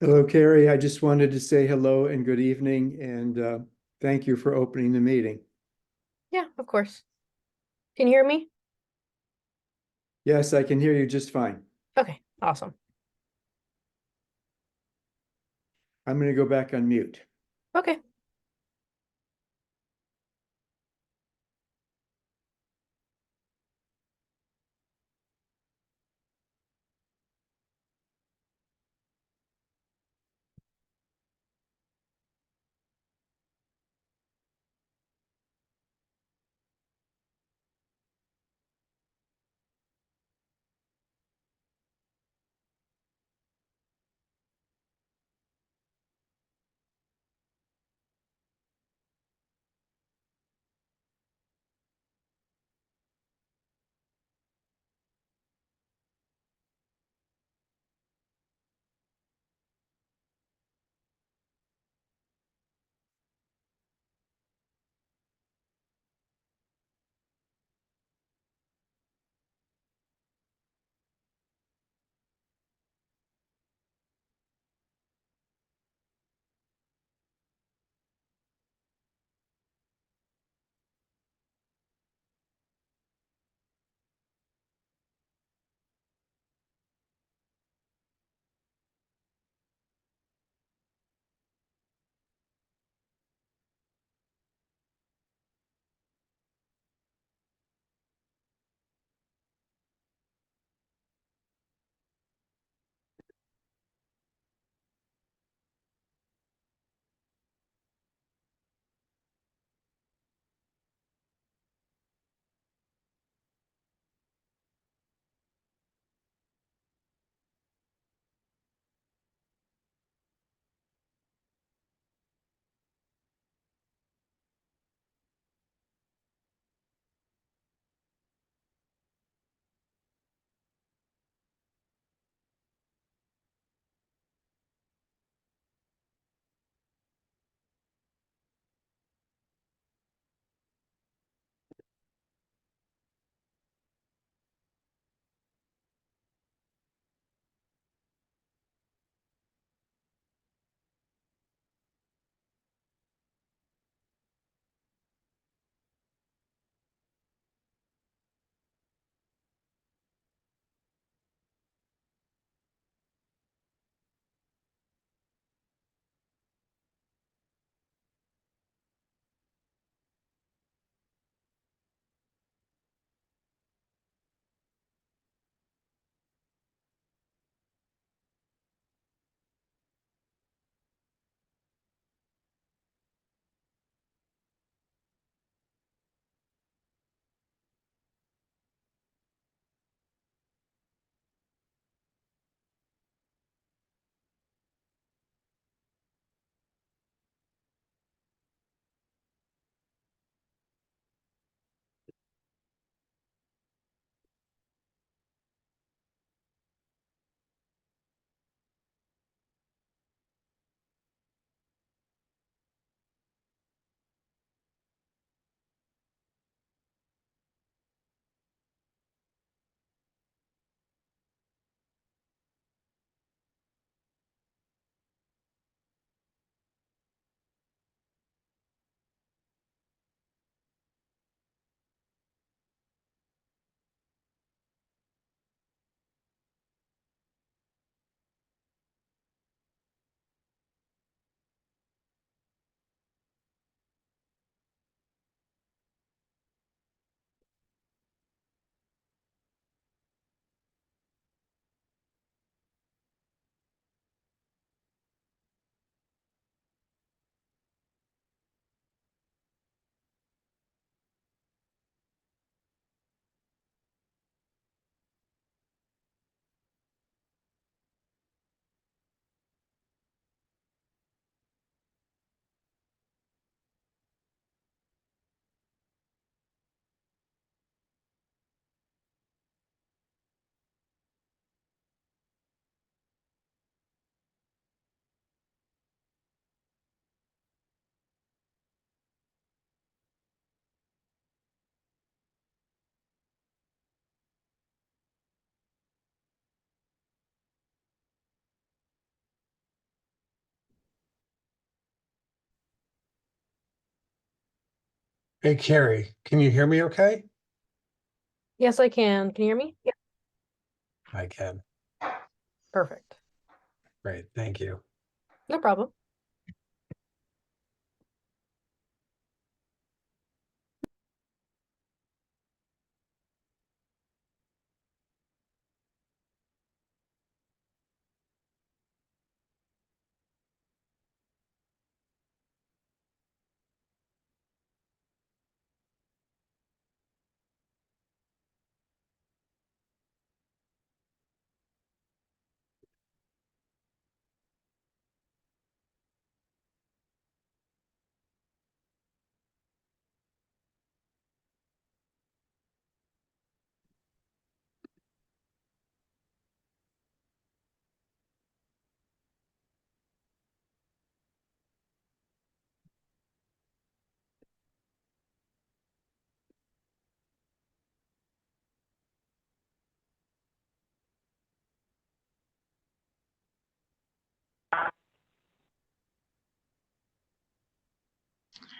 Hello, Carrie. I just wanted to say hello and good evening and thank you for opening the meeting. Yeah, of course. Can you hear me? Yes, I can hear you just fine. Okay, awesome. I'm going to go back on mute. Okay. Hey, Carrie, can you hear me okay? Yes, I can. Can you hear me? Yeah. I can. Perfect. Great, thank you. No problem.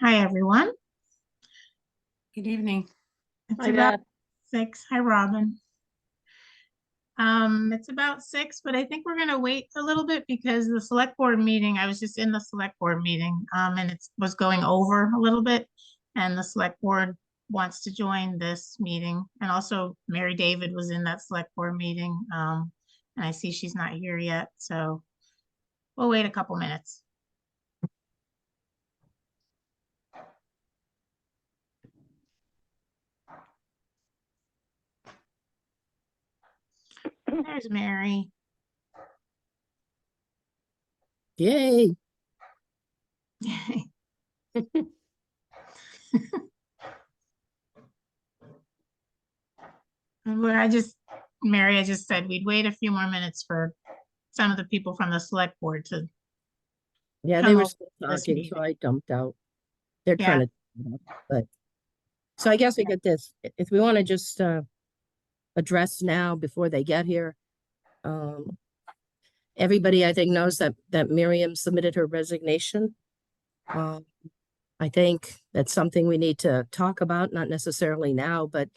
Hi, everyone. Good evening. It's Hi, about Beth. 6. Hi, Robin. It's about 6, but I think we're gonna wait a little bit because the select board meeting, I was just in the select board meeting, and it was going over a little bit. And the select board wants to join this meeting. And also Mary David was in that select board meeting. And I see she's not here yet, so we'll wait a couple minutes. There's Mary. Yay. Mary, I just said we'd wait a few more minutes for some of the people from the select board to, Yeah, Come they were over still this talking, so meeting. I dumped out. They're trying to, but, so I guess we get this, if we want to just address now before they get here. Um, everybody I think knows that Miriam submitted her resignation. I think that's something we need to talk about, not necessarily now, but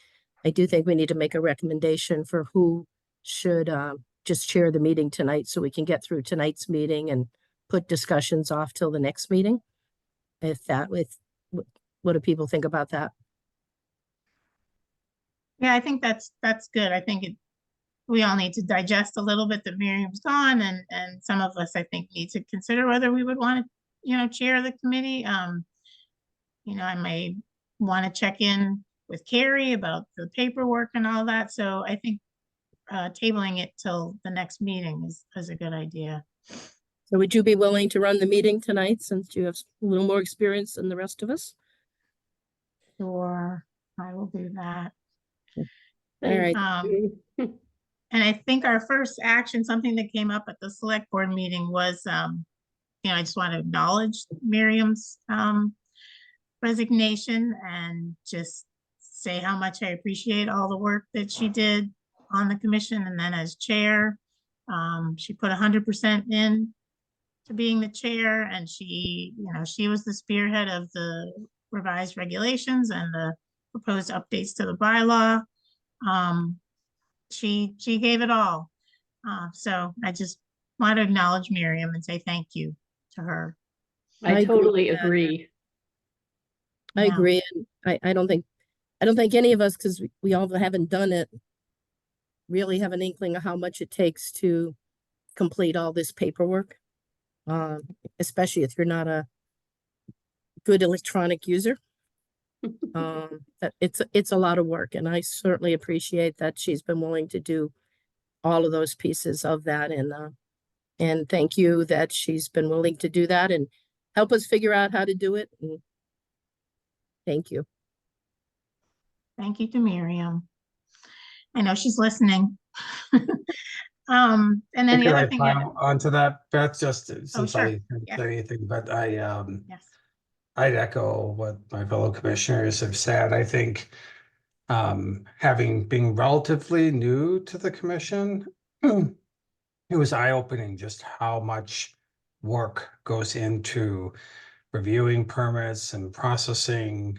I do think we need to make a recommendation for who should just chair the meeting tonight so we can get through tonight's meeting and put discussions off till the next meeting. What do people think about that? Yeah, I think that's good. I think we all need to digest a little bit that Miriam's gone, and some of us, I think, need to consider whether we would want to, chair the committee. I may want to check in with Carrie about the paperwork and all that. So I think tabling it till the next meeting is a good idea. So would you be willing to run the meeting tonight since you have a little more experience than the rest of us? Sure, I will do that. All right. And I think our first action, something that came up at the select board meeting was, I just want to acknowledge Miriam's resignation and just say how much I appreciate all the work that she did on the commission. And then as chair, she put 100% in to being the chair, and she was the spearhead of the revised regulations and the proposed updates to the bylaw. She gave it all. So I just want to acknowledge Miriam and say thank you to her. I totally agree. agree. I Yeah. agree. And I don't think any of us, because we all haven't done it, really have an inkling of how much it takes to complete all this paperwork. Especially if you're not a good electronic user. That it's a lot of work, and I certainly appreciate that she's been willing to do all of those pieces of that, and thank you that she's been willing to do that and help us figure out how to do it. And thank you. Thank you to Miriam. I know she's listening. And then the Could other I thing. pile onto that, Beth, just since sure. I didn't Yeah. say anything, but Yes. I'd echo what my fellow commissioners have said. I think having been relatively new to the commission, it was eye-opening just how much work goes into reviewing permits and processing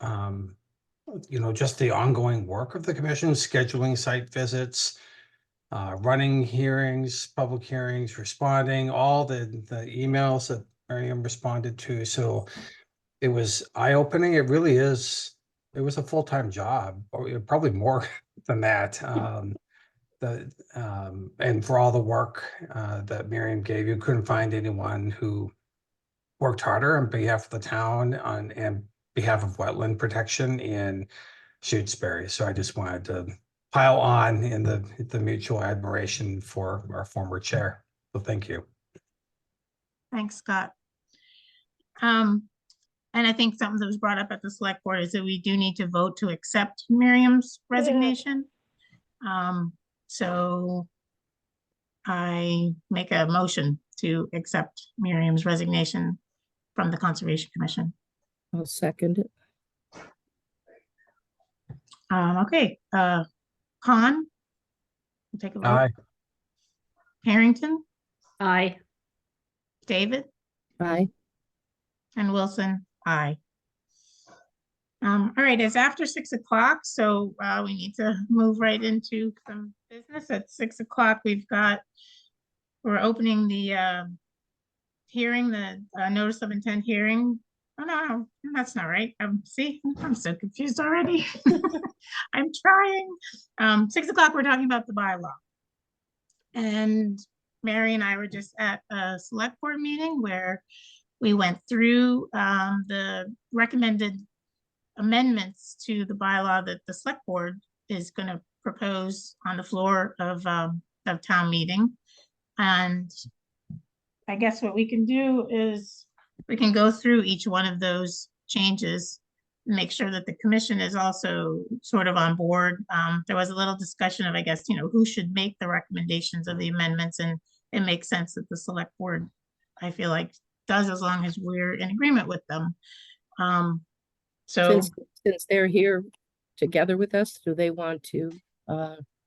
you know, just the ongoing work of the commission, scheduling site visits, running hearings, public hearings, responding, all the emails that Miriam responded to. So it was eye-opening. It really is. It was a full-time job, or probably more than that. And for all the work that Miriam gave, you couldn't find anyone who worked harder on behalf of the town and behalf of wetland protection in Shutesbury. So I just wanted to pile on in the mutual admiration for our former chair. So thank you. Thanks, Scott. And I think something that was brought up at the select board is that we do need to vote to accept Miriam's resignation. So I make a motion to accept Miriam's resignation from the Conservation Commission. I'll second it. Okay, Con, we'll take a vote. Aye. Harrington, Aye. David, Aye. and Wilson, aye. All right, it's after 6 o'clock, so we need to move right into some business. At 6 o'clock, we're opening the hearing, the notice of intent hearing. Oh, no, that's not right. See, I'm so confused already. I'm trying. 6 o'clock, we're talking about the bylaw. And Mary and I were just at a select board meeting where we went through the recommended amendments to the bylaw that the select board is going to propose on the floor of town meeting. And I guess what we can do is we can go through each one of those changes, make sure that the commission is also sort of on board. There was a little discussion of, I guess, who should make the recommendations of the amendments, and it makes sense that the select board, I feel like, does, as long as we're in agreement with them. So Since they're here together with us, do they want to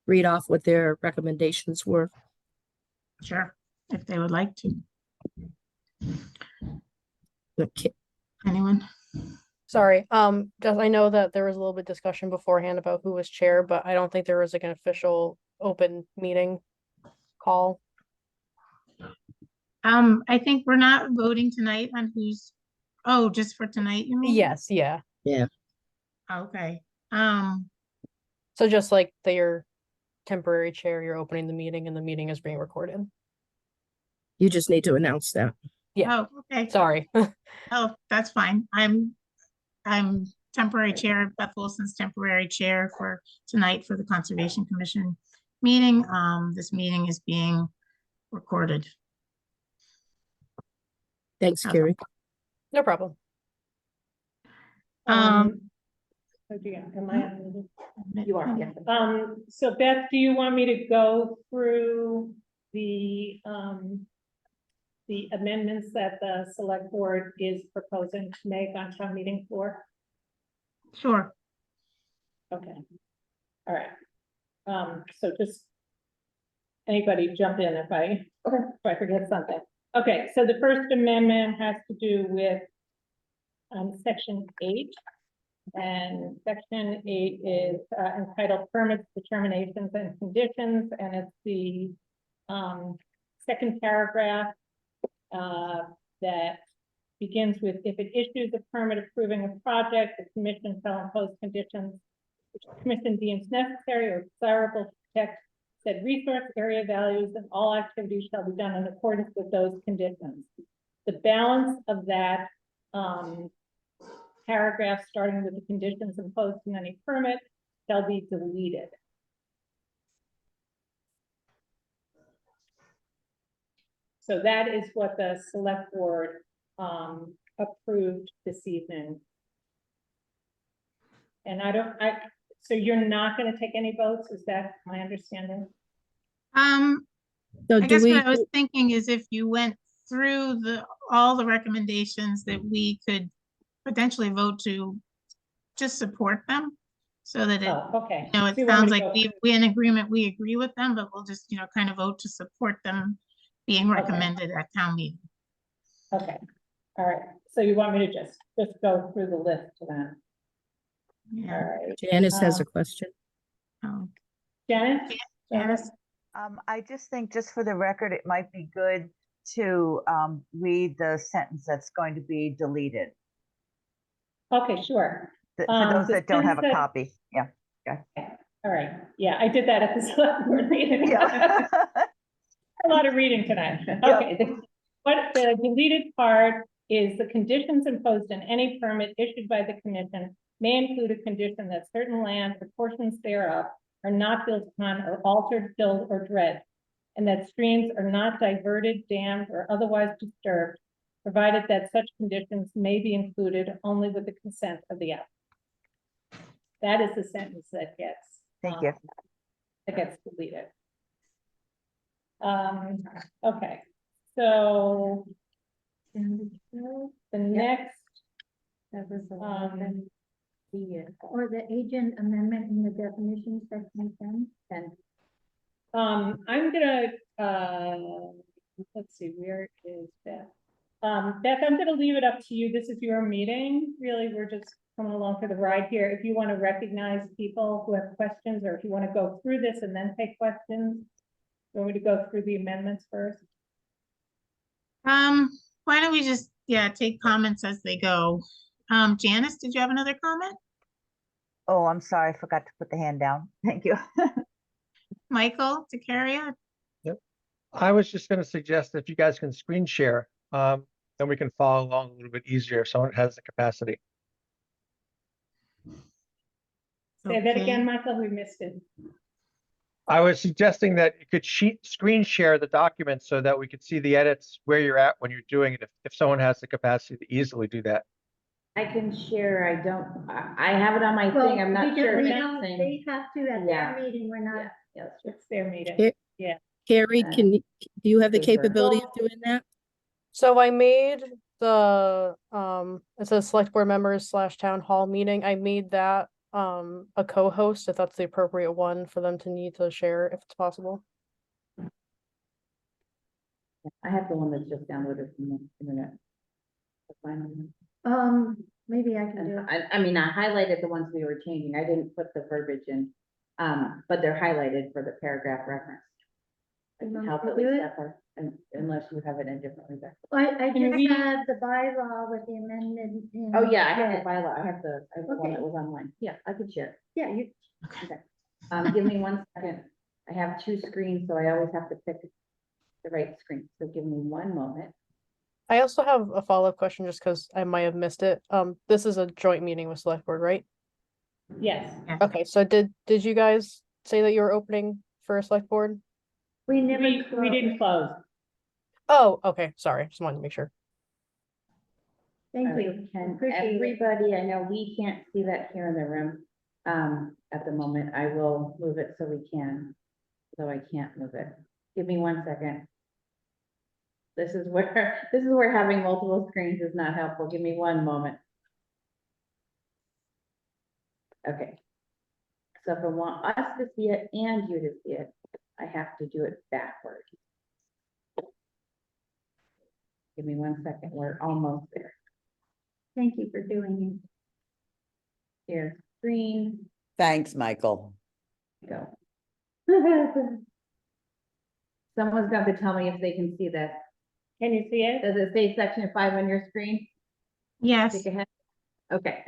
read off what their recommendations were? sure, if they would like to. Okay. Anyone? Sorry, just I know that there was a little bit discussion beforehand about who was chair, but I don't think there was like an official open meeting call. I think we're not voting tonight on who's, oh, just for tonight, you mean? Yes, yeah. Okay, So just like your temporary chair, you're opening the meeting and the meeting is being recorded. You just need to announce that. Yeah. oh, okay. Sorry. Oh, that's fine. I'm temporary chair, Beth Wilson's temporary chair for tonight for the Conservation Commission meeting. This meeting is being recorded. Thanks, Okay. Carrie. No problem. Am I on? You are, yeah. So Beth, do you want me to go through the amendments that the select board is proposing to make on town meeting floor? Sure. Okay. All right. So just anybody jump in if I forget something. Okay, so the first amendment has to do with section 8. And section 8 is entitled Permits, Determinations, and Conditions, and it's the second paragraph that begins with, if it issues a permit approving a project, the commission shall impose conditions which the commission deems necessary or desirable to protect said resource area values, and all activities shall be done in accordance with those conditions. The balance of that paragraph, starting with the conditions imposed in any permit, shall be deleted. So that is what the select board approved this evening. And so you're not going to take any votes, is that my understanding? So I do guess we, what I was thinking is if you went through all the recommendations, that we could potentially vote to just support them, so that it, Oh, okay. it So you want me sounds to like go we in agreement, we agree with them, but we'll just, kind of vote to support them being recommended at town meeting. Okay, all right. So you want me to just go through the list then? All Yeah. right, Janice has a question. Oh, Janice? Janice? I just think, just for the record, it might be good to read the sentence that's going to be deleted. Okay, sure. For Um, those the that don't have a sentence that- copy, yeah. All right, yeah, I did that at the select board meeting. Yeah. A lot of reading tonight. Yep. Okay, what the deleted part is the conditions imposed on any permit issued by the commission may include a condition that certain land or portions thereof are not built upon or altered, filled, or dredged, and that streams are not diverted, dammed, or otherwise disturbed, provided that such conditions may be included only with the consent of the applicant. That is the sentence that gets. Thank you. That gets deleted. Okay, so the next, Or the agent amendment in the definition section 10. I'm gonna, let's see, where is Beth? Beth, I'm gonna leave it up to you. This is your meeting. Really, we're just coming along for the ride here. If you want to recognize people who have questions, or if you want to go through this and then take questions, you want me to go through the amendments first? Why don't we just, take comments as they go? Janice, did you have another comment? Oh, I'm sorry, I forgot to put the hand down. Thank you. Michael, Tecaria? I was just going to suggest if you guys can screen share, then we can follow along a little bit easier if someone has the capacity. Say that Okay. again, Michael, we missed it. I was suggesting that you could screen share the document so that we could see the edits where you're at when you're doing it, if someone has the capacity to easily do that. I can share, I have it on my thing, I'm not sure. We if it's don't, the same. they have to at Yeah. their meeting, we're not. Yes, It's their meeting. Here- Carrie, do you have the Super. capability of doing that? So I made the, it says select board members / town hall meeting. I made that, a co-host, if that's the appropriate one for them to need to share, if it's possible. I have the one that's just downloaded from the internet. That's fine. Maybe I can do And it. I mean, I highlighted the ones we were changing, I didn't put the verbiage in, but they're highlighted for the paragraph reference. I You can want help me to at do least it? that part, unless you have it in differently. I Can just we- have the bylaw with the amendment. in Oh, yeah, I have red. the bylaw, I have the one Okay. that was online, yeah, I could share. Yeah, you, Okay. Give me 1 second, I have 2 screens, so I always have to pick the right screen, so give me 1 moment. I also have a follow-up question just because I might have missed it. This is a joint meeting with select board, right? Yes. Okay, so did you guys say that you were opening for a select board? we never. We didn't close. Oh, okay, sorry, just wanted to make sure. Thank All right, you. Can Appreciate it. everybody, I know we can't see that here in the room, at the moment, I will move it so we can, though I can't move it. Give me 1 second. This is where having multiple screens is not helpful. Give me 1 moment. Okay. So if I want us to see it and you to see it, I have to do it backwards. Give me 1 second, we're almost there. Thank you for doing Here, screen, Thanks, Michael. go. it. Someone's got to tell me if they can see this. Can you see it? Does it say section 5 on your screen? Yes, Think ahead. Okay.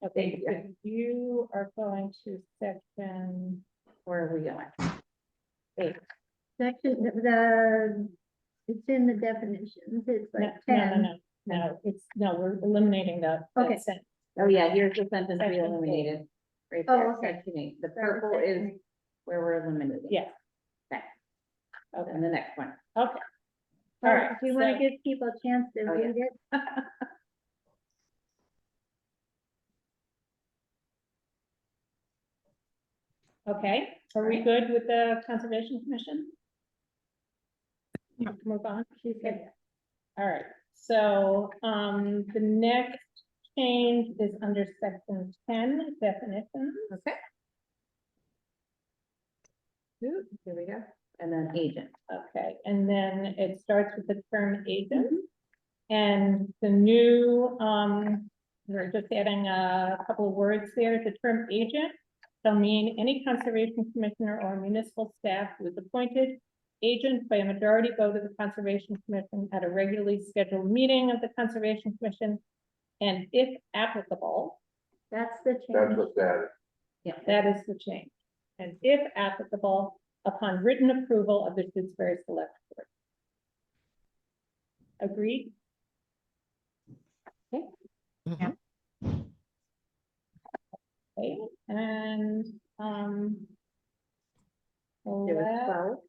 Okay, Thank you. so you are going to section, Where are we going? 8. Section, it's in the definitions, it's No, like no, 10. we're eliminating that Okay. sentence. Oh, yeah, here's the sentence we Section eight. eliminated. Right Oh, there, okay. section 8. The Sorry, purple section is eight. where we're eliminating. Yes. Okay. Okay, And the next one. okay. All All right, right, do you want so- to give people a chance to Oh, yeah. read it? Okay, are we good with the Conservation Commission? Move on. She said, All right, so, the next change is under section 10, definitions. Okay. Ooh, here we go. And then agent. Okay, and then it starts with the term agent. And the new, We're just adding a couple of words there. The term agent shall mean any conservation commissioner or municipal staff who is appointed agent by a majority vote of the Conservation Commission at a regularly scheduled meeting of the Conservation Commission, and if applicable, That's the change. That's what that is. yeah, that is the change. And if applicable, upon written approval of the Shutesbury Select Board. Agreed? Mhm. Okay, and, the There was last 12.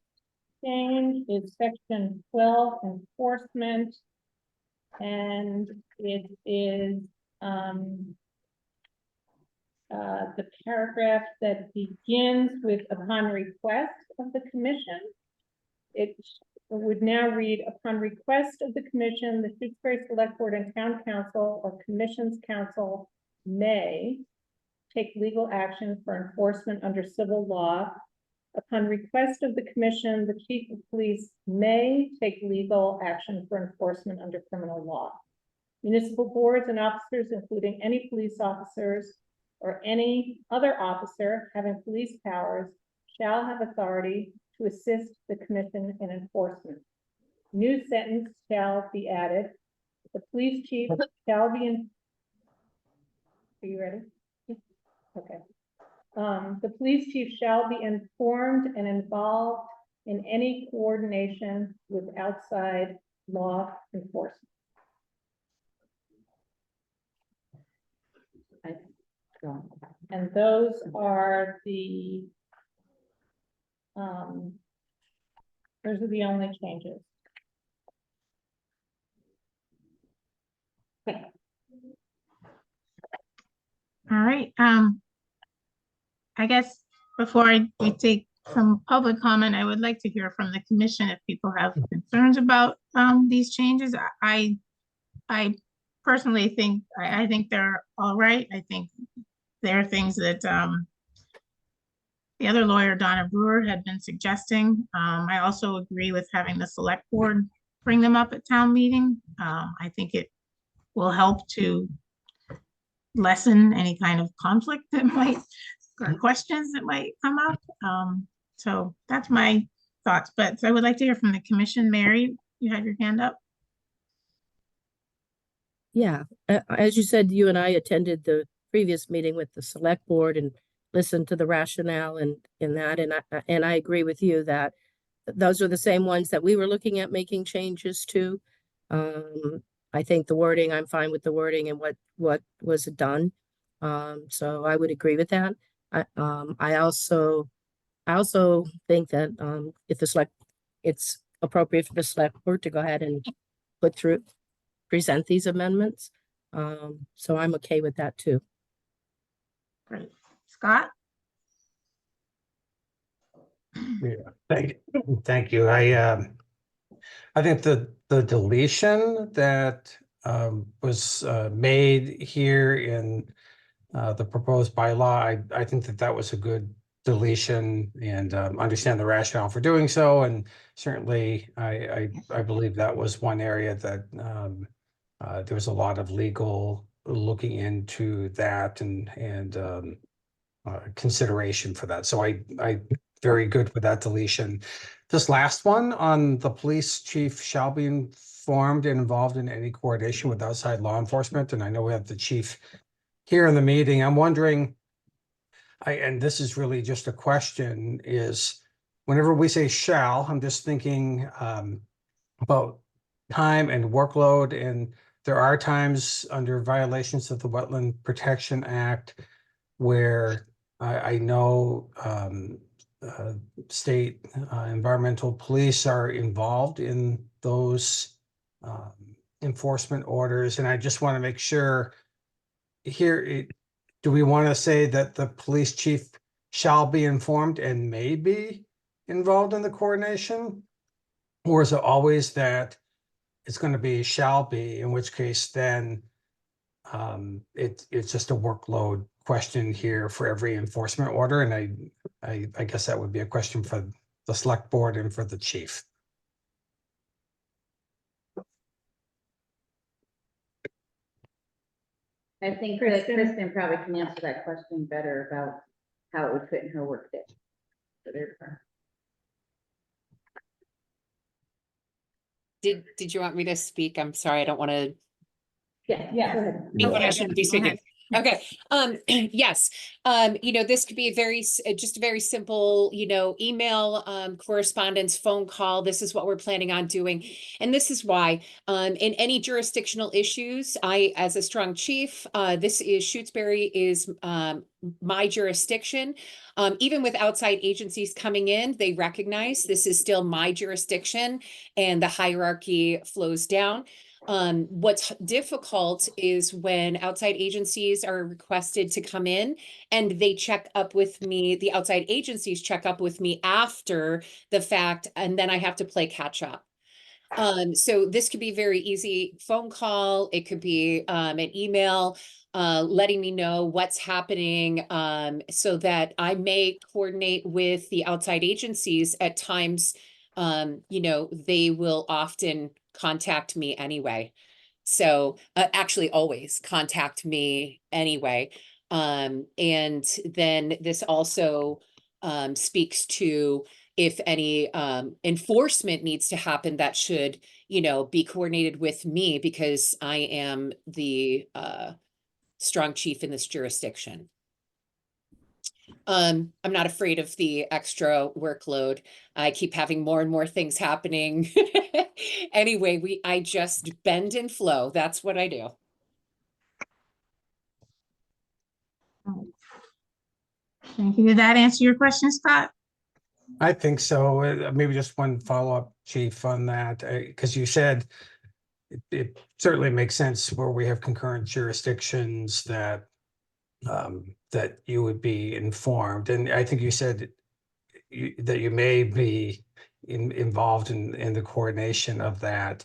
change is section 12, enforcement. And it is, the paragraph that begins with upon request of the commission. It would now read, upon request of the commission, the Shutesbury Select Board and Town Council or Commission's Council may take legal action for enforcement under civil law. Upon request of the commission, the chief of police may take legal action for enforcement under criminal law. Municipal boards and officers, including any police officers or any other officer having police powers, shall have authority to assist the commission in enforcement. New sentence shall be added. The police chief shall be in. Are you ready? Okay. The police chief shall be informed and involved in any coordination with outside law enforcement. And those are the only changes. All right, I guess before we take some public comment, I would like to hear from the commission if people have concerns about these changes. I personally think, I think they're all right. I think there are things that the other lawyer, Donna Brewer, had been suggesting. I also agree with having the select board bring them up at town meeting. I think it will help to lessen any kind of conflict that might, or questions that might come up. So that's my thoughts, but I would like to hear from the commission. Mary, you had your hand up. Yeah, as you said, you and I attended the previous meeting with the select board and listened to the rationale and in that, and I agree with you that those are the same ones that we were looking at making changes to. I think the wording, I'm fine with the wording and what was done. So I would agree with that. I also think that if it's appropriate for the select board to go ahead and present these amendments. So I'm okay with that too. Great. Scott? Yeah, thank you. I think the deletion that was made here in the proposed bylaw, I think that was a good deletion and understand the rationale for doing so. And certainly I believe that was one area that there was a lot of legal looking into that and consideration for that. So I very good with that deletion. This last one on the police chief shall be informed and involved in any coordination with outside law enforcement. And I know we have the chief here in the meeting. I'm wondering, and this is really just a question, is whenever we say shall, I'm just thinking about time and workload. And there are times under violations of the Wetland Protection Act where I know state environmental police are involved in those enforcement orders. And I just want to make sure here, do we want to say that the police chief shall be informed and may be involved in the coordination? Or is it always that it's going to be shall be, in which case then it's just a workload question here for every enforcement order? And I guess that would be a question for the select board and for the chief. I think that Kristen probably can answer that question better about how it would fit in her workday. So therefore. Did you want me to speak? I'm sorry, I don't want to Yeah, go ahead. think that I Okay, shouldn't be go speaking. ahead. Okay, yes, this could be a just a very simple, email, correspondence, phone call. This is what we're planning on doing. And this is why, in any jurisdictional issues, as a strong chief, Shutesbury is, my jurisdiction. Even with outside agencies coming in, they recognize this is still my jurisdiction and the hierarchy flows down. What's difficult is when outside agencies are requested to come in and they check up with me, the outside agencies check up with me after the fact, and then I have to play catch up. So this could be very easy phone call. It could be an email letting me know what's happening, so that I may coordinate with the outside agencies at times. They will often contact me anyway. So actually always contact me anyway. And then this also speaks to if any enforcement needs to happen, that should, be coordinated with me because I am the strong chief in this jurisdiction. I'm not afraid of the extra workload. I keep having more and more things happening. Anyway, I just bend and flow. That's what I do. Thank you. Did that answer your question, Scott? I think so. Maybe just one follow-up, Chief, on that, because you said it certainly makes sense where we have concurrent jurisdictions that that you would be informed. And I think you said that you may be involved in the coordination of that.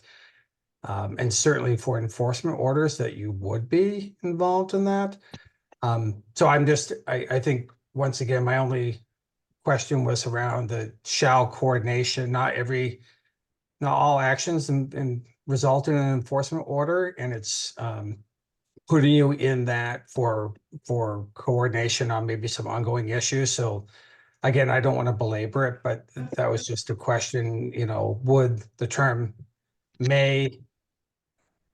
And certainly for enforcement orders that you would be involved in that. So I think, once again, my only question was around the shall coordination. Not all actions and result in an enforcement order, and it's putting you in that for coordination on maybe some ongoing issues. So again, I don't want to belabor it, but that was just a question, would the term may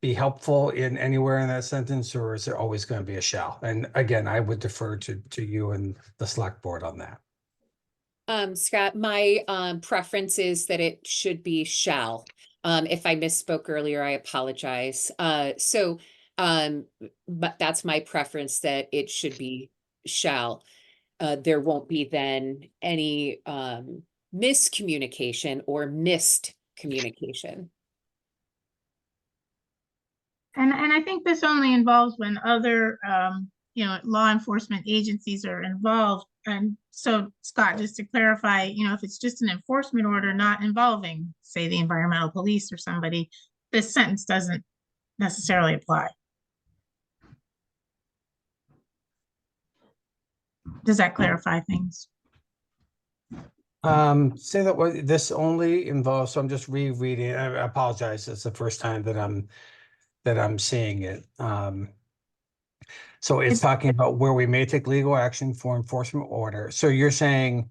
be helpful in anywhere in that sentence, or is there always going to be a shall? And again, I would defer to you and the select board on that. Scott, my preference is that it should be shall. If I misspoke earlier, I apologize. But that's my preference, that it should be shall. There won't be then any miscommunication or missed communication. And I think this only involves when other, law enforcement agencies are involved. And so, Scott, just to clarify, if it's just an enforcement order not involving, say, the environmental police or somebody, this sentence doesn't necessarily apply. Does that clarify things? Say that this only involves, so I'm just rereading. I apologize. It's the first time that I'm seeing it. So it's talking about where we may take legal action for enforcement order. So you're saying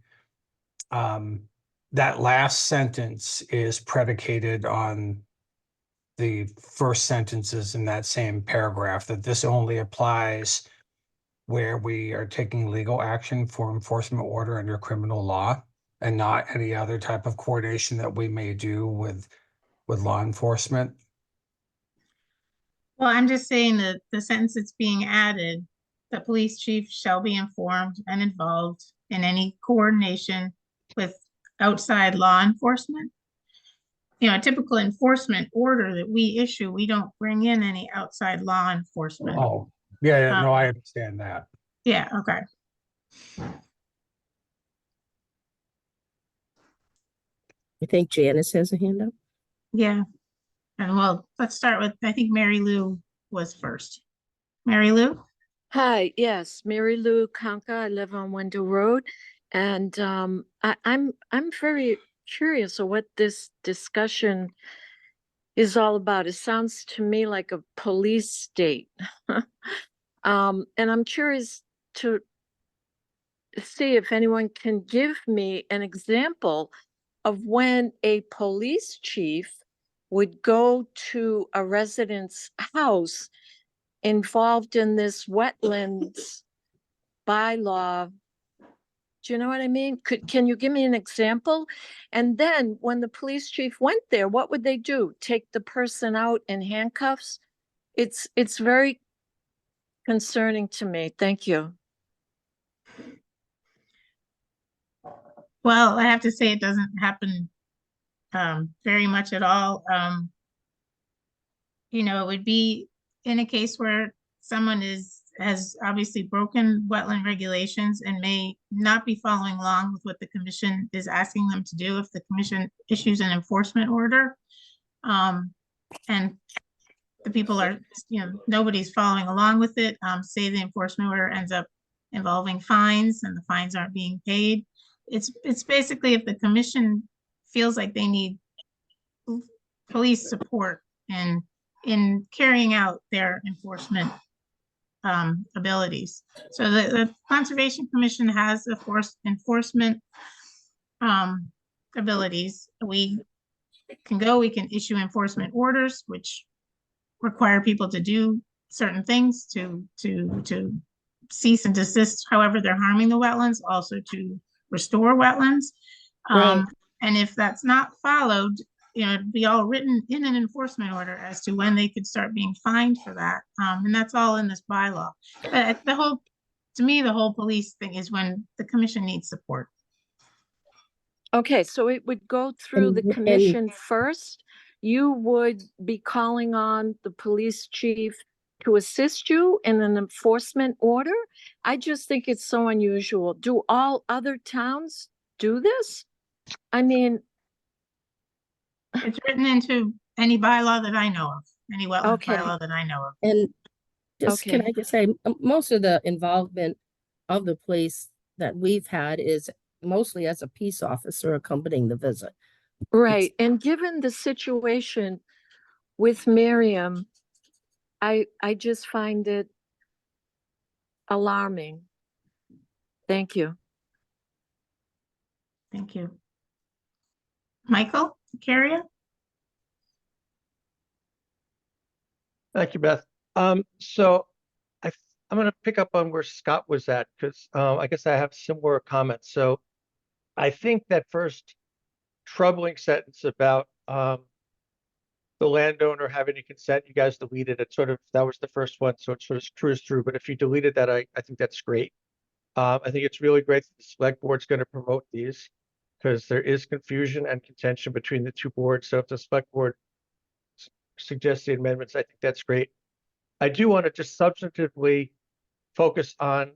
that last sentence is predicated on the first sentences in that same paragraph, that this only applies where we are taking legal action for enforcement order under criminal law, and not any other type of coordination that we may do with law enforcement. Well, I'm just saying that the sentence that's being added, the police chief shall be informed and involved in any coordination with outside law enforcement. A typical enforcement order that we issue, we don't bring in any outside law enforcement. Oh, yeah, no, I understand that. Yeah, okay. I think Janice has a hand up. Yeah. And well, let's start with, I think Mary Lou was first. Mary Lou? Hi, yes, Mary Lou Kanka. I live on Wendell Road, and I'm very curious of what this discussion is all about. It sounds to me like a police state. And I'm curious to see if anyone can give me an example of when a police chief would go to a resident's house involved in this wetlands bylaw. Do you know what I mean? Can you give me an example? And then when the police chief went there, what would they do? Take the person out in handcuffs? It's very concerning to me. Thank you. Well, I have to say it doesn't happen very much at all. You know, it would be in a case where someone has obviously broken wetland regulations and may not be following along with what the commission is asking them to do if the commission issues an enforcement order. And the people are, you know, nobody's following along with it. Say the enforcement order ends up involving fines and the fines aren't being paid. It's basically if the commission feels like they need police support in carrying out their enforcement abilities. So the Conservation Commission has enforcement abilities. We can issue enforcement orders, which require people to do certain things to cease and desist, however they're harming the wetlands, also to restore wetlands. Right. And if that's not followed, you know, it'd be all written in an enforcement order as to when they could start being fined for that. And that's all in this bylaw. But to me, the whole police thing is when the commission needs support. Okay, so it would go through the And- commission first. You would be calling on the police chief to assist you in an enforcement order? I just think it's so unusual. Do all other towns do this? I mean, It's written into any bylaw that I know of, any wetland Okay. bylaw that I know of. And just, can Okay. I just say, most of the involvement of the police that we've had is mostly as a peace officer accompanying the visit. right, and given the situation with Miriam, I just find it alarming. Thank you. Thank you. Michael, Carrier? Thank you, Beth. So I'm going to pick up on where Scott was at because I guess I have similar comments. So I think that first troubling sentence about the landowner having to consent, you guys deleted it. That was the first one, so it sort of cruised through. But if you deleted that, I think that's great. I think it's really great that the select board's going to promote these because there is confusion and contention between the two boards. So if the select board suggests the amendments, I think that's great. I do want to just substantively focus on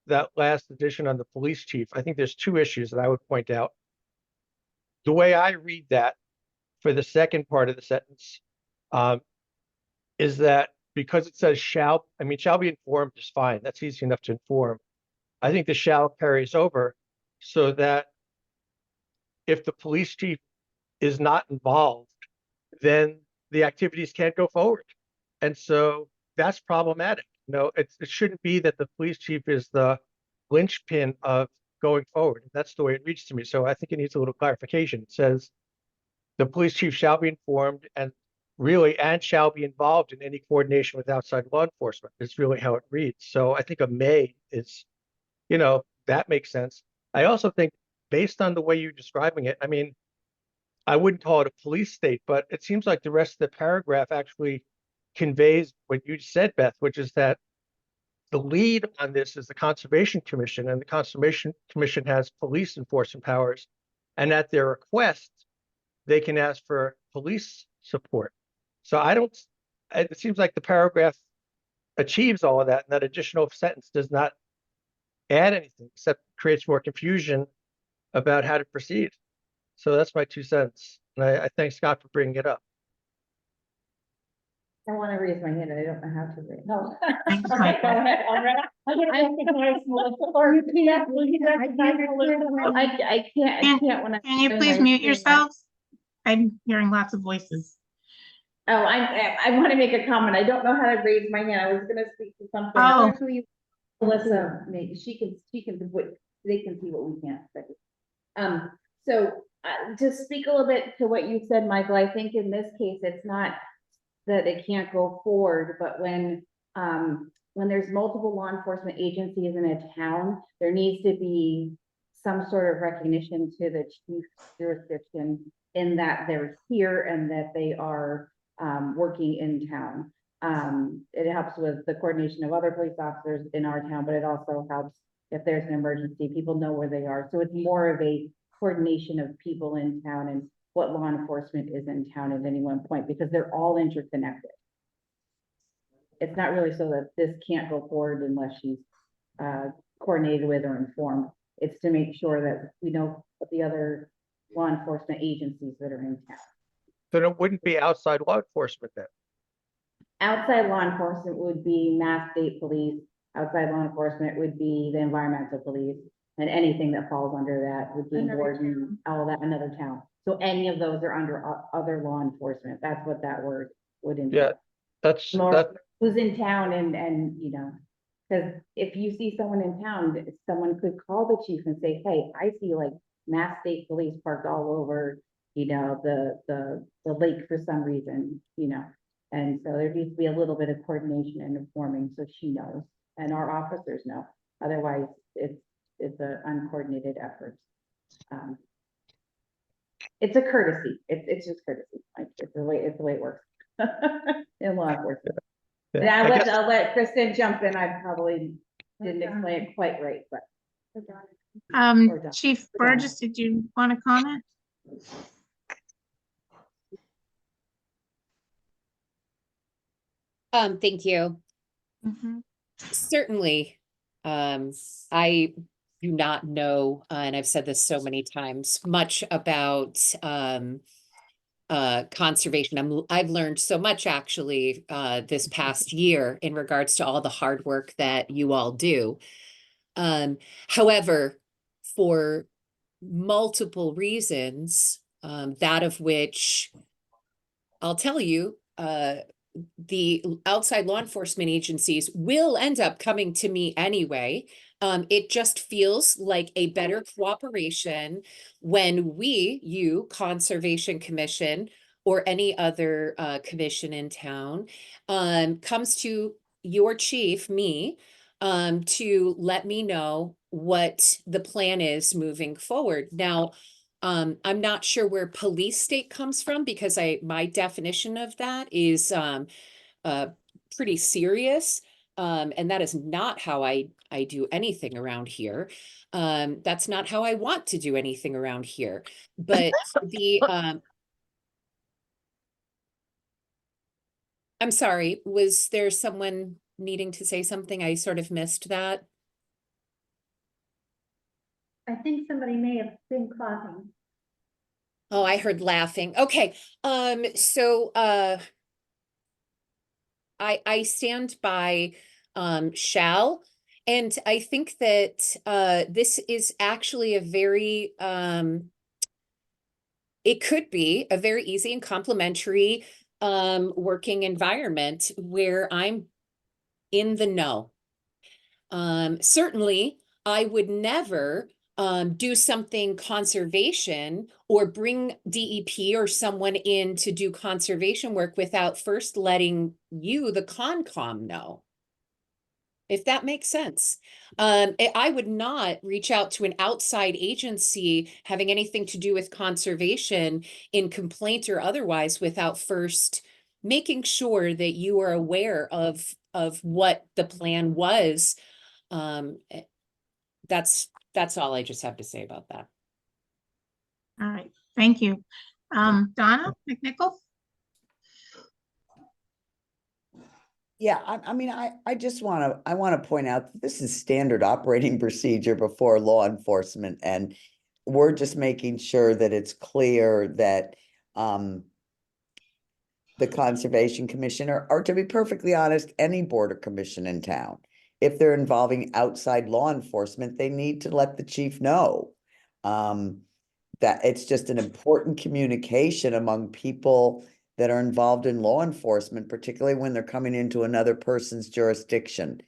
that last addition on the police chief. I think there's two issues that I would point out. The way I read that for the second part of the sentence is that because it says shall be informed is fine. That's easy enough to inform. I think the shall carries over so that if the police chief is not involved, then the activities can't go forward. And so that's problematic. No, it shouldn't be that the police chief is the linchpin of going forward. That's the way it reads to me. So I think it needs a little clarification. It says the police chief shall be informed and shall be involved in any coordination with outside law enforcement. It's really how it reads. So I think a may is, that makes sense. I also think based on the way you're describing it, I wouldn't call it a police state, but it seems like the rest of the paragraph actually conveys what you said, Beth, which is that the lead on this is the Conservation Commission, and the Conservation Commission has police enforcement powers, and at their request, they can ask for police support. So it seems like the paragraph achieves all of that, and that additional sentence does not add anything except creates more confusion about how to proceed. So that's my 2 cents. And I thank Scott for bringing it up. I want to raise my hand and I don't know how to raise. No. Thanks, Okay, Michael. go ahead. All right. I'm gonna recognize Melissa, or will you recognize Melissa? I can't when I. Can you please mute yourselves? I'm hearing lots of voices. I want to make a comment. I don't know how to raise my hand. I was gonna speak to something. Oh. Who you- Melissa, maybe she can they can see what we can't. So, to speak a little bit to what you said, Michael, I think in this case, it's not that it can't go forward, but when there's multiple law enforcement agencies in a town, there needs to be some sort of recognition to the chief's jurisdiction in that they're here and that they are working in town. It helps with the coordination of other police officers in our town, but it also helps if there's an emergency, people know where they are. So it's more of a coordination of people in town and what law enforcement is in town at any one point, because they're all interconnected. It's not really so that this can't go forward unless she's coordinated with or informed. It's to make sure that we know what the other law enforcement agencies that are in town. So it wouldn't be outside law enforcement then? Outside law enforcement would be Mass State Police. Outside law enforcement would be the environmental police, and anything that falls under that would be Another warden, all that, another town. So any of those are under other law enforcement. That's what that word would entail. Yeah, that's, More who's in town and, you know, because if you see someone in town, someone could call the chief and say, hey, I see like Mass State Police parked all over, you know, the lake for some reason, you know. And so there needs to be a little bit of coordination and informing so she knows and our officers know. Otherwise, it's an uncoordinated effort. It's a courtesy. It's just courtesy. Like it's the way it works in law enforcement. yeah, And I guess- I'll let Kristen jump in. I probably didn't explain it quite right, but. Or done. Chief Or done. Burgess, did you want to comment? Thank you. Mhm. Certainly, I do not know, and I've said this so many times, much about conservation. I've learned so much actually this past year in regards to all the hard work that you all do. However, for multiple reasons, that of which I'll tell you, the outside law enforcement agencies will end up coming to me anyway. It just feels like a better cooperation when you, Conservation Commission, or any other commission in town, comes to your chief, me, to let me know what the plan is moving forward. Now, I'm not sure where police state comes from because my definition of that is pretty serious. And that is not how I do anything around here. That's not how I want to do anything around here. But I'm sorry, was there someone needing to say something? I sort of missed that. I think somebody may have been coughing. Oh, I heard laughing. Okay. So I stand by shall, and I think that this is actually a very it could be a very easy and complimentary working environment where I'm in the know. Certainly, I would never do something conservation or bring DEP or someone in to do conservation work without first letting you, the Concom, know. If that makes sense. I would not reach out to an outside agency having anything to do with conservation in complaint or otherwise without first making sure that you are aware of what the plan was. That's all I just have to say about that. All right, thank you. Donna McNichol? Yeah, I mean, I just want to point out that this is standard operating procedure before law enforcement, and we're just making sure that it's clear that the Conservation Commission, or to be perfectly honest, any board or commission in town, if they're involving outside law enforcement, they need to let the chief know that it's just an important communication among people that are involved in law enforcement, particularly when they're coming into another person's jurisdiction.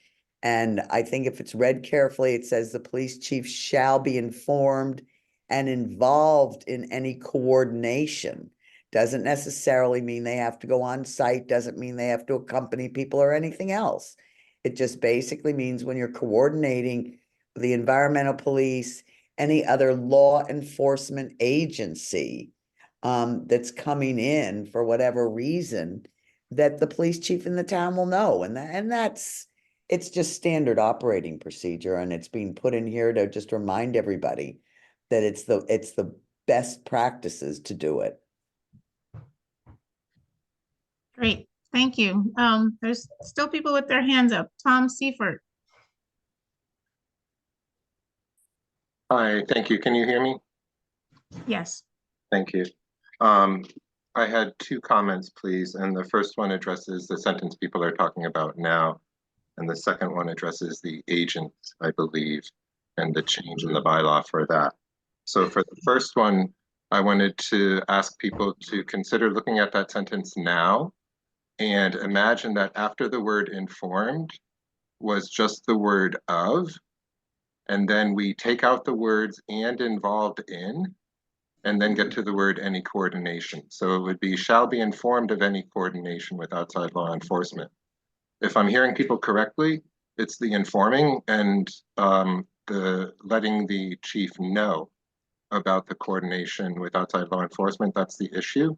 And I think if it's read carefully, it says the police chief shall be informed and involved in any coordination. Doesn't necessarily mean they have to go on site, doesn't mean they have to accompany people or anything else. It just basically means when you're coordinating the environmental police, any other law enforcement agency that's coming in for whatever reason, that the police chief in the town will know. And that's, it's just standard operating procedure, and it's being put in here to just remind everybody that it's the best practices to do it. Great, thank you. There's still people with their hands up. Tom Seifert. Hi, thank you. Can you hear me? Yes. Thank you. I had two comments, please. And the first one addresses the sentence people are talking about now. And the second one addresses the agent, I believe, and the change in the bylaw for that. So for the first one, I wanted to ask people to consider looking at that sentence now and imagine that after the word informed was just the word of, and then we take out the words and involved in, and then get to the word any coordination. So it would be shall be informed of any coordination with outside law enforcement. If I'm hearing people correctly, it's the informing and the letting the chief know about the coordination with outside law enforcement. That's the issue.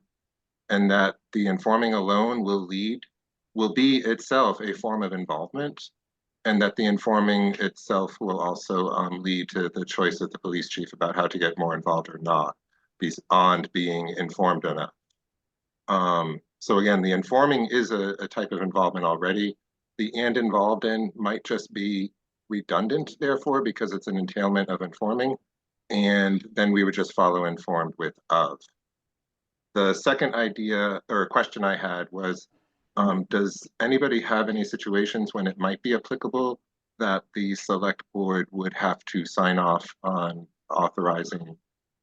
And that the informing alone will be itself a form of involvement, and that the informing itself will also lead to the choice of the police chief about how to get more involved or not, beyond being informed enough. So again, the informing is a type of involvement already. The and involved in might just be redundant, therefore, because it's an entailment of informing, and then we would just follow informed with of. The second idea or question I had was, does anybody have any situations when it might be applicable that the select board would have to sign off on authorizing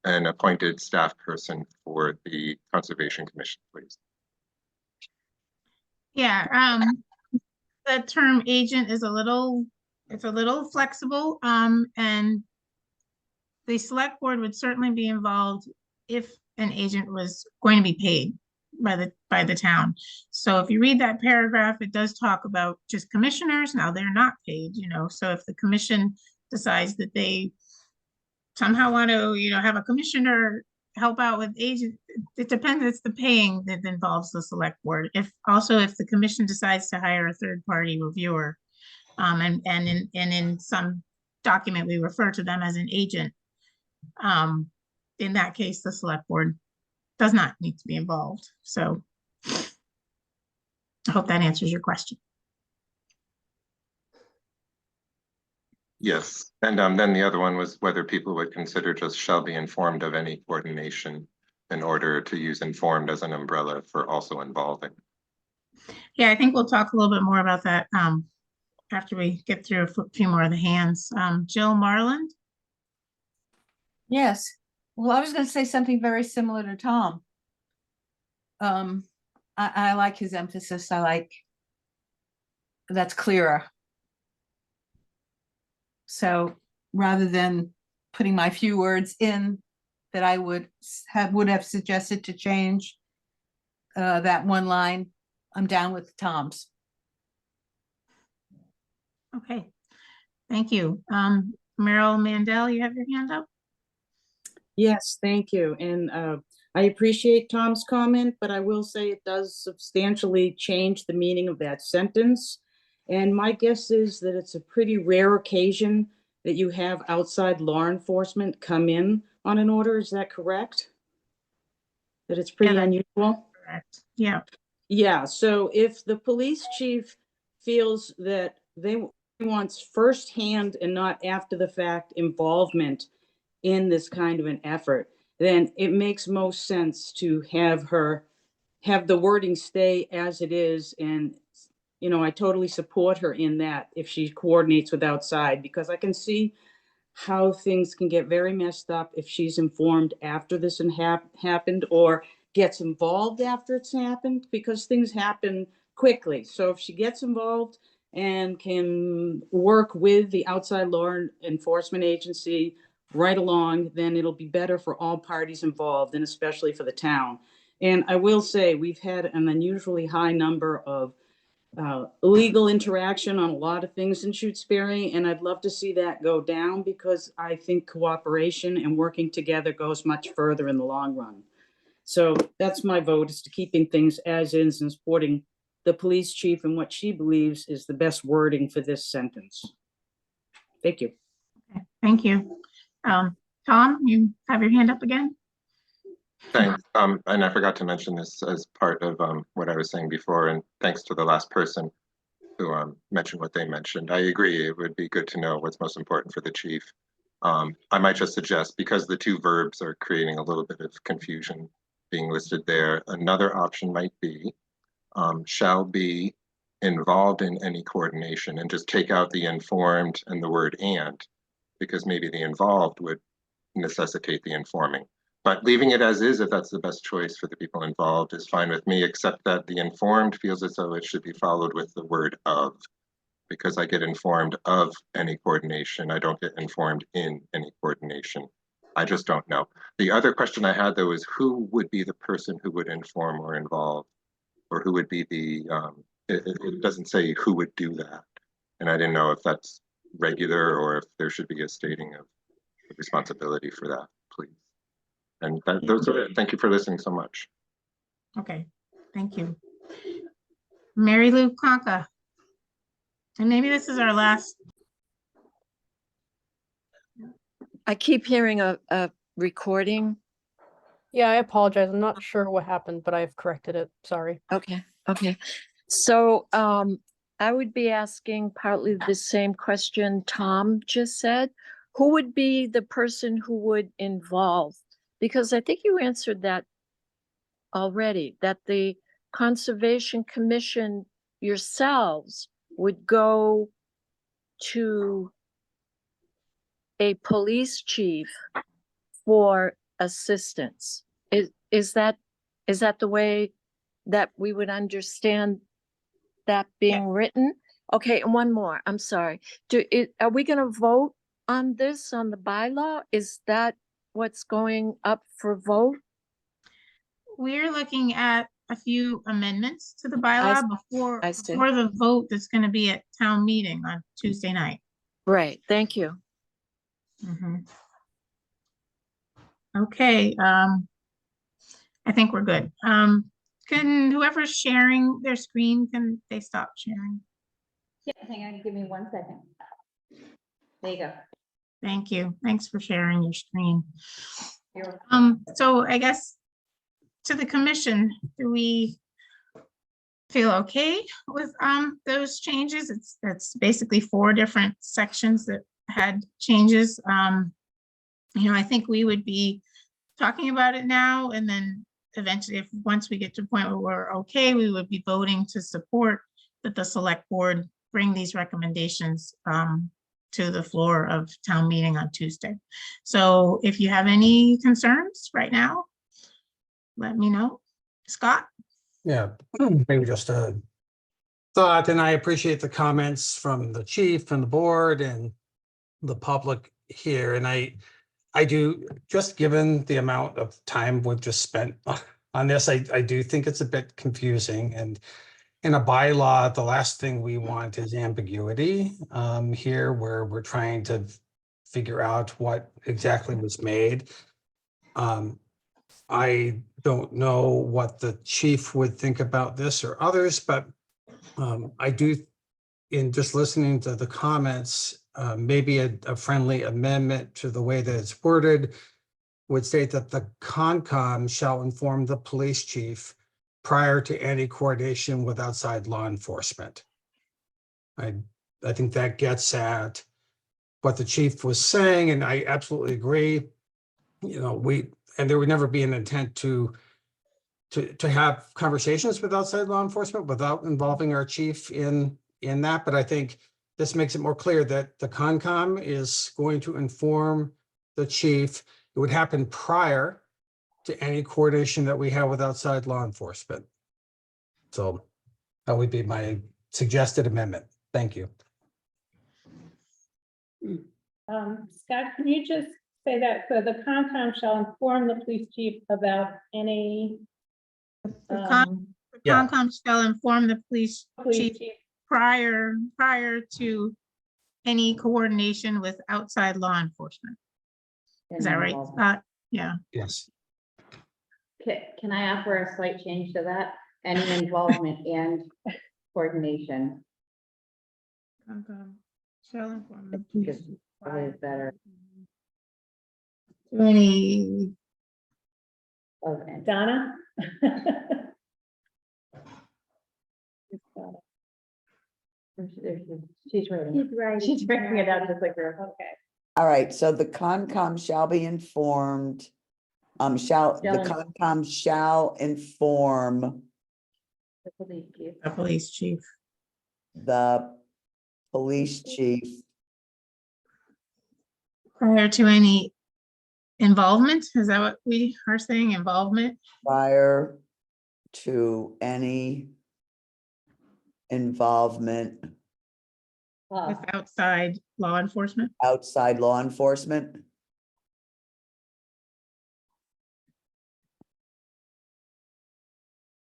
an appointed staff person for the Conservation Commission, please? Yeah, the term agent is it's a little flexible, and the select board would certainly be involved if an agent was going to be paid by the town. So if you read that paragraph, it does talk about just commissioners. Now they're not paid, so if the commission decides that they somehow want to, have a commissioner help out with agent, it depends. It's the paying that involves the select board. If the commission decides to hire a third-party reviewer, and in some document, we refer to them as an agent. In that case, the select board does not need to be involved. So I hope that answers your question. Yes, and then the other one was whether people would consider just shall be informed of any coordination in order to use informed as an umbrella for also involving. Yeah, I think we'll talk a little bit more about that after we get through a few more of the hands. Jill Marland? Yes, well, I was going to say something very similar to Tom. I like his emphasis. I like that's clearer. So rather than putting my few words in that I would have suggested to change that one line, I'm down with Tom's. Okay, thank you. Meryl Mandel, you have your hand up? Yes, thank you. And I appreciate Tom's comment, but I will say it does substantially change the meaning of that sentence. And my guess is that it's a pretty rare occasion that you have outside law enforcement come in on an order. Is that correct? That it's pretty unusual? Correct. Yeah. Yeah. So if the police chief feels that they wants firsthand and not after the fact involvement in this kind of an effort, then it makes most sense to have the wording stay as it is. And I totally support her in that if she coordinates with outside, because I can see how things can get very messed up if she's informed after this happened, or gets involved after it's happened, because things happen quickly. So if she gets involved and can work with the outside law enforcement agency right along, then it'll be better for all parties involved, and especially for the town. And I will say, we've had an unusually high number of legal interaction on a lot of things in Shutesbury, and I'd love to see that go down, because I think cooperation and working together goes much further in the long run. So that's my vote, is to keeping things as is and supporting the police chief and what she believes is the best wording for this sentence. Thank you. Okay, thank you. Tom, you have your hand up again? Thanks. And I forgot to mention this as part of what I was saying before, and thanks to the last person who mentioned what they mentioned. I agree, it would be good to know what's most important for the chief. I might just suggest, because the two verbs are creating a little bit of confusion being listed there, another option might be shall be involved in any coordination, and just take out the informed and the word and, because maybe the involved would necessitate the informing. But leaving it as is, if that's the best choice for the people involved, is fine with me, except that the informed feels as though it should be followed with the word of, because I get informed of any coordination. I don't get informed in any coordination. I just don't know. The other question I had, though, is who would be the person who would inform or involve, or who would be the, it doesn't say who would do that. And I didn't know if that's regular or if there should be a stating of responsibility for that, please. And those are it. Thank you for listening so much. Okay, thank you. Mary Lou Conca. And maybe this is our last. I keep hearing a recording. Yeah, I apologize. I'm not sure what happened, but I've corrected it. Sorry. Okay, okay. So I would be asking partly the same question Tom just said. Who would be the person who would involve? Because I think you answered that already, that the Conservation Commission yourselves would go to a police chief for assistance. Is that the way that we would understand that being written? Okay, and one more, I'm sorry. Are we gonna vote on this, on the bylaw? Is that what's going up for vote? We're looking at a few amendments to the bylaw before see. the vote that's going to be at town meeting on Tuesday night. Right, thank you. Okay, I think we're good. Can whoever's sharing their screen, can they stop sharing? Yeah, hang on, give me 1 second. There you go. Thank you. Thanks for sharing your screen. You're So I guess to the commission, do we feel okay with those changes? It's basically 4 different sections that had changes. You know, I think we would be talking about it now, and then eventually, once we get to a point where we're okay, we would be voting to support that the select board bring these recommendations to the floor of town meeting on Tuesday. So if you have any concerns right now, let me know. Scott? Yeah, maybe just a thought, and I appreciate the comments from the chief and the board and the public here. And I do, just given the amount of time we've just spent on this, I do think it's a bit confusing. And in a bylaw, the last thing we want is ambiguity here, where we're trying to figure out what exactly was made. I don't know what the chief would think about this or others, but I do, in just listening to the comments, maybe a friendly amendment to the way that it's worded would state that the Concom shall inform the police chief prior to any coordination with outside law enforcement. I think that gets at what the chief was saying, and I absolutely agree. You know, there would never be an intent to have conversations with outside law enforcement without involving our chief in that. But I think this makes it more clear that the Concom is going to inform the chief. It would happen prior to any coordination that we have with outside law enforcement. So that would be my suggested amendment. Thank you. Scott, can you just say that, so the Concom shall inform the police chief about any. The Yeah. Concom shall inform the police Police chief prior to any coordination with outside law enforcement. Is that right, Scott? Yeah. Yes. Can I offer a slight change to that? Any involvement and coordination Concom shall inform the is police always better. to any. Okay. Donna? She's writing. She's right. She's writing it out just like her. Okay. All right, so the Concom shall be informed. The Concom shall inform The police chief. The police chief. the police chief Prior to any involvement, is that what we are saying, involvement? prior to any involvement With outside law enforcement? outside law enforcement.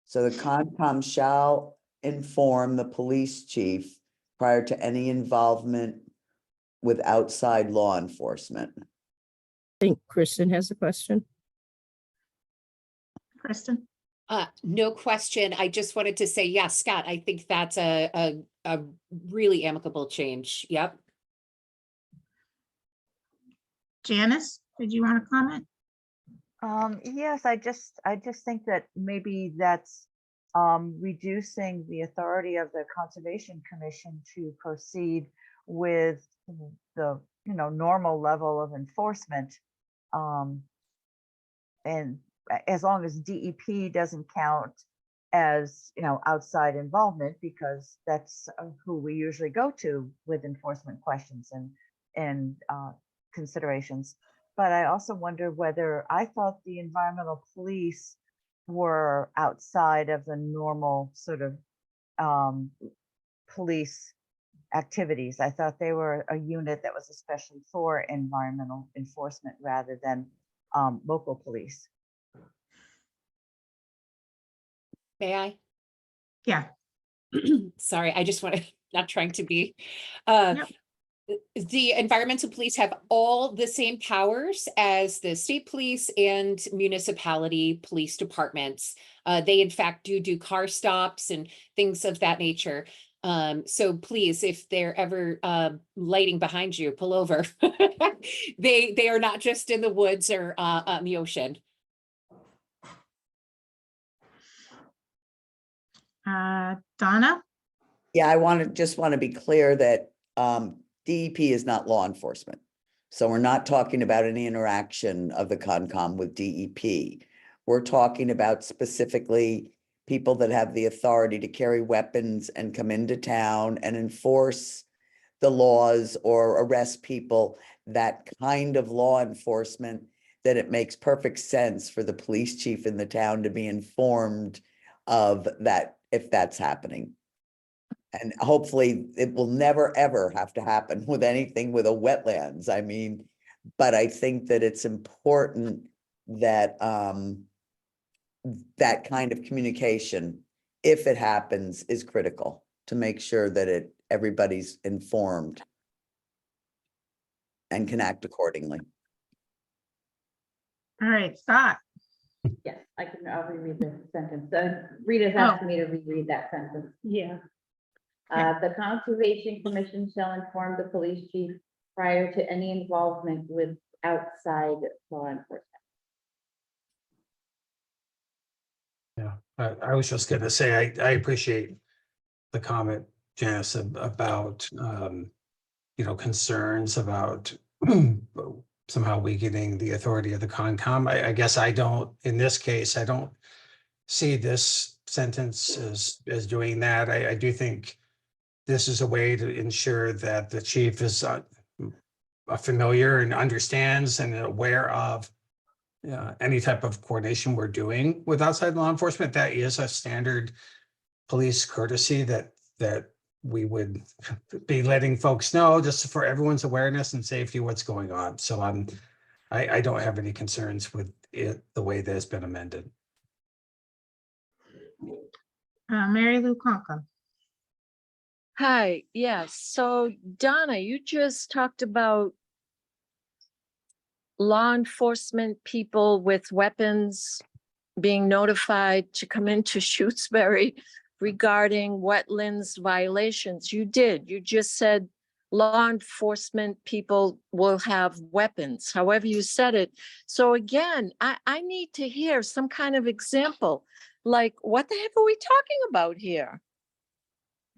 So the Concom shall inform the police chief prior to any involvement with outside law enforcement. I think Kristen has a question. Kristen? No question. I just wanted to say, yes, Scott, I think that's a really amicable change. Yep. Janice, did you want to comment? Yes, I just think that maybe that's reducing the authority of the Conservation Commission to proceed with the, normal level of enforcement. And as long as DEP doesn't count as, outside involvement, because that's who we usually go to with enforcement questions and considerations. But I also wonder whether, I thought the environmental police were outside of the normal sort of police activities. I thought they were a unit that was especially for environmental enforcement rather than local police. May I? Yeah. Sorry, I just want to, not trying to be. Yep. The environmental police have all the same powers as the state police and municipality police departments. They in fact do car stops and things of that nature. So please, if they're ever lighting behind you, pull over. They are not just in the woods or on the ocean. Donna? Yeah, just want to be clear that DEP is not law enforcement. So we're not talking about any interaction of the Concom with DEP. We're talking about specifically people that have the authority to carry weapons and come into town and enforce the laws or arrest people, that kind of law enforcement, that it makes perfect sense for the police chief in the town to be informed of that if that's happening. And hopefully it will never, ever have to happen with anything with a wetlands. I mean, but I think that it's important that that kind of communication, if it happens, is critical to make sure that everybody's informed and can act accordingly. All right, Scott. Yes, I'll reread the sentence. Rita's asked me to reread that sentence. Yeah. The Conservation Commission shall inform the police chief prior to any involvement with outside law enforcement. Yeah, I was just gonna say, I appreciate the comment, Janice, about, concerns about somehow weakening the authority of the Concom. I guess I don't, in this case, I don't see this sentence as doing that. I do think this is a way to ensure that the chief is familiar and understands and aware of any type of coordination we're doing with outside law enforcement. That is a standard police courtesy that we would be letting folks know, just for everyone's awareness and safety, what's going on. So I don't have any concerns with it, the way that has been amended. Mary Lou Conca. Hi, yes. So Donna, you just talked about law enforcement people with weapons being notified to come into Shutesbury regarding wetlands violations. You did. You just said law enforcement people will have weapons, however you said it. So again, I need to hear some kind of example. Like, what the heck are we talking about here?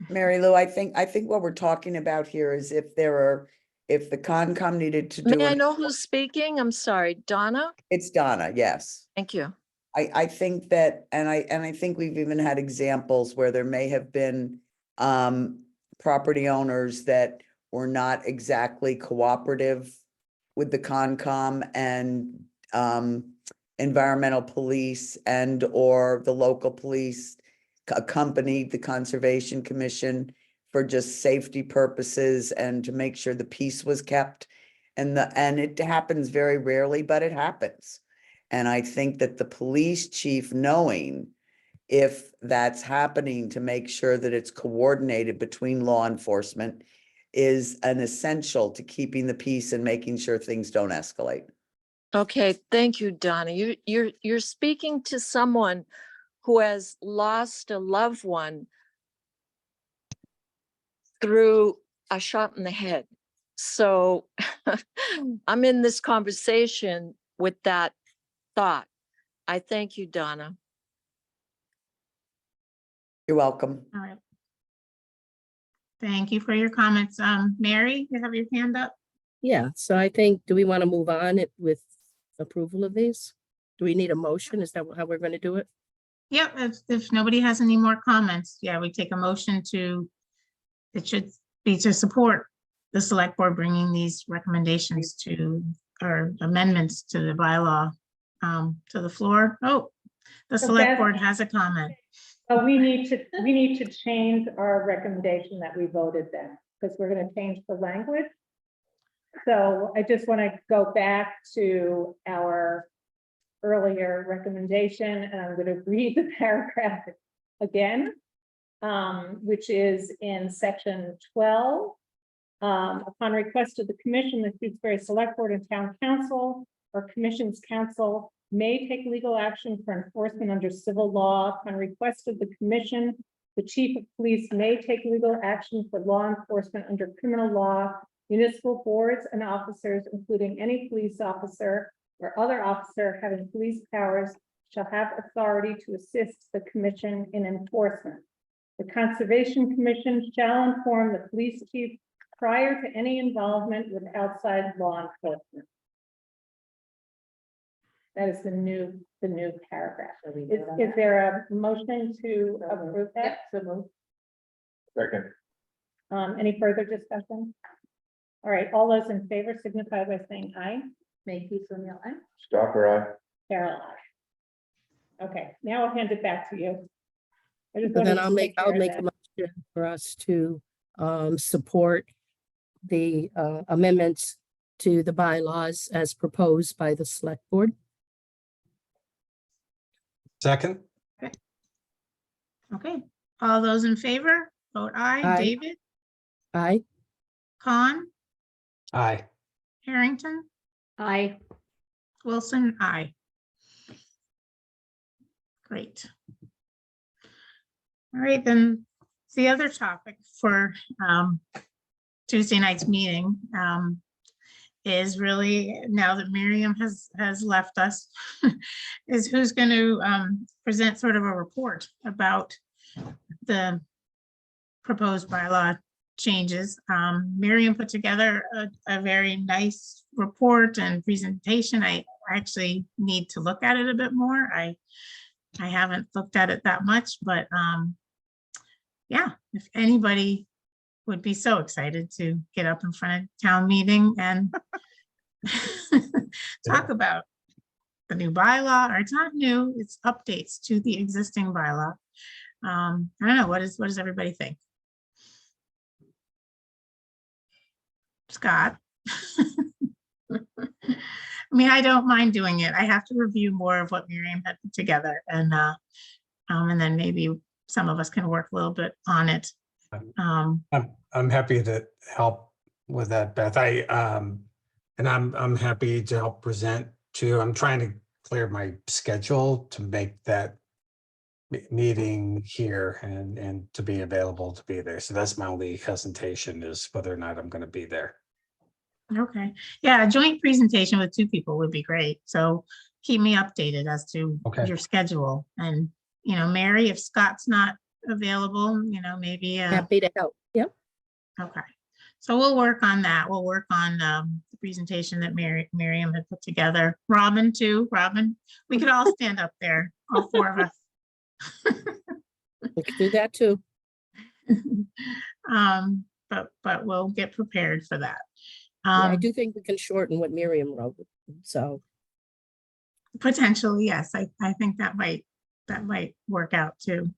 Mary Lou, I think what we're talking about here is if the Concom needed to do. May I know who's speaking? I'm sorry, Donna? It's Donna, yes. Thank you. I think that, and I think we've even had examples where there may have been property owners that were not exactly cooperative with the Concom and environmental police and or the local police accompanied the Conservation Commission for just safety purposes and to make sure the peace was kept. And it happens very rarely, but it happens. And I think that the police chief, knowing if that's happening, to make sure that it's coordinated between law enforcement is an essential to keeping the peace and making sure things don't escalate. Okay, thank you, Donna. You're speaking to someone who has lost a loved one through a shot in the head. So I'm in this conversation with that thought. I thank you, Donna. You're welcome. All right. Thank you for your comments. Mary, you have your hand up? Yeah, so I think, do we want to move on with approval of these? Do we need a motion? Is that how we're going to do it? Yep, if nobody has any more comments, yeah, we take a motion to, it should be to support the select board bringing these recommendations to, or amendments to the bylaw to the floor. Oh, the select board has a comment. Oh, we need to change our recommendation that we voted then, because we're going to change the language. So I just want to go back to our earlier recommendation, and I'm going to read the paragraph again, which is in section 12. Upon request of the commission, the Shutesbury Select Board and Town Council or Commission's Council may take legal action for enforcement under civil law. Upon request of the commission, the chief of police may take legal action for law enforcement under criminal law. Municipal boards and officers, including any police officer or other officer having police powers, shall have authority to assist the commission in enforcement. The Conservation Commission shall inform the police chief prior to any involvement with outside law enforcement. That is the new paragraph. Is there a motion to approve that? So moved. Second. Any further discussion? All right, all those in favor signify by saying aye. Maybe O'Neill, aye. Stalker, aye. Carol, aye. Okay, now I'll hand it back to you. I just So wanted then to I'll make take care of a that. motion for us to support the amendments to the bylaws as proposed by the select board. Second? Okay, all those in favor, vote aye. Aye. David, Aye. Khan, Aye. Harrington, Aye. Wilson, aye. Great. All right, then the other topic for Tuesday night's meeting is really, now that Miriam has left us, is who's going to present sort of a report about the proposed bylaw changes. Miriam put together a very nice report and presentation. I actually need to look at it a bit more. I haven't looked at it that much, but yeah, if anybody would be so excited to get up in front of town meeting and talk about the new bylaw, or it's not new, it's updates to the existing bylaw. I don't know, what does everybody think? Scott? I mean, I don't mind doing it. I have to review more of what Miriam had put together, and then maybe some of us can work a little bit on it. I'm happy to help with that, Beth. And I'm happy to help present too. I'm trying to clear my schedule to make that meeting here and to be available to be there. So that's my only hesitation, is whether or not I'm going to be there. Okay, yeah, a joint presentation with two people would be great. So keep me updated as to Okay. your schedule. And, Mary, if Scott's not available, maybe. Happy to help. Yep. Okay, so we'll work on that. We'll work on the presentation that Miriam had put together. Robin too. Robin, we could all stand up there, all four of us. We could do that too. But we'll get prepared for that. Yeah, I do think we can shorten what Miriam wrote, so. Potentially, yes. I think that might work out too.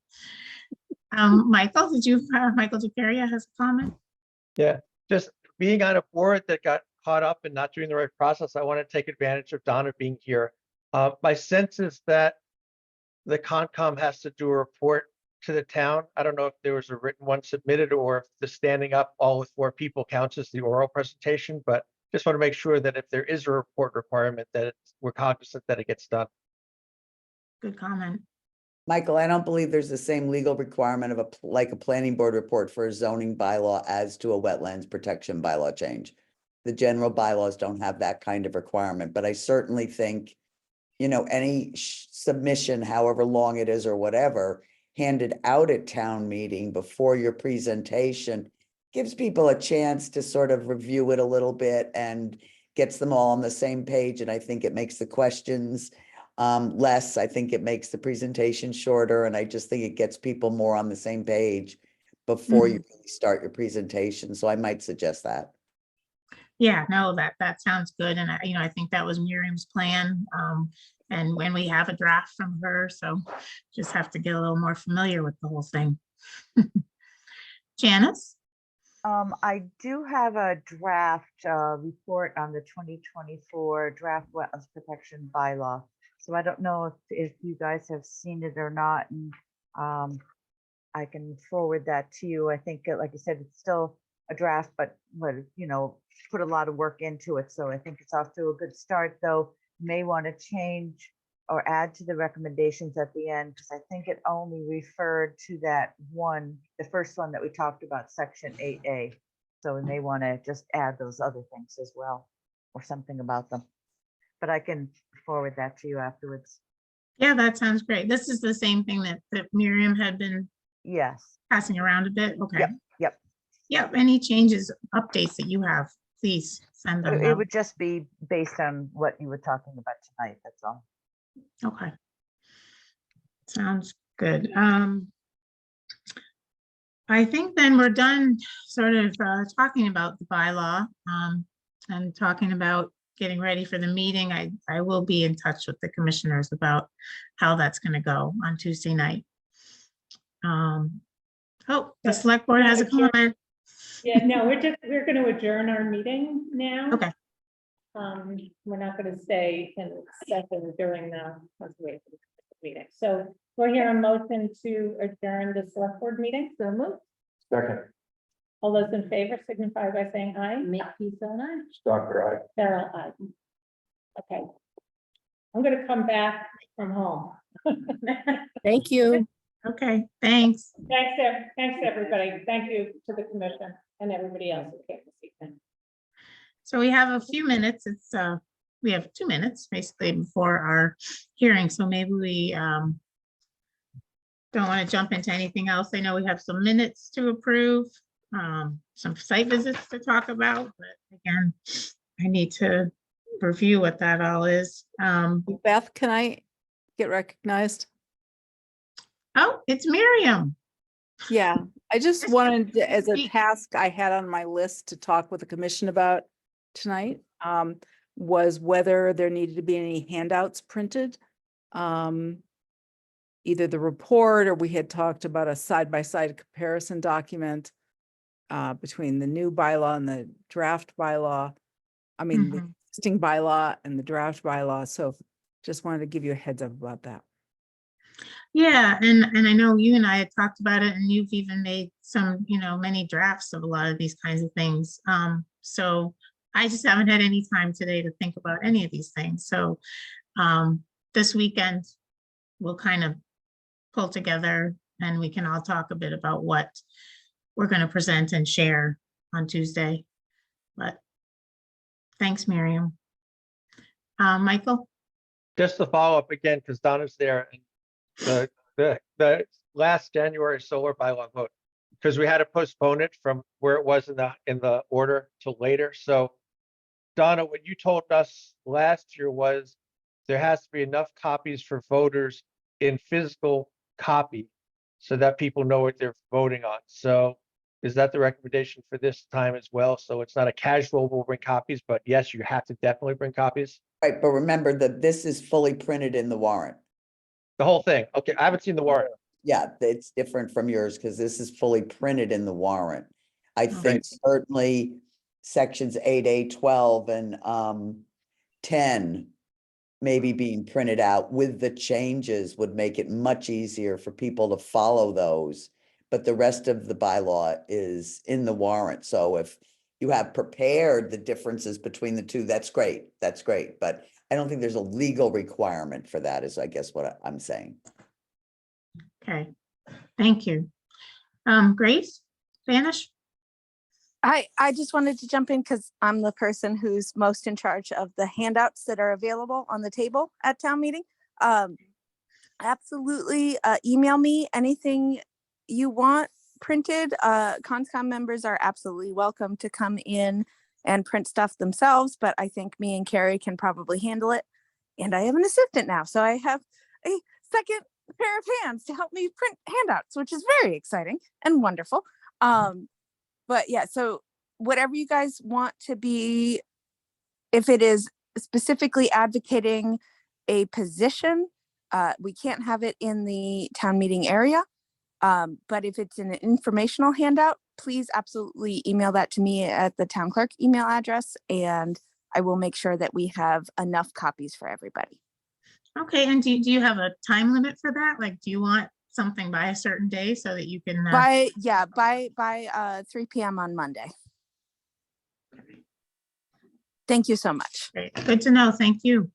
Michael, Michael DeCaria has a comment? Yeah, just being on a board that got caught up and not doing the right process, I want to take advantage of Donna being here. My sense is that the Concom has to do a report to the town. I don't know if there was a written one submitted or if the standing up all with 4 people counts as the oral presentation, but just want to make sure that if there is a report requirement, that we're cognizant that it gets done. Good comment. Michael, I don't believe there's the same legal requirement of like a planning board report for a zoning bylaw as to a wetlands protection bylaw change. The general bylaws don't have that kind of requirement, but I certainly think, any submission, however long it is or whatever, handed out at town meeting before your presentation gives people a chance to sort of review it a little bit and gets them all on the same page. And I think it makes the questions less. I think it makes the presentation shorter. And I just think it gets people more on the same page before you really start your presentation. So I might suggest that. Yeah, no, that sounds good. And I think that was Miriam's plan. And when we have a draft from her, so just have to get a little more familiar with the whole thing. Janice? I do have a draft report on the 2024 draft wetlands protection bylaw. So I don't know if you guys have seen it or not, and I can forward that to you. I think, like you said, it's still a draft, but put a lot of work into it. So I think it's off to a good start, though. May want to change or add to the recommendations at the end, because I think it only referred to that one, the first one that we talked about, section 8A. So we may want to just add those other things as well, or something about them. But I can forward that to you afterwards. Yeah, that sounds great. This is the same thing that Miriam had been passing around a bit. Okay. Yep. Any changes, updates that you have, please send them. It would just be based on what you were talking about tonight. That's all. Okay. Sounds good. I think then we're done sort of talking about the bylaw and talking about getting ready for the meeting. I will be in touch with the commissioners about how that's going to go on Tuesday night. Oh, the select board has a comment. Yeah, no, we're going to adjourn our meeting now. Okay. We're not going to stay in session during the meeting. So we'll hear a motion to adjourn the select board meeting. So moved. Second. All those in favor signify by saying aye. Makepeace on aye. Stocker, aye. Farrell, aye. Okay. I'm going to come back from home. Thank you. Okay, thanks. Thanks, everybody. Thank you to the commission and everybody else who came this evening. So we have a few minutes. We have 2 minutes basically before our hearing. So maybe we don't want to jump into anything else. I know we have some minutes to approve, some site visits to talk about, but again, I need to review what that all is. Beth, can I get recognized? Oh, it's Miriam. Yeah, I just wanted to, as a task I had on my list to talk with the commission about tonight. was whether there needed to be any handouts printed. Either the report, or we had talked about a side-by-side comparison document between the new bylaw and the draft bylaw. I mean, the existing bylaw and the draft bylaw. So just wanted to give you a heads up about that. Yeah, and I know you and I had talked about it, and you've even made some, many drafts of a lot of these kinds of things. So I just haven't had any time today to think about any of these things. So this weekend, we'll kind of pull together and we can all talk a bit about what we're going to present and share on Tuesday. But thanks, Miriam. Michael? Just to follow up again, because Donna's there, and the last January solar bylaw vote, because we had to postpone it from where it was in the order to later. So Donna, what you told us last year was there has to be enough copies for voters in physical copy so that people know what they're voting on. So is that the recommendation for this time as well? So it's not a casual, we'll bring copies, but yes, you have to definitely bring copies. Right, but remember that this is fully printed in the warrant. The whole thing. Okay, I haven't seen the warrant. Yeah, it's different from yours because this is fully printed in the warrant. I think Right. certainly sections 8A, 12 and 10 maybe being printed out with the changes would make it much easier for people to follow those. But the rest of the bylaw is in the warrant. So if you have prepared the differences between the two, that's great. That's great. But I don't think there's a legal requirement for that, is I guess what I'm saying. Okay, thank you. Grace, Vanish? I just wanted to jump in because I'm the person who's most in charge of the handouts that are available on the table at town meeting. Absolutely, email me anything you want printed. Conscom members are absolutely welcome to come in and print stuff themselves, but I think me and Carrie can probably handle it. And I have an assistant now, so I have a second pair of hands to help me print handouts, which is very exciting and wonderful. But yeah, so whatever you guys want to be, if it is specifically advocating a position, we can't have it in the town meeting area. But if it's an informational handout, please absolutely email that to me at the town clerk email address, and I will make sure that we have enough copies for everybody. Okay, and do you have a time limit for that? Like, do you want something by a certain day so that you can? By 3 p.m. on Monday. Thank you so much. Great. Good to know. Thank you.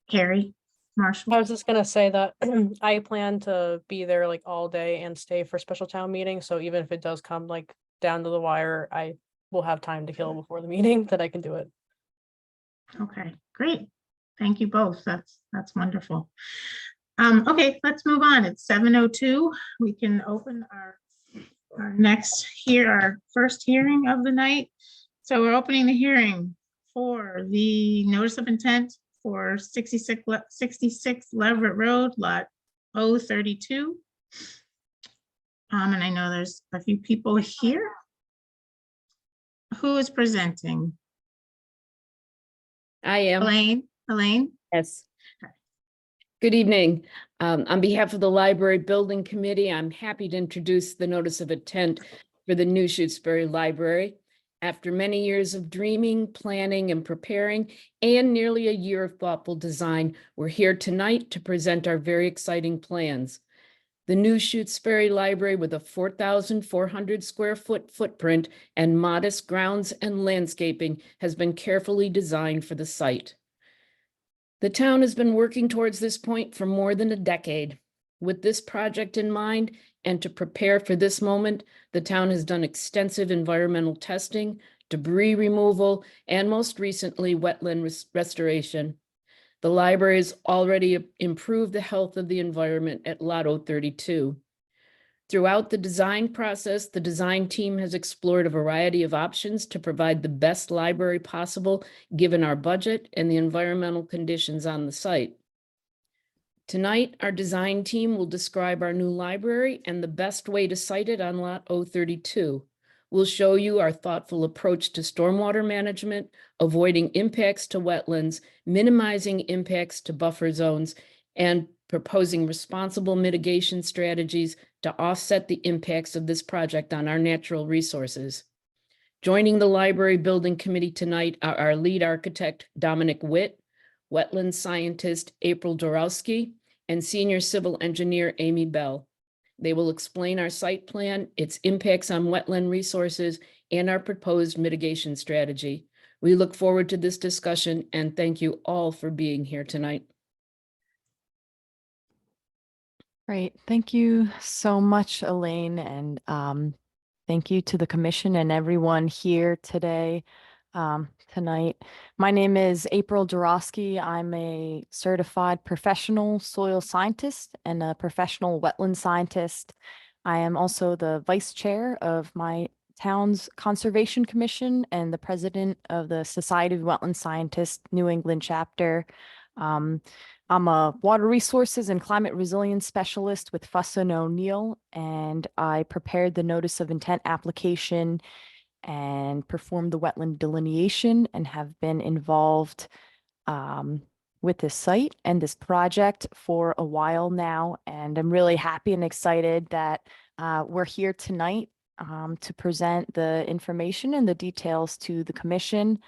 Carrie, Marshall. I was just gonna say that I plan to be there like all day and stay for special town meeting. So even if it does come like down to the wire, I will have time to kill before the meeting that I can do it. Okay, great. Thank you both. That's wonderful. Okay, let's move on. It's 7:02. We can open our first hearing of the night. So we're opening the hearing for the notice of intent for 66 Leverett Road, lot 032. And I know there's a few people here. Who is presenting? I am. Elaine? Yes. Good evening. On behalf of the Library Building Committee, I'm happy to introduce the notice of intent for the new Shutesbury Library. After many years of dreaming, planning, and preparing, and nearly a year of thoughtful design, we're here tonight to present our very exciting plans. The new Shutesbury Library, with a 4,400 square foot footprint and modest grounds and landscaping, has been carefully designed for the site. The town has been working towards this point for more than a decade. With this project in mind, and to prepare for this moment, the town has done extensive environmental testing, debris removal, and most recently, wetland restoration. The library has already improved the health of the environment at Lot 032. Throughout the design process, the design team has explored a variety of options to provide the best library possible, given our budget and the environmental conditions on the site. Tonight, our design team will describe our new library and the best way to site it on Lot 032. We'll show you our thoughtful approach to stormwater management, avoiding impacts to wetlands, minimizing impacts to buffer zones, and proposing responsible mitigation strategies to offset the impacts of this project on our natural resources. Joining the library building committee tonight are our lead architect, Dominic Witt, wetland scientist, April Dorowski, and senior civil engineer, Amy Bell. They will explain our site plan, its impacts on wetland resources, and our proposed mitigation strategy. We look forward to this discussion and thank you all for being here tonight. Great. Thank you so much, Elaine, and thank you to the commission and everyone here today, tonight. My name is April Dorowski. I'm a certified professional soil scientist and a professional wetland scientist. I am also the vice chair of my town's Conservation Commission and the president of the Society of Wetland Scientists New England chapter. I'm a water resources and climate resilience specialist with Fussin O'Neill, and I prepared the notice of intent application and performed the wetland delineation and have been involved with this site and this project for a while now. And I'm really happy and excited that we're here tonight to present the information and the details to the commission.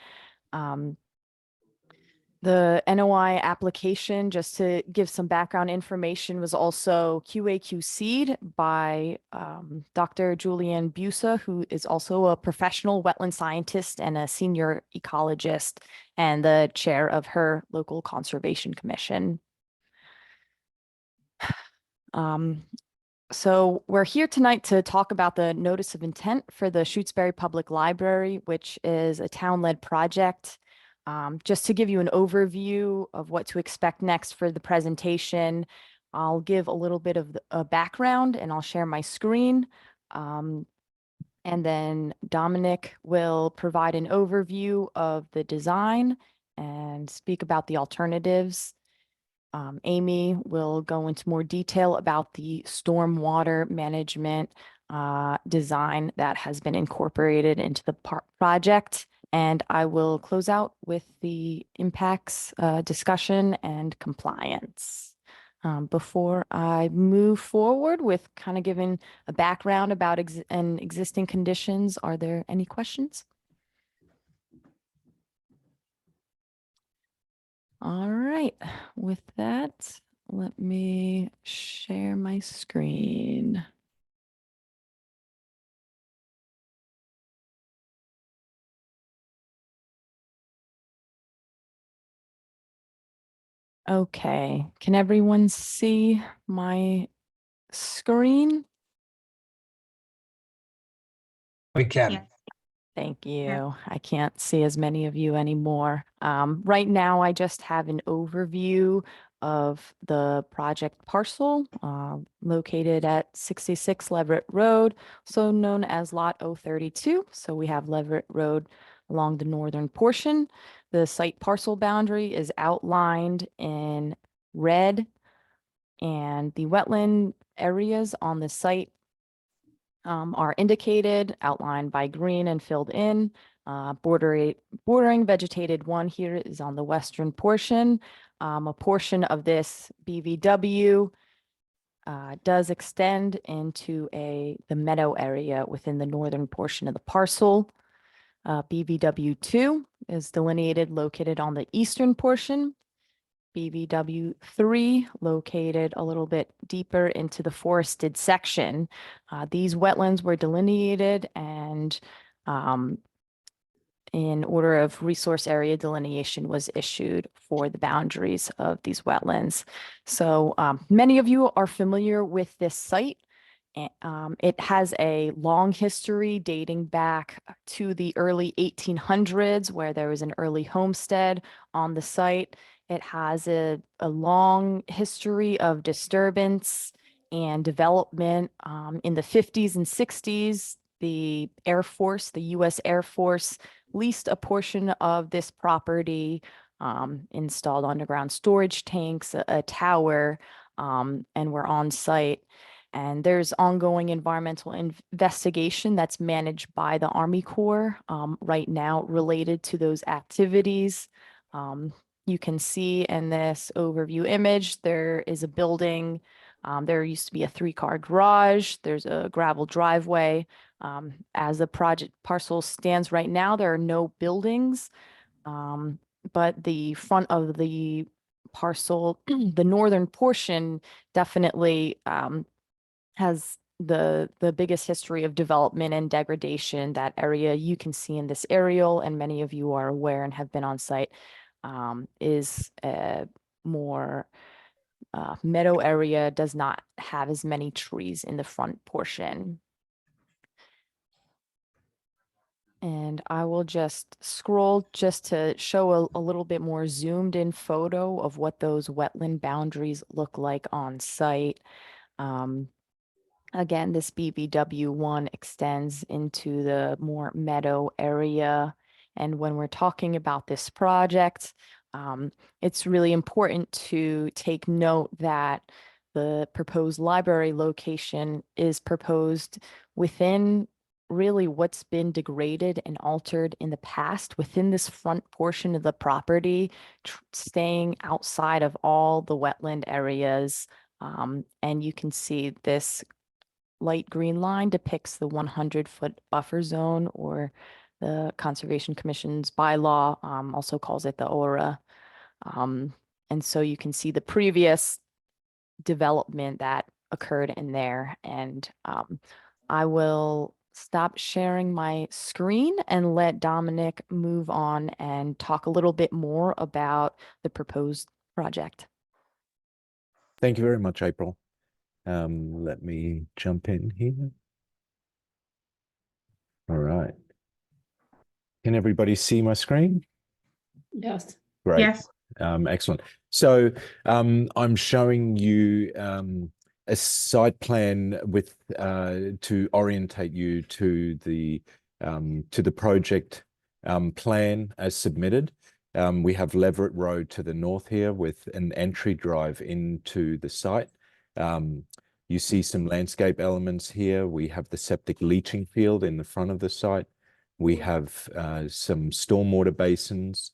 The NOI application, just to give some background information, was also QA/QC'd by Dr. Julianne Busa, who is also a professional wetland scientist and a senior ecologist and the chair of her local conservation commission. So we're here tonight to talk about the notice of intent for the Shutesbury Public Library, which is a town-led project. Just to give you an overview of what to expect next for the presentation, I'll give a little bit of a background and I'll share my screen. And then Dominic will provide an overview of the design and speak about the alternatives. Amy will go into more detail about the stormwater management design that has been incorporated into the project. And I will close out with the impacts discussion and compliance. Before I move forward with kind of giving a background about existing conditions, are there any questions? All right, with that, let me share my screen. Okay, can everyone see my screen? We can. Thank you. I can't see as many of you anymore. Right now, I just have an overview of the project parcel located at 66 Leverett Road, so known as Lot 032. So we have Leverett Road along the northern portion. The site parcel boundary is outlined in red, and the wetland areas on the site are indicated, outlined by green and filled in. Bordering vegetated one here is on the western portion. A portion of this BVW does extend into the meadow area within the northern portion of the parcel. BVW2 is delineated, located on the eastern portion. BVW3 located a little bit deeper into the forested section. These wetlands were delineated and in order of resource area delineation was issued for the boundaries of these wetlands. So many of you are familiar with this site. It has a long history dating back to the early 1800s, where there was an early homestead on the site. It has a long history of disturbance and development. In the 50s and 60s, the Air Force, the U.S. Air Force, leased a portion of this property, installed underground storage tanks, a tower, and were on site. And there's ongoing environmental investigation that's managed by the Army Corps right now related to those activities. You can see in this overview image, there is a building. There used to be a 3-car garage. There's a gravel driveway. As the project parcel stands right now, there are no buildings, but the front of the parcel, the northern portion definitely has the biggest history of development and degradation. That area you can see in this aerial, and many of you are aware and have been on site, is a more meadow area, does not have as many trees in the front portion. And I will just scroll just to show a little bit more zoomed in photo of what those wetland boundaries look like on site. Again, this BBW1 extends into the more meadow area. And when we're talking about this project, it's really important to take note that the proposed library location is proposed within really what's been degraded and altered in the past within this front portion of the property, staying outside of all the wetland areas. And you can see this light green line depicts the 100-foot buffer zone, or the Conservation Commission's bylaw also calls it the aura. And so you can see the previous development that occurred in there. And I will stop sharing my screen and let Dominic move on and talk a little bit more about the proposed project. Thank you very much, April. Let me jump in here. All right. Can everybody see my screen? Yes. Great. Yes. Excellent. So I'm showing you a site plan with to orientate you to the project plan as submitted. We have Leverett Road to the north here with an entry drive into the site. You see some landscape elements here. We have the septic leaching field in the front of the site. We have some stormwater basins.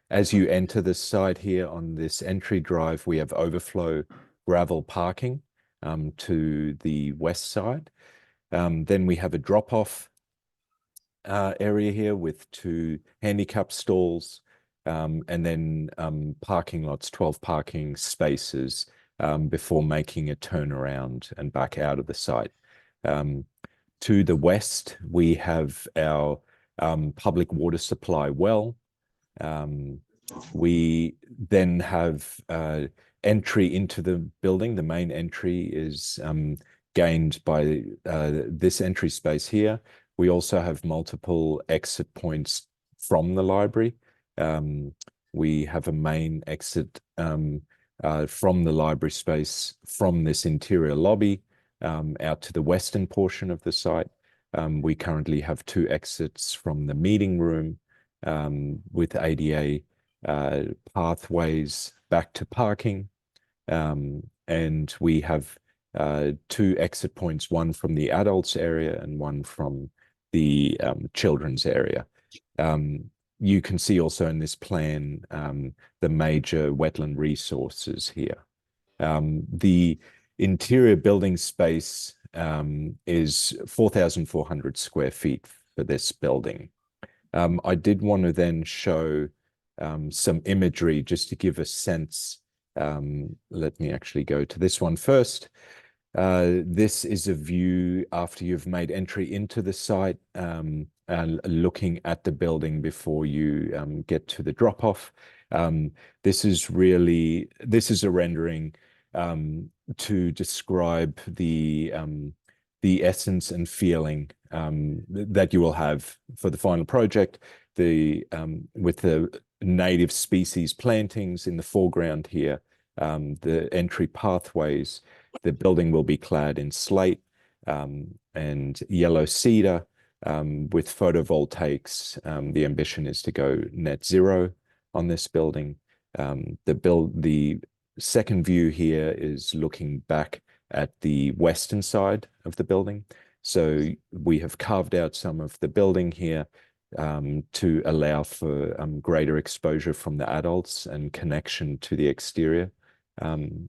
As you enter the site here on this entry drive, we have overflow gravel parking to the west side. Then we have a drop-off area here with 2 handicap stalls, and then parking lots, 12 parking spaces before making a turnaround and back out of the site. To the west, we have our public water supply well. We then have entry into the building. The main entry is gained by this entry space here. We also have multiple exit points from the library. We have a main exit from the library space from this interior lobby out to the western portion of the site. We currently have 2 exits from the meeting room with ADA pathways back to parking. And we have 2 exit points, one from the adults area and one from the children's area. You can see also in this plan the major wetland resources here. The interior building space is 4,400 square feet for this building. I did want to then show some imagery just to give a sense. Let me actually go to this one first. This is a view after you've made entry into the site and looking at the building before you get to the drop-off. This is a rendering to describe the essence and feeling that you will have for the final project. With the native species plantings in the foreground here, the entry pathways, the building will be clad in slate and yellow cedar with photovoltaics. The ambition is to go net zero on this building. The second view here is looking back at the western side of the building. So we have carved out some of the building here to allow for greater exposure from the adults and connection to the exterior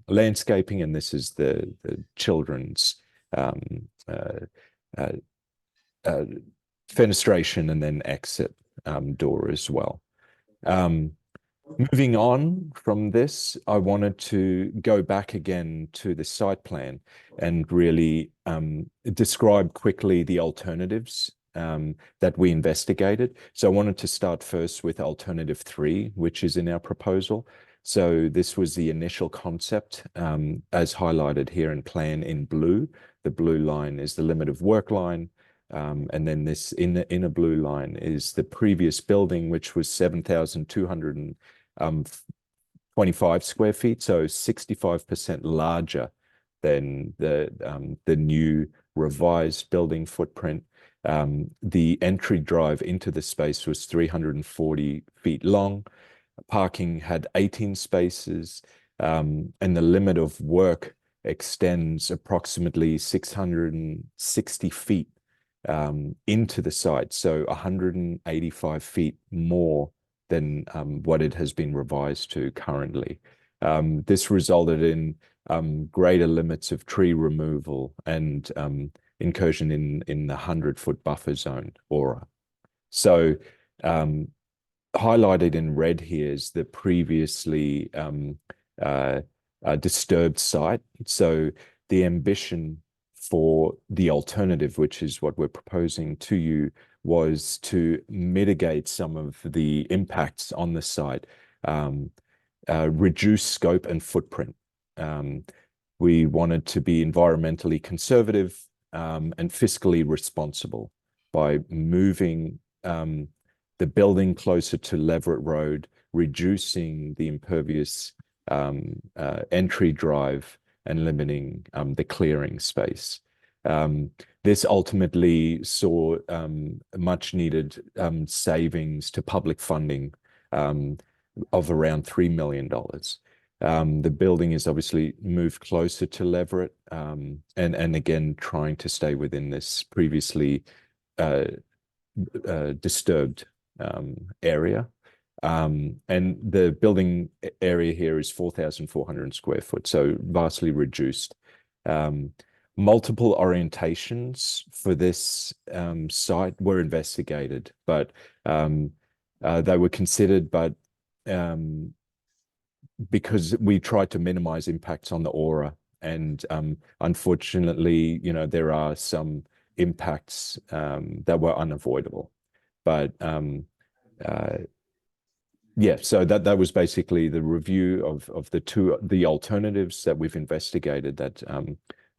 landscaping. And this is the children's fenestration and then exit door as well. Moving on from this, I wanted to go back again to the site plan and really describe quickly the alternatives that we investigated. So I wanted to start first with alternative 3, which is in our proposal. So this was the initial concept as highlighted here in plan in blue. The blue line is the limit of work line. And then this in the inner blue line is the previous building, which was 7,225 square feet, so 65% larger than the new revised building footprint. The entry drive into the space was 340 feet long. Parking had 18 spaces, and the limit of work extends approximately 660 feet into the site, so 185 feet more than what it has been revised to currently. This resulted in greater limits of tree removal and incursion in the 100-foot buffer zone aura. So highlighted in red here is the previously disturbed site. So the ambition for the alternative, which is what we're proposing to you, was to mitigate some of the impacts on the site, reduce scope and footprint. We wanted to be environmentally conservative and fiscally responsible by moving the building closer to Leverett Road, reducing the impervious entry drive and limiting the clearing space. This ultimately saw much needed savings to public funding of around $3 million. The building is obviously moved closer to Leverett and again, trying to stay within this previously disturbed area. And the building area here is 4,400 square foot, so vastly reduced. Multiple orientations for this site were investigated, but they were considered, but because we tried to minimize impacts on the aura, and unfortunately, there are some impacts that were unavoidable. But yeah, so that was basically the review of the alternatives that we've investigated that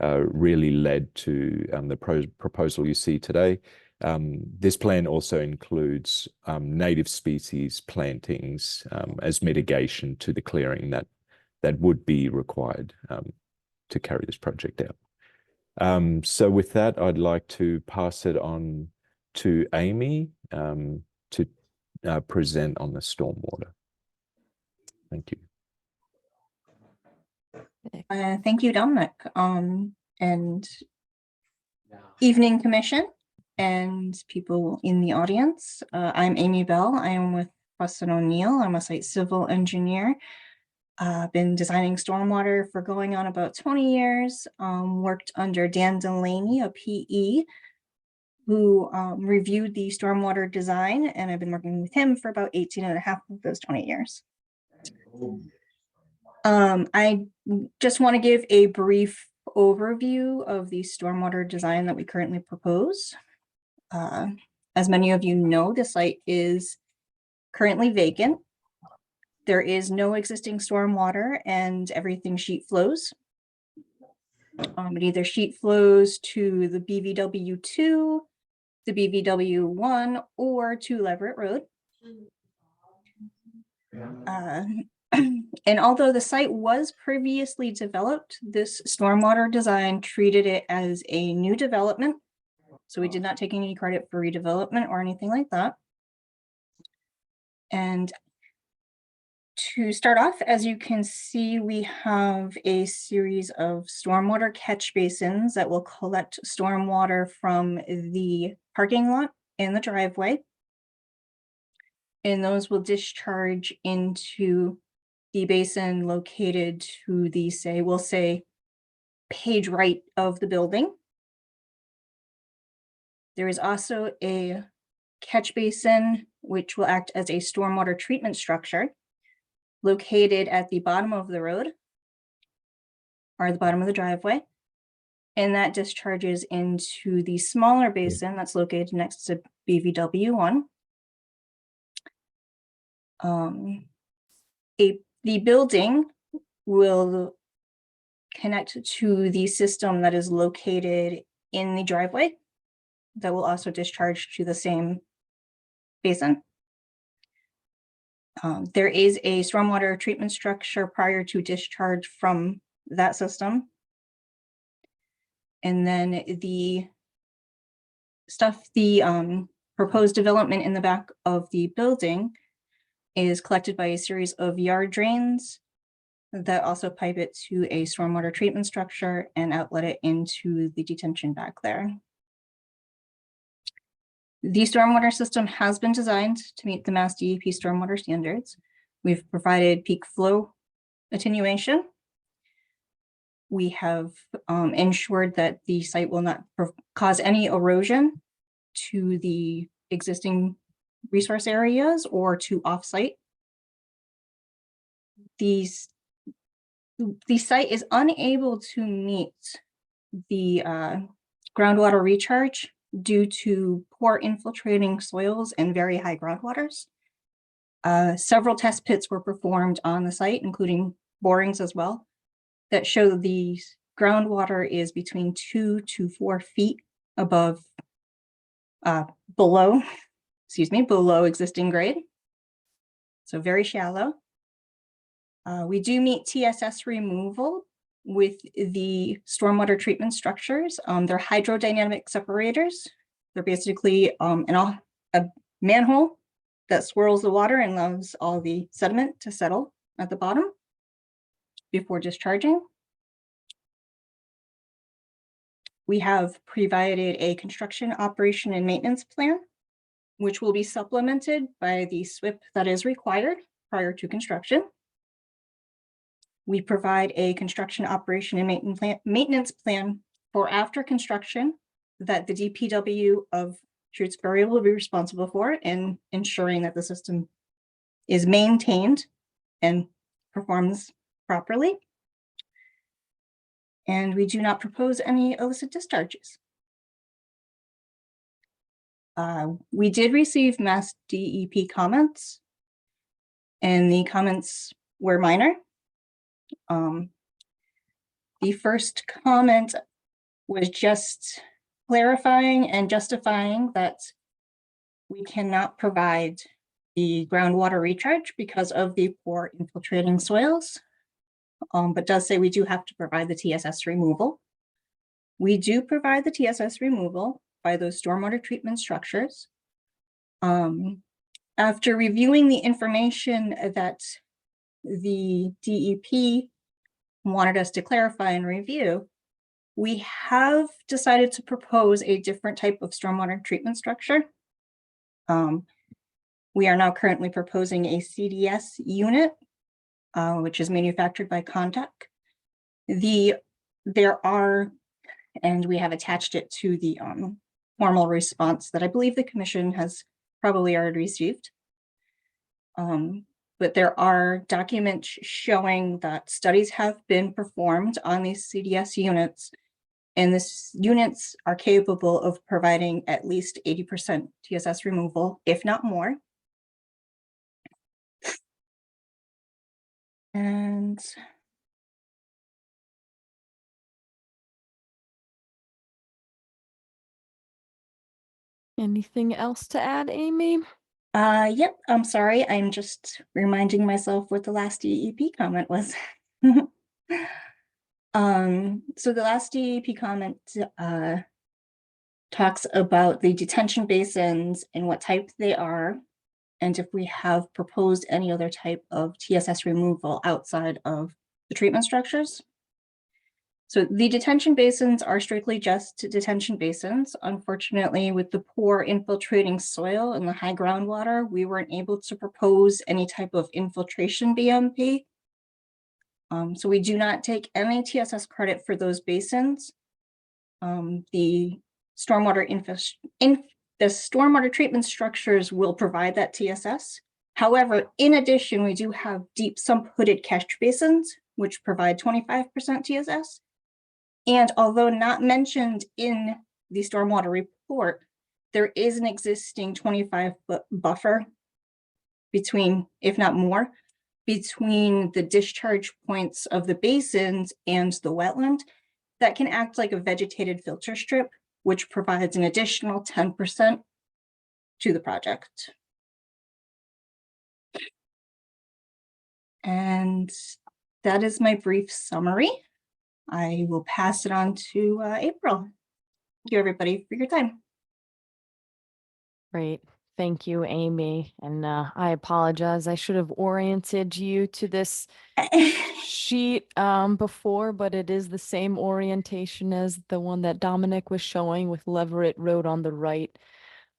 really led to the proposal you see today. This plan also includes native species plantings as mitigation to the clearing that would be required to carry this project out. So with that, I'd like to pass it on to Amy to present on the stormwater. Thank you. Thank you, Dominic. And evening commission and people in the audience. I'm Amy Bell. I am with Preston O'Neill. I'm a site civil engineer. Been designing stormwater for going on about 20 years. Worked under Dan Delaney, a PE, who reviewed the stormwater design, and I've been working with him for about 18 and a half of those 20 years. I just want to give a brief overview of the stormwater design that we currently propose. As many of you know, the site is currently vacant. There is no existing stormwater and everything sheet flows. It either sheet flows to the BVW2, the BVW1, or to Leverett Road. And although the site was previously developed, this stormwater design treated it as a new development. So we did not take any credit for redevelopment or anything like that. And To start off, as you can see, we have a series of stormwater catch basins that will collect stormwater from the parking lot and the driveway. And those will discharge into the basin located to the, we'll say, page right of the building. There is also a catch basin, which will act as a stormwater treatment structure located at the bottom of the road or the bottom of the driveway. And that discharges into the smaller basin that's located next to BVW1. The building will connect to the system that is located in the driveway that will also discharge to the same basin. There is a stormwater treatment structure prior to discharge from that system. And then the proposed development in the back of the building is collected by a series of yard drains that also pipe it to a stormwater treatment structure and outlet it into the detention back there. The stormwater system has been designed to meet the Mass DEP stormwater standards. We've provided peak flow attenuation. We have ensured that the site will not cause any erosion to the existing resource areas or to offsite. The site is unable to meet the groundwater recharge due to poor infiltrating soils and very high groundwaters. Several test pits were performed on the site, including borings as well, that show the groundwater is between 2 to 4 feet below existing grade. So very shallow. We do meet TSS removal with the stormwater treatment structures. They're hydrodynamic separators. They're basically a manhole that swirls the water and allows all the sediment to settle at the bottom before discharging. We have provided a construction operation and maintenance plan, which will be supplemented by the SWIP that is required prior to construction. We provide a construction operation and maintenance plan for after construction that the DPW of Shutesbury will be responsible for in ensuring that the system is maintained and performs properly. And we do not propose any illicit discharges. We did receive Mass DEP comments, and the comments were minor. The first comment was just clarifying and justifying that we cannot provide the groundwater recharge because of the poor infiltrating soils, but does say we do have to provide the TSS removal. We do provide the TSS removal by those stormwater treatment structures. After reviewing the information that the DEP wanted us to clarify and review, we have decided to propose a different type of stormwater treatment structure. We are now currently proposing a CDS unit, which is manufactured by Contact. There are, and we have attached it to the formal response that I believe the commission has probably already received. But there are documents showing that studies have been performed on these CDS units, and these units are capable of providing at least 80% TSS removal, if not more. And anything else to add, Amy? Yep, I'm sorry. I'm just reminding myself what the last DEP comment was. So the last DEP comment talks about the detention basins and what type they are, and if we have proposed any other type of TSS removal outside of the treatment structures. So the detention basins are strictly just detention basins. Unfortunately, with the poor infiltrating soil and the high groundwater, we weren't able to propose any type of infiltration BMP. So we do not take any TSS credit for those basins. The stormwater the stormwater treatment structures will provide that TSS. However, in addition, we do have deep sump hooded catch basins, which provide 25% TSS. And although not mentioned in the stormwater report, there is an existing 25-foot buffer between, if not more, between the discharge points of the basins and the wetland that can act like a vegetated filter strip, which provides an additional 10% to the project. And that is my brief summary. I will pass it on to April. Thank you, everybody, for your time. Great. Thank you, Amy. And I apologize. I should have oriented you to this sheet before, but it is the same orientation as the one that Dominic was showing with Leverett Road on the right.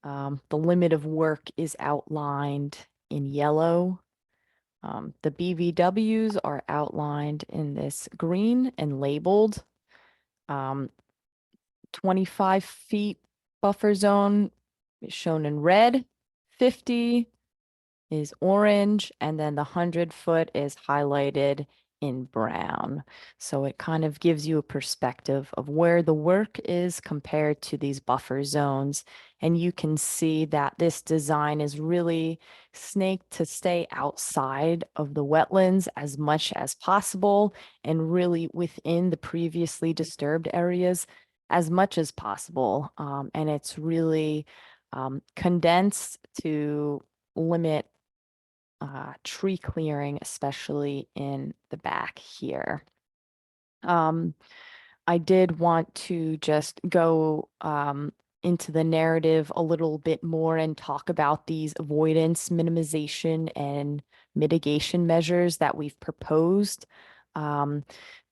The limit of work is outlined in yellow. The BVWs are outlined in this green and labeled. 25 feet buffer zone is shown in red, 50 is orange, and then the 100-foot is highlighted in brown. So it kind of gives you a perspective of where the work is compared to these buffer zones. And you can see that this design is really snaked to stay outside of the wetlands as much as possible and really within the previously disturbed areas as much as possible. And it's really condensed to limit tree clearing, especially in the back here. I did want to just go into the narrative a little bit more and talk about these avoidance, minimization, and mitigation measures that we've proposed.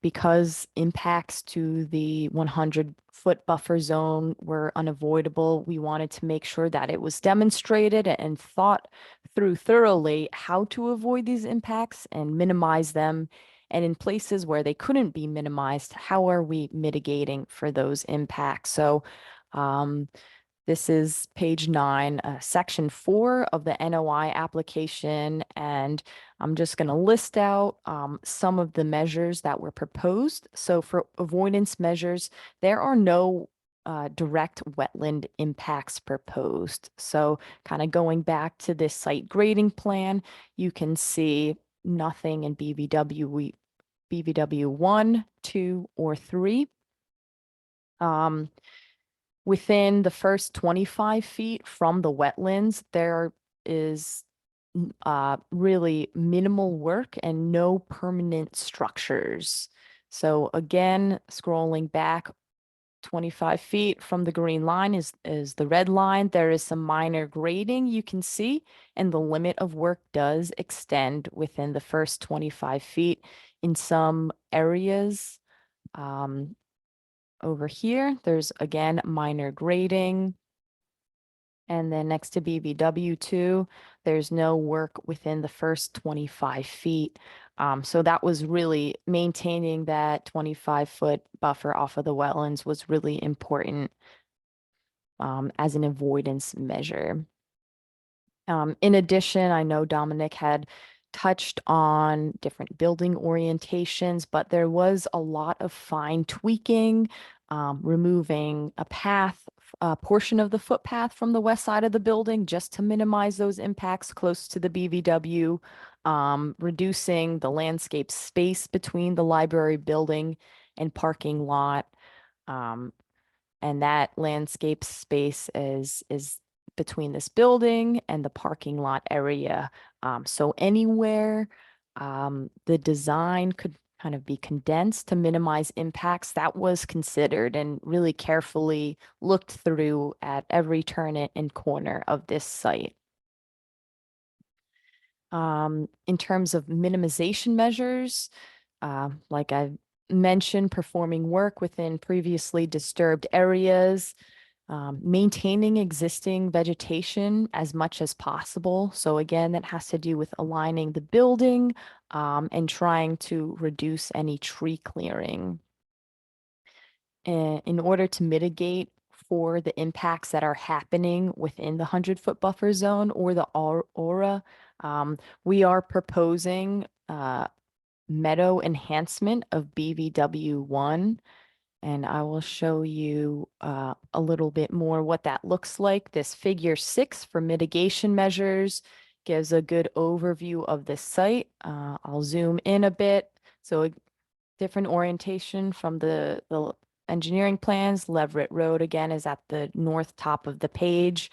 Because impacts to the 100-foot buffer zone were unavoidable, we wanted to make sure that it was demonstrated and thought through thoroughly how to avoid these impacts and minimize them. And in places where they couldn't be minimized, how are we mitigating for those impacts? So this is page 9, section 4 of the NOI application, and I'm just going to list out some of the measures that were proposed. So for avoidance measures, there are no direct wetland impacts proposed. So kind of going back to this site grading plan, you can see nothing in BVW 1, 2, or 3. Within the first 25 feet from the wetlands, there is really minimal work and no permanent structures. So again, scrolling back 25 feet from the green line is the red line. There is some minor grading you can see, and the limit of work does extend within the first 25 feet in some areas. Over here, there's again minor grading. And then next to BVW2, there's no work within the first 25 feet. So that was really maintaining that 25-foot buffer off of the wetlands was really important as an avoidance measure. In addition, I know Dominic had touched on different building orientations, but there was a lot of fine tweaking, removing a portion of the footpath from the west side of the building just to minimize those impacts close to the BVW, reducing the landscape space between the library building and parking lot. And that landscape space is between this building and the parking lot area. So anywhere the design could kind of be condensed to minimize impacts, that was considered and really carefully looked through at every turn and corner of this site. In terms of minimization measures, like I've mentioned, performing work within previously disturbed areas, maintaining existing vegetation as much as possible. So again, that has to do with aligning the building and trying to reduce any tree clearing. In order to mitigate for the impacts that are happening within the 100-foot buffer zone or the aura, we are proposing meadow enhancement of BVW1. And I will show you a little bit more what that looks like. This figure 6 for mitigation measures gives a good overview of the site. I'll zoom in a bit. So a different orientation from the engineering plans. Leverett Road again is at the north top of the page.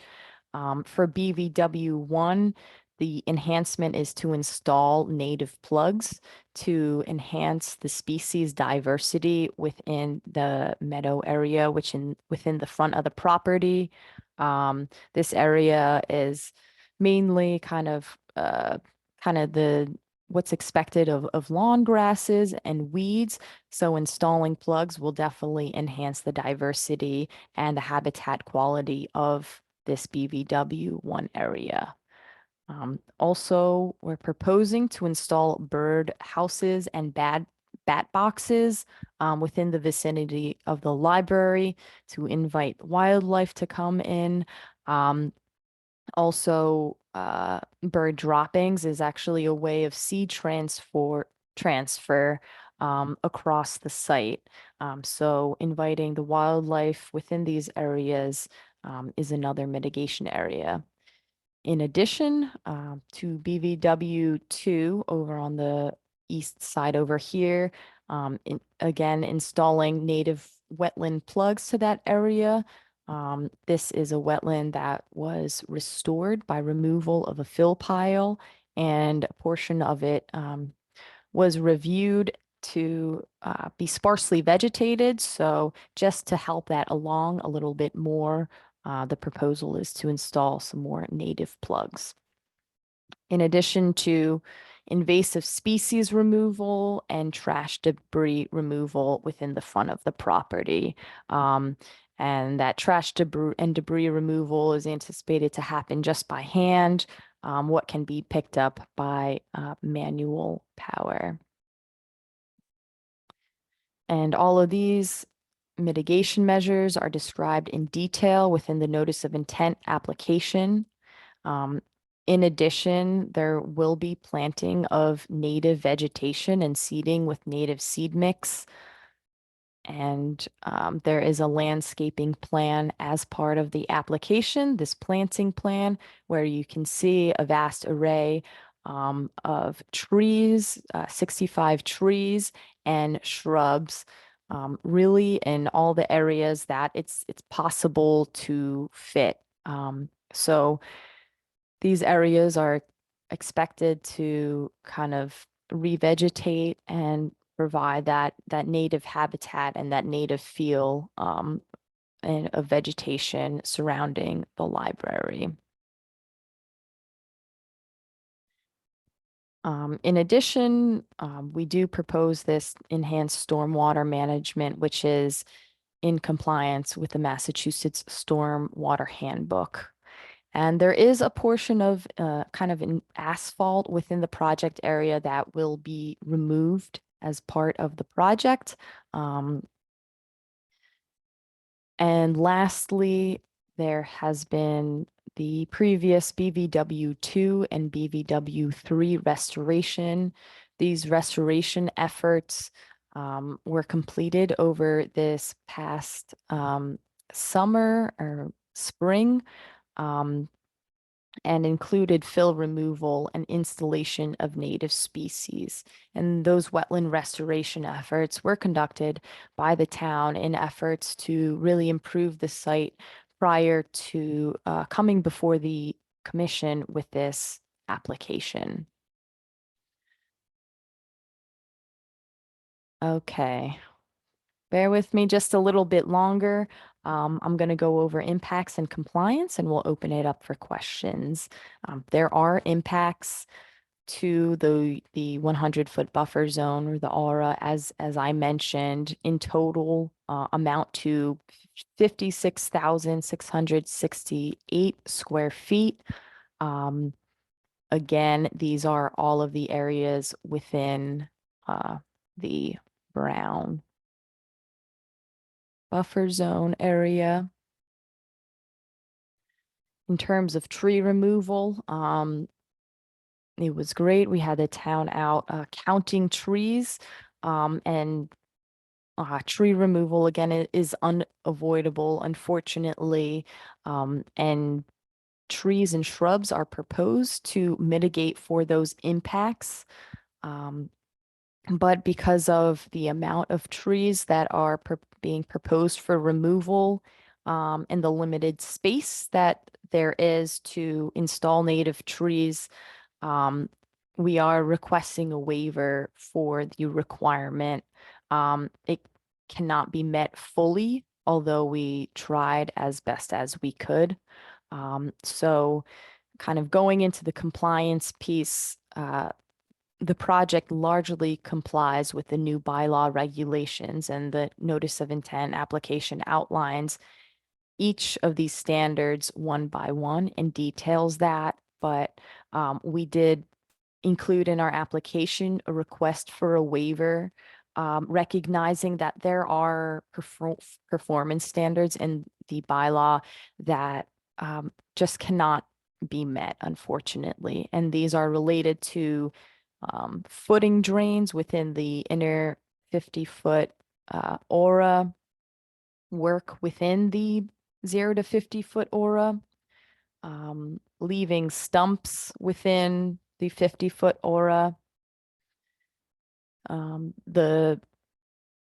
For BVW1, the enhancement is to install native plugs to enhance the species diversity within the meadow area, within the front of the property. This area is mainly kind of what's expected of lawn grasses and weeds. So installing plugs will definitely enhance the diversity and the habitat quality of this BVW1 area. Also, we're proposing to install bird houses and bat boxes within the vicinity of the library to invite wildlife to come in. Also, bird droppings is actually a way of seed transfer across the site. So inviting the wildlife within these areas is another mitigation area. In addition to BVW2 over on the east side over here, again, installing native wetland plugs to that area. This is a wetland that was restored by removal of a fill pile, and a portion of it was reviewed to be sparsely vegetated. So just to help that along a little bit more, the proposal is to install some more native plugs. In addition to invasive species removal and trash debris removal within the front of the property. And that trash debris removal is anticipated to happen just by hand, what can be picked up by manual power. And all of these mitigation measures are described in detail within the notice of intent application. In addition, there will be planting of native vegetation and seeding with native seed mix. And there is a landscaping plan as part of the application, this planting plan, where you can see a vast array of trees, 65 trees and shrubs, really in all the areas that it's possible to fit. So these areas are expected to kind of revegetate and provide that native habitat and that native feel and of vegetation surrounding the library. In addition, we do propose this enhanced stormwater management, which is in compliance with the Massachusetts Stormwater Handbook. And there is a portion of kind of an asphalt within the project area that will be removed as part of the project. And lastly, there has been the previous BVW2 and BVW3 restoration. These restoration efforts were completed over this past summer or spring. And included fill removal and installation of native species. And those wetland restoration efforts were conducted by the town in efforts to really improve the site prior to coming before the commission with this application. Okay. Bear with me just a little bit longer. I'm going to go over impacts and compliance, and we'll open it up for questions. There are impacts to the 100-foot buffer zone, or the aura, as I mentioned, in total amount to 56,668 square feet. Again, these are all of the areas within the Brown buffer zone area. In terms of tree removal, it was great. We had the town out counting trees, and tree removal again is unavoidable, unfortunately, and trees and shrubs are proposed to mitigate for those impacts. But because of the amount of trees that are being proposed for removal, and the limited space that there is to install native trees, we are requesting a waiver for the requirement. It cannot be met fully, although we tried as best as we could. So kind of going into the compliance piece, the project largely complies with the new bylaw regulations, and the notice of intent application outlines each of these standards one by one and details that. But we did include in our application a request for a waiver, recognizing that there are performance standards in the bylaw that just cannot be met, unfortunately. And these are related to footing drains within the inner 50-foot aura, work within the 0 to 50-foot aura, leaving stumps within the 50-foot aura, the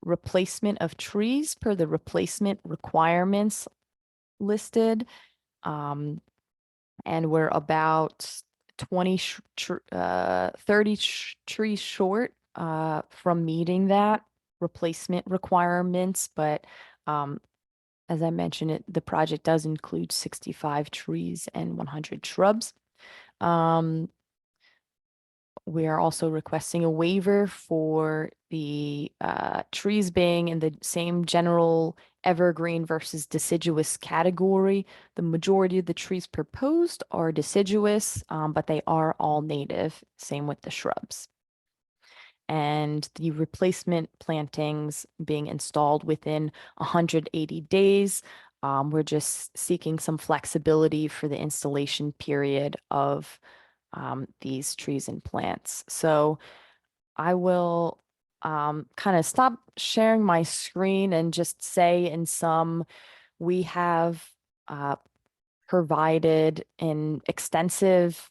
replacement of trees per the replacement requirements listed, and we're about 30 trees short from meeting that replacement requirements. But as I mentioned, the project does include 65 trees and 100 shrubs. We are also requesting a waiver for the trees being in the same general evergreen versus deciduous category. The majority of the trees proposed are deciduous, but they are all native. Same with the shrubs. And the replacement plantings being installed within 180 days. We're just seeking some flexibility for the installation period of these trees and plants. So I will kind of stop sharing my screen and just say in sum, we have provided an extensive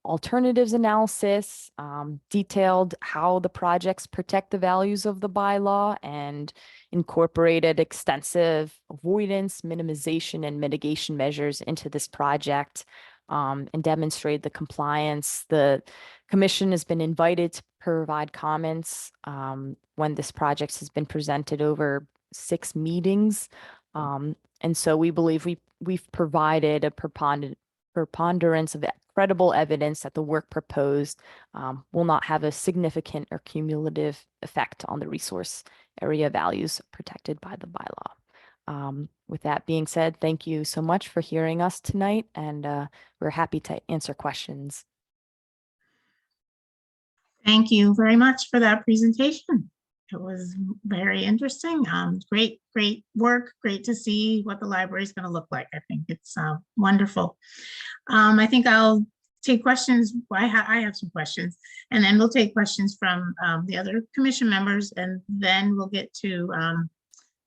alternatives analysis, detailed how the projects protect the values of the bylaw, and incorporated extensive avoidance, minimization, and mitigation measures into this project, and demonstrate the compliance. The commission has been invited to provide comments when this project has been presented over 6 meetings. And so we believe we've provided a preponderance of credible evidence that the work proposed will not have a significant or cumulative effect on the resource area values protected by the bylaw. With that being said, thank you so much for hearing us tonight, and we're happy to answer questions. Thank you very much for that presentation. It was very interesting. Great work. Great to see what the library is going to look like. I think it's wonderful. I think I'll take questions. I have some questions, and then we'll take questions from the other commission members, and then we'll get to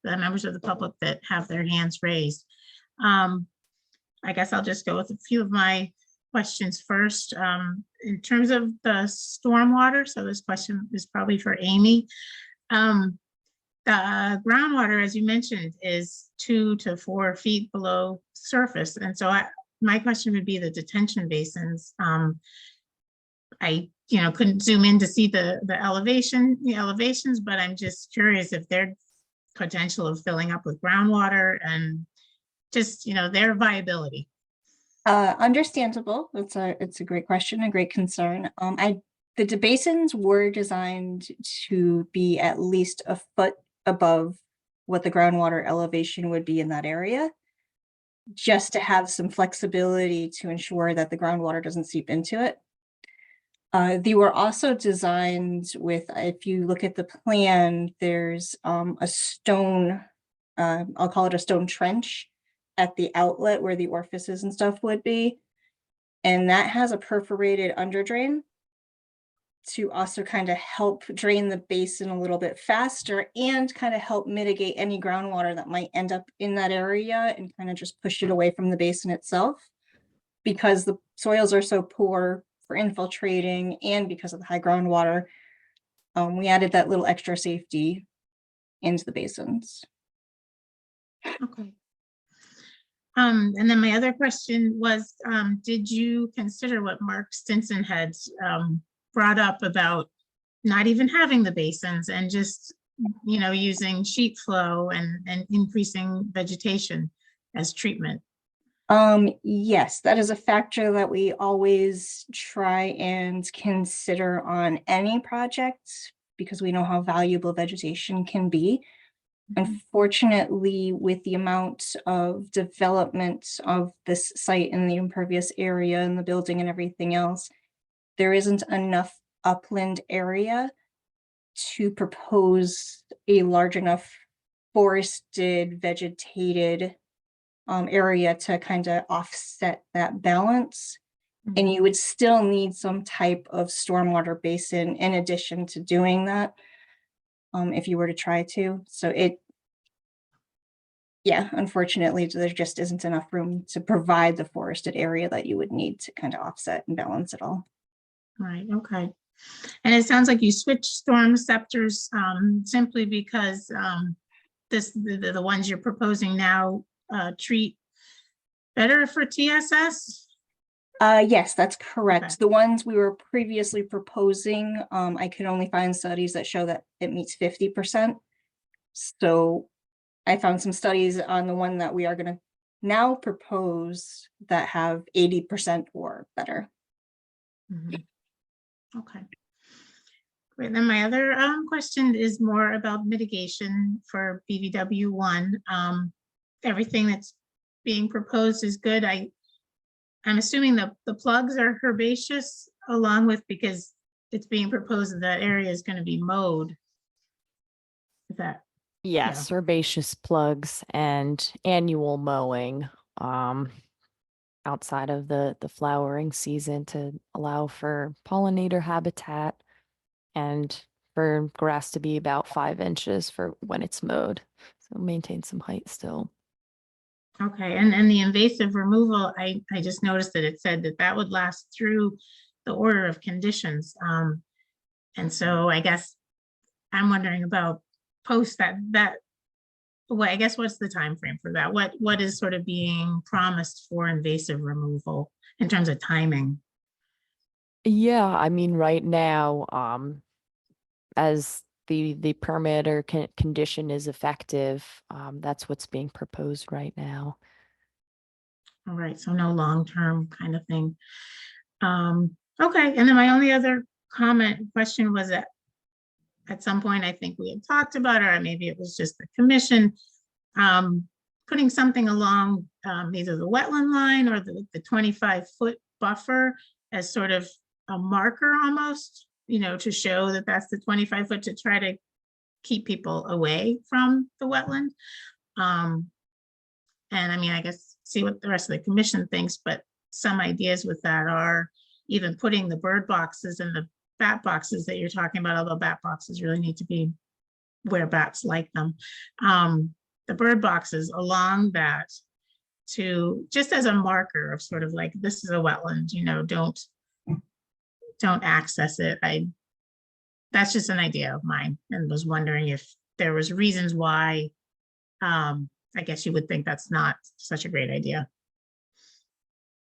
the members of the public that have their hands raised. I guess I'll just go with a few of my questions first. In terms of the stormwater, so this question is probably for Amy. The groundwater, as you mentioned, is 2 to 4 feet below surface. And so my question would be the detention basins. I couldn't zoom in to see the elevations, but I'm just curious if their potential of filling up with groundwater and just, their viability. Understandable. It's a great question, a great concern. The basins were designed to be at least a foot above what the groundwater elevation would be in that area, just to have some flexibility to ensure that the groundwater doesn't seep into it. They were also designed with, if you look at the plan, there's a stone, I'll call it a stone trench at the outlet where the orifices and stuff would be. And that has a perforated under drain to also kind of help drain the basin a little bit faster and kind of help mitigate any groundwater that might end up in that area and kind of just push it away from the basin itself. Because the soils are so poor for infiltrating and because of the high groundwater, we added that little extra safety into the basins. Okay. And then my other question was, did you consider what Mark Stinson had brought up about not even having the basins and just, you know, using sheet flow and increasing vegetation as treatment? Yes, that is a factor that we always try and consider on any project because we know how valuable vegetation can be. Unfortunately, with the amount of development of this site in the impervious area and the building and everything else, there isn't enough upland area to propose a large enough forested, vegetated area to kind of offset that balance. And you would still need some type of stormwater basin in addition to doing that. If you were to try to. So yeah, unfortunately, there just isn't enough room to provide the forested area that you would need to kind of offset and balance it all. Right, okay. And it sounds like you switched storm scepters simply because the ones you're proposing now treat better for TSS? Yes, that's correct. Okay. The ones we were previously proposing, I could only find studies that show that it meets 50%. So I found some studies on the one that we are going to now propose that have 80% or better. Okay. Great. Then my other question is more about mitigation for BVW 1. Everything that's being proposed is good. I'm assuming the plugs are herbaceous along with, because it's being proposed that that area is going to be mowed. Is that? Yes, herbaceous plugs and annual mowing outside of the flowering season to allow for pollinator habitat and for grass to be about 5 inches for when it's mowed. So maintain some height still. Okay, and the invasive removal, I just noticed that it said that that would last through the order of conditions. And so I guess I'm wondering about post that, well, I guess what's the time frame for that? What is sort of being promised for invasive removal in terms of timing? Yeah, I mean, right now, as the permit or condition is effective, that's what's being proposed right now. All right, so no long-term kind of thing. Okay, and then my only other question was that at some point, I think we had talked about, or maybe it was just the commission, putting something along either the wetland line or the 25-foot buffer as sort of a marker almost, you know, to show that that's the 25 foot to try to keep people away from the wetland. And I mean, I guess see what the rest of the commission thinks, but some ideas with that are even putting the bird boxes and the bat boxes that you're talking about, although bat boxes really need to be where bats like them. The bird boxes along that to just as a marker of sort of like, this is a wetland, you know, don't access it. That's just an idea of mine and was wondering if there was reasons why I guess you would think that's not such a great idea.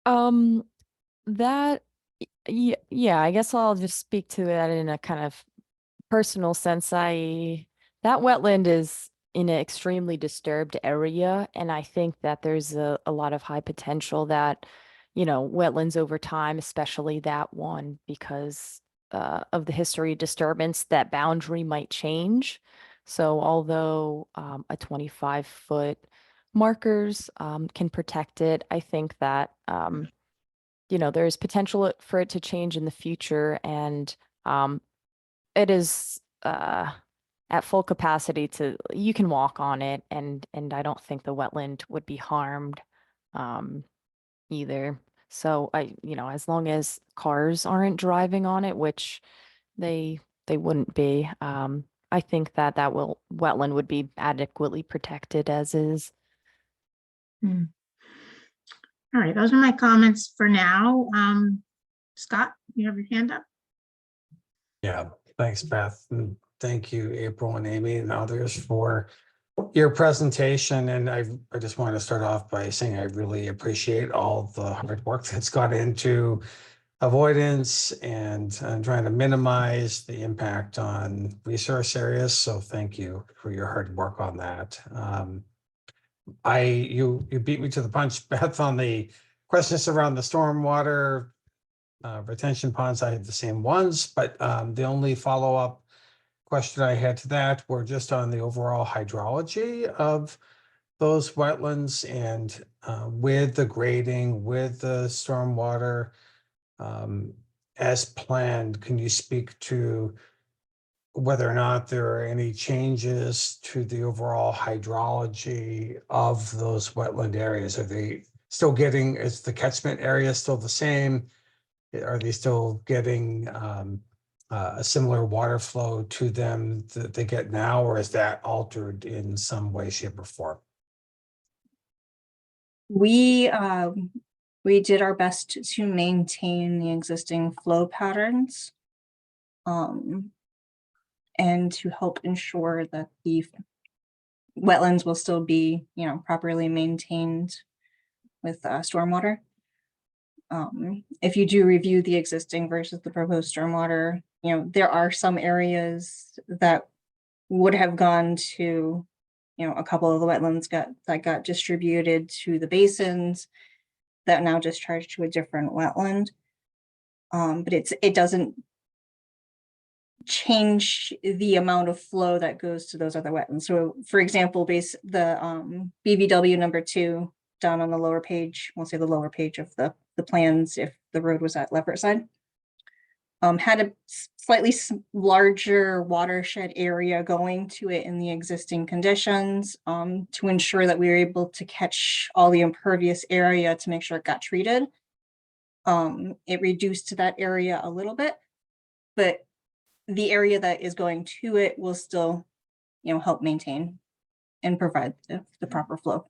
That, yeah, I guess I'll just speak to that in a kind of personal sense. That wetland is in an extremely disturbed area, and I think that there's a lot of high potential that wetlands over time, especially that one, because of the history of disturbance, that boundary might change. So although a 25-foot markers can protect it, I think that there's potential for it to change in the future, and it is at full capacity you can walk on it, and I don't think the wetland would be harmed either. So as long as cars aren't driving on it, which they wouldn't be, I think that wetland would be adequately protected as is. All right, those are my comments for now. Scott, you have your hand up? Yeah, thanks, Beth. And thank you, April and Amy and others for your presentation. And I just want to start off by saying I really appreciate all the hard work that's gone into avoidance and trying to minimize the impact on resource areas. So thank you for your hard work on that. You beat me to the punch, Beth, on the questions around the stormwater retention ponds. I had the same ones, but the only follow-up question I had to that were just on the overall hydrology of those wetlands and with the grading, with the stormwater as planned. Can you speak to whether or not there are any changes to the overall hydrology of those wetland areas? Are they still getting, is the catchment area still the same? Are they still getting a similar water flow to them that they get now, or is that altered in some way, shape, or form? We did our best to maintain the existing flow patterns and to help ensure that the wetlands will still be, properly maintained with stormwater. If you do review the existing versus the proposed stormwater, there are some areas that would have gone to, a couple of the wetlands that got distributed to the basins that now discharge to a different wetland. But it doesn't change the amount of flow that goes to those other wetlands. So for example, the BVW number 2 down on the lower page, we'll say the lower page of the plans, if the road was at Leverett side, had a slightly larger watershed area going to it in the existing conditions to ensure that we were able to catch all the impervious area to make sure it got treated. It reduced that area a little bit, but the area that is going to it will still, help maintain and provide the proper flow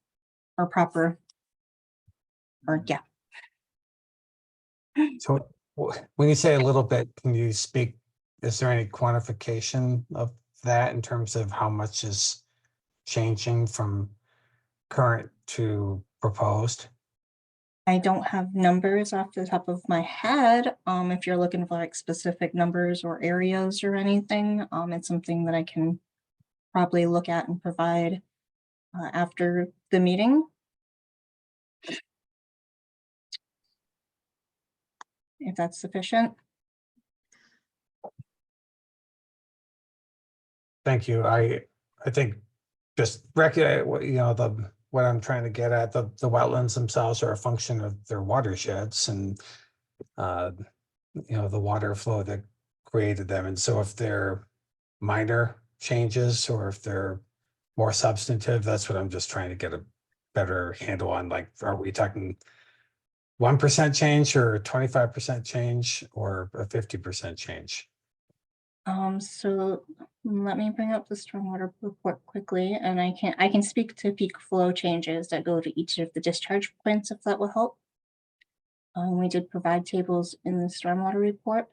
yeah. So when you say a little bit, can you speak, is there any quantification of that in terms of how much is changing from current to proposed? I don't have numbers off the top of my head. If you're looking for like specific numbers or areas or anything, it's something that I can probably look at and provide after the meeting. If that's sufficient. Thank you. I think just recognize what I'm trying to get at, the wetlands themselves are a function of their watersheds and the water flow that created them. And so if they're minor changes or if they're more substantive, that's what I'm just trying to get a better handle on. Like, are we talking 1% change or 25% change or a 50% change? So let me bring up the stormwater report quickly, and I can speak to peak flow changes that go to each of the discharge points if that will help. We did provide tables in the stormwater report.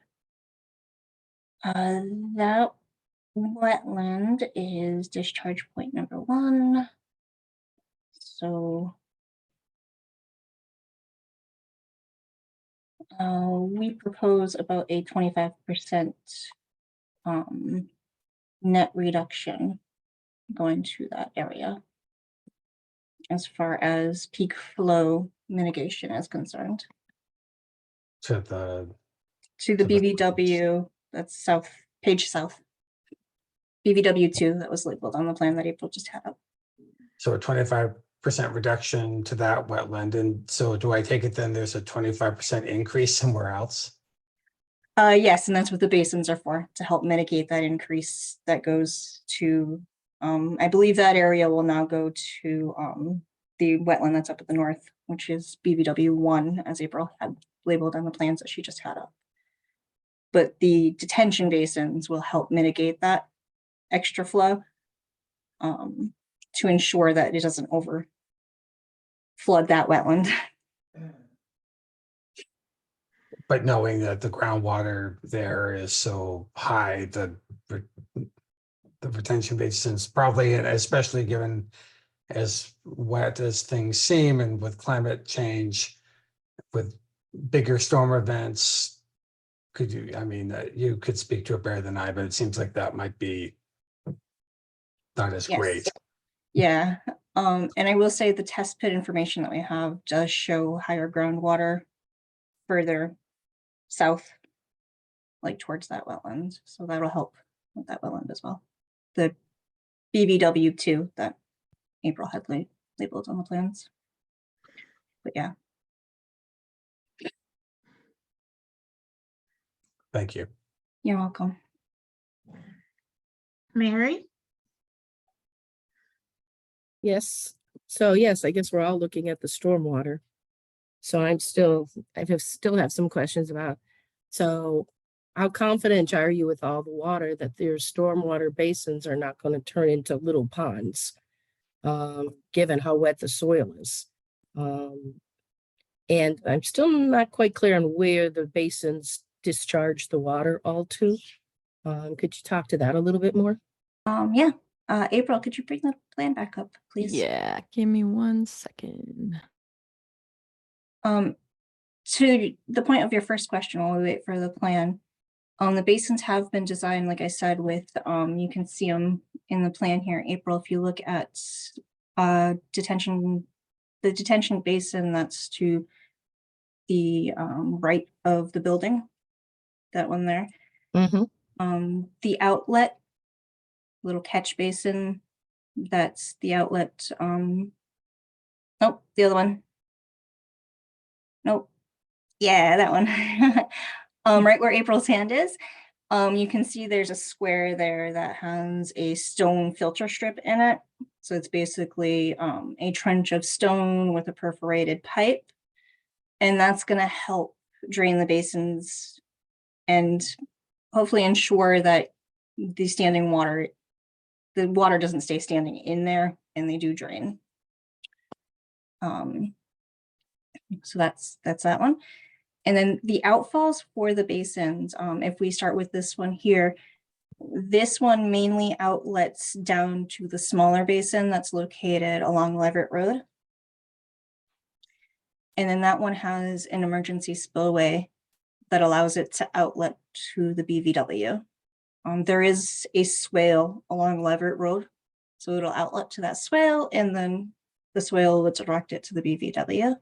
That wetland is discharge point number 1. So we propose about a 25% net reduction going to that area as far as peak flow mitigation is concerned. To the, to the BVW, that's south, page south. BVW2 that was labeled on the plan that April just had up. so a 25% reduction to that wetland. And so do I take it then there's a 25% increase somewhere else? Yes, and that's what the basins are for, to help mitigate that increase that goes to, I believe that area will now go to the wetland that's up at the north, which is BVW1, as April had labeled on the plans that she just had up. But the detention basins will help mitigate that extra flow to ensure that it doesn't over flood that wetland. But knowing that the groundwater there is so high, the retention basins probably, and especially given as wet as things seem and with climate change, with bigger storm events, could you, I mean, you could speak to it better than I, but it seems like that might be not as Yes. great. Yeah, and I will say the test pit information that we have does show higher groundwater further south, like towards that wetland. So that'll help with that wetland as well. The BVW2 that April had labeled on the plans. But yeah. Thank you. You're welcome. Mary? Yes. So yes, I guess we're all looking at the stormwater. So I still have some questions about, so how confident are you with all the water that their stormwater basins are not going to turn into little ponds, given how wet the soil is? And I'm still not quite clear on where the basins discharge the water all to. Could you talk to that a little bit more? Yeah. April, could you bring the plan back up, please? Yeah, give me 1 second. To the point of your first question, while we wait for the plan, the basins have been designed, like I said, with, you can see them in the plan here, April, if you look at the detention basin that's to the right of the building, that one there. The outlet, little catch basin, that's the outlet, nope, the other one. Nope. Yeah, that one. Right where April's hand is, you can see there's a square there that has a stone filter strip in it. So it's basically a trench of stone with a perforated pipe. And that's going to help drain the basins and hopefully ensure that the water doesn't stay standing in there and they do drain. So that's that one. And then the outfalls for the basins, if we start with this one here, this one mainly outlets down to the smaller basin that's located along Leverett Road. And then that one has an emergency spillway that allows it to outlet to the BVW. There is a swale along Leverett Road, so it'll outlet to that swale, and then the swale will direct it to the BVW.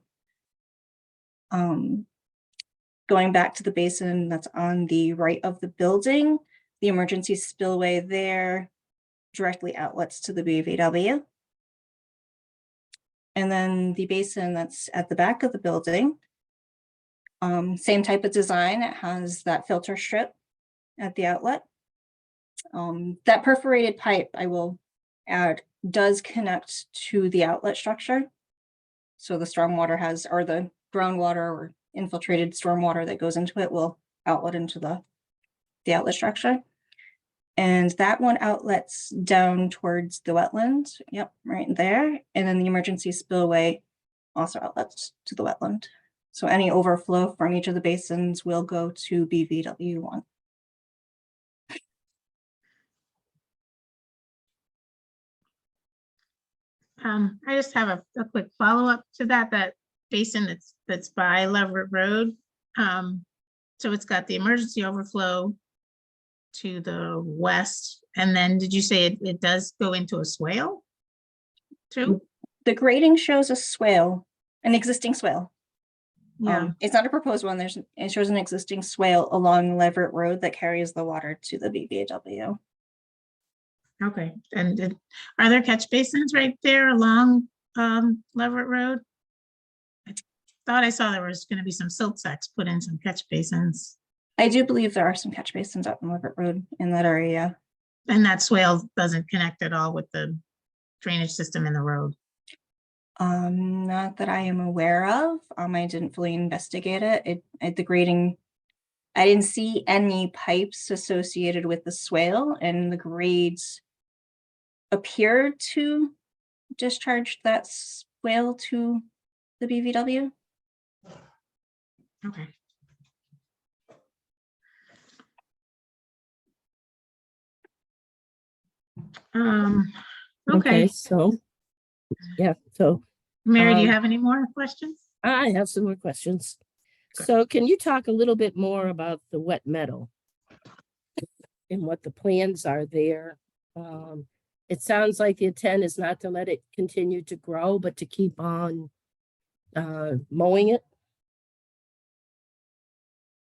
Going back to the basin that's on the right of the building, the emergency spillway there directly outlets to the BVW. And then the basin that's at the back of the building, same type of design. It has that filter strip at the outlet. That perforated pipe, I will add, does connect to the outlet structure. So the stormwater has, or the groundwater or infiltrated stormwater that goes into it will outlet into the outlet structure. And that one outlets down towards the wetland. Yep, right there. And then the emergency spillway also outlets to the wetland. So any overflow from each of the basins will go to BVW1. I just have a quick follow-up to that basin that's by Leverett Road. So it's got the emergency overflow to the west, and then did you say it does go into a swale too? The grading shows a swale, an existing swale. Yeah. It's not a proposed one. It shows an existing swale along Leverett Road that carries the water to the BBW. Okay, and are there catch basins right there along Leverett Road? I thought I saw there was gonna be some silt sacks put in some catch basins. I do believe there are some catch basins up in Leverett Road in that area. And that swale doesn't connect at all with the drainage system in the road. Not that I am aware of. I didn't fully investigate it. The grading, I didn't see any pipes associated with the swale, and the grades appear to discharge that swale to the BVW. Okay. Okay. So, yeah, so. Mary, do you um, have any more questions? I have some more questions. So can you talk a little bit more about the wet meadow? And what the plans are there? It sounds like the intent is not to let it continue to grow, but to keep on mowing it.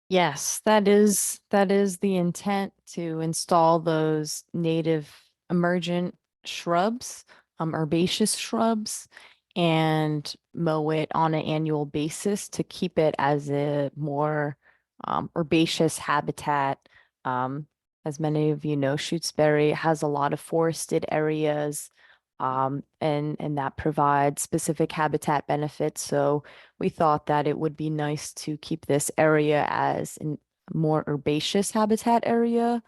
Yes, that is the intent, to install those native emergent shrubs, herbaceous shrubs, and mow it on an annual basis to keep it as a more herbaceous habitat. As many of you know, Shutesbury has a lot of forested areas, and that provides specific habitat benefits. So we thought that it would be nice to keep this area as a more herbaceous habitat area,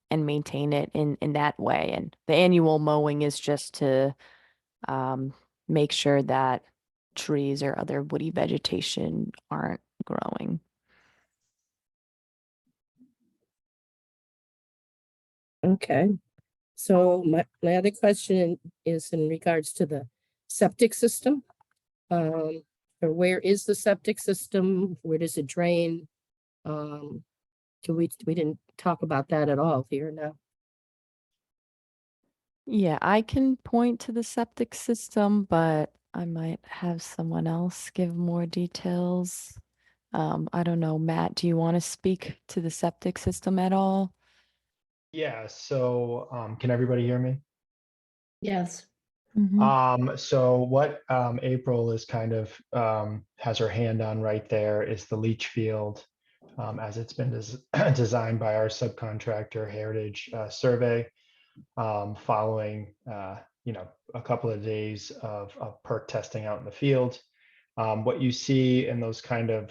and maintain it in that way. And the annual mowing is just to make sure that trees or other woody vegetation aren't growing. Okay. So my other question is in regards to the septic system. Or where is the septic system? Where does it drain? We didn't talk about that at all here now. Yeah, I can point to the septic system, but I might have someone else give more details. I don't know, Matt, do you want to speak to the septic system at all? Yeah, so can everybody hear me? Yes. So what April is kind of has her hand on right there is the leach field, as it's been designed by our subcontractor Heritage Survey, following a couple of days of perk testing out in the field. What you see in those kind of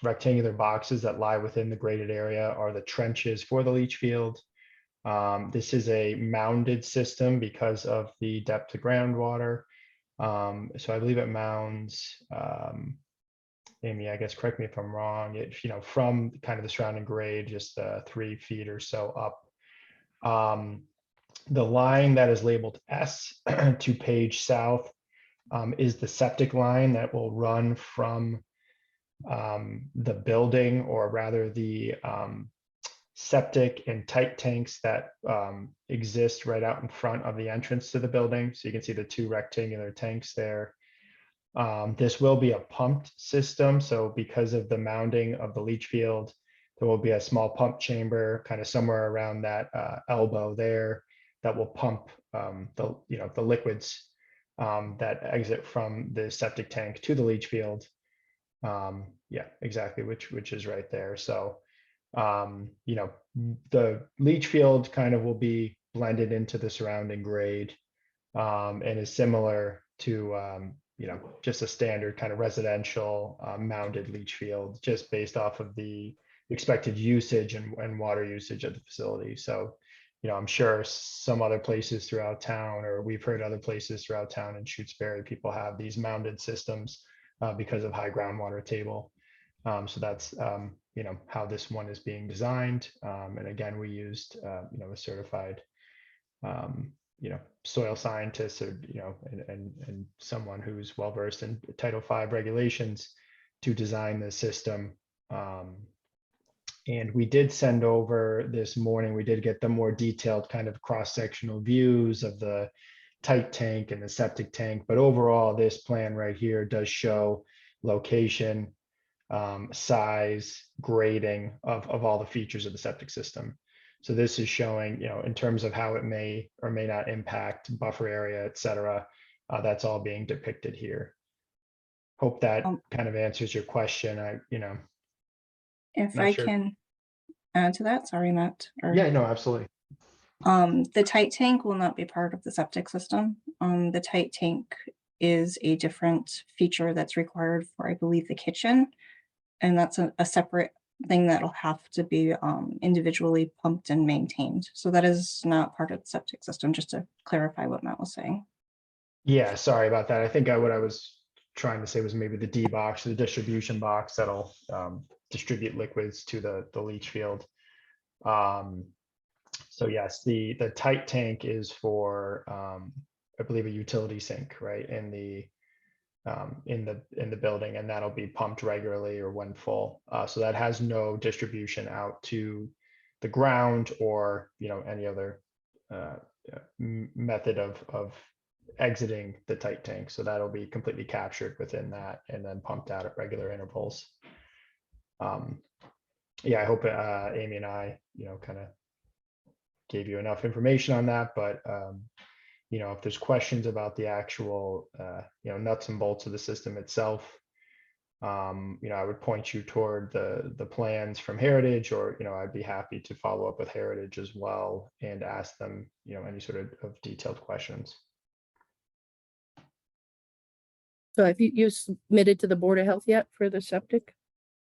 rectangular boxes that lie within the graded area are the trenches for the leach field. This is a mounded system because of the depth of groundwater. So I believe it mounds, Amy, I guess, correct me if I'm wrong, from kind of the surrounding grade, just 3 feet or so up. The line that is labeled S to page south is the septic line that will run from the building, or rather the septic and tight tanks that exist right out in front of the entrance to the building. So you can see the 2 rectangular tanks there. This will be a pumped system. So because of the mounding of the leach field, there will be a small pump chamber kind of somewhere around that elbow there that will pump the liquids that exit from the septic tank to the leach field. Yeah, exactly, which is right there. So the leach field kind of will be blended into the surrounding grade, and is similar to just a standard kind of residential mounded leach field, just based off of the expected usage and water usage of the facility. So I'm sure some other places throughout town, or we've heard other places throughout town in Shutesbury, people have these mounded systems because of high groundwater table. So that's how this one is being designed. And again, we used a certified soil scientist, or and someone who's well versed in Title V regulations to design the system. And we did send over this morning, we did get the more detailed kind of cross-sectional views of the tight tank and the septic tank. But overall, this plan right here does show location, size, grading of all the features of the septic system. So this is showing, in terms of how it may or may not impact buffer area, et cetera. That's all being depicted here. Hope that kind of answers your question. If Not I sure. can add to that, sorry, Matt. Yeah, no, absolutely. The tight tank will not be part of the septic system. The tight tank is a different feature that's required for, I believe, the kitchen. And that's a separate thing that'll have to be individually pumped and maintained. So that is not part of the septic system, just to clarify what Matt was saying. Yeah, sorry about that. I think what I was trying to say was maybe the D box, the distribution box that'll distribute liquids to the leach field. So yes, the tight tank is for I believe a utility sink, right, in the building, and that'll be pumped regularly or when full. So that has no distribution out to the ground or any other method of exiting the tight tank. So that'll be completely captured within that and then pumped out at regular intervals. Yeah, I hope Amy and I, kind of gave you enough information on that, but if there's questions about the actual, nuts and bolts of the system itself, I would point you toward the plans from Heritage, or, I'd be happy to follow up with Heritage as well and ask them, any sort of detailed questions. So have you submitted to the Board of Health yet for the septic?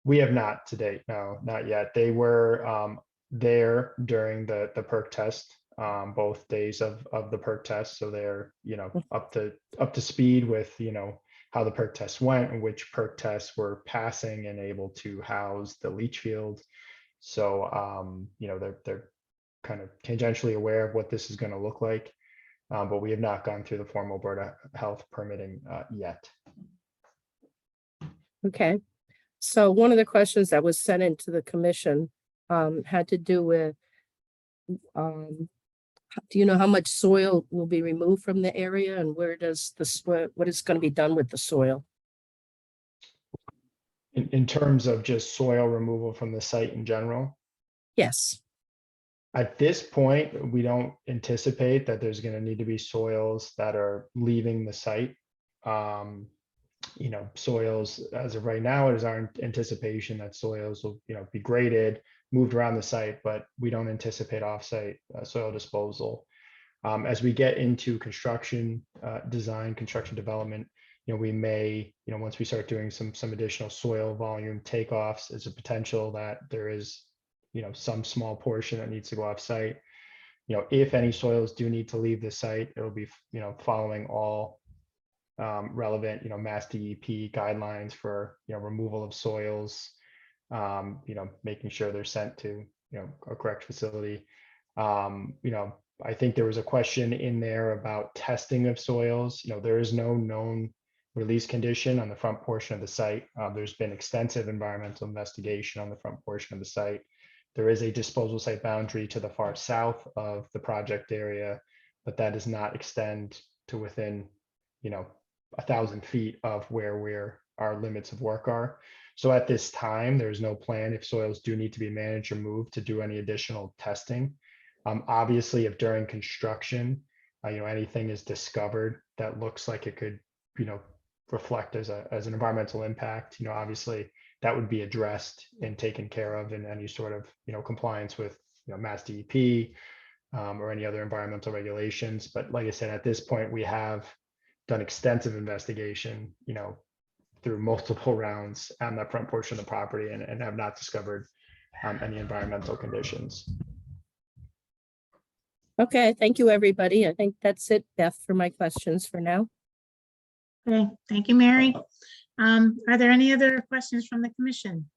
We have not to date. No, not yet. They were there during the perk test, both days of the perk test. So they're, up to speed with, how the perk test went and which perk tests were passing and able to house the leach field. So, they're kind of tangentially aware of what this is going to look like. But we have not gone through the formal Board of Health permitting yet. Okay. So one of the questions that was sent into the commission had to do with, do you know how much soil will be removed from the area, and where does what is going to be done with the soil? In terms of just soil removal from the site in general? Yes. At this point, we don't anticipate that there's going to need to be soils that are leaving the site. Soils, as of right now, it is our anticipation that soils will, be graded, moved around the site, but we don't anticipate offsite soil disposal. As we get into construction design, construction development, we may, once we start doing some additional soil volume takeoffs, there's a potential that there is, some small portion that needs to go off site. If any soils do need to leave the site, it'll be, following all relevant, Mass DEP guidelines for, removal of soils, making sure they're sent to, a correct facility. I think there was a question in there about testing of soils. There is no known release condition on the front portion of the site. There's been extensive environmental investigation on the front portion of the site. There is a disposal site boundary to the far south of the project area, but that does not extend to within, 1,000 feet of where our limits of work are. So at this time, there's no plan if soils do need to be managed or moved to do any additional testing. Obviously, if during construction, anything is discovered that looks like it could, reflect as an environmental impact, obviously that would be addressed and taken care of in any sort of, compliance with, Mass DEP or any other environmental regulations. But like I said, at this point, we have done extensive investigation, through multiple rounds on that front portion of the property and have not discovered any environmental conditions. Okay, thank you, everybody. I think that's it, Beth, for my questions for now. Okay, thank you, Mary. Are there any other questions from the commission?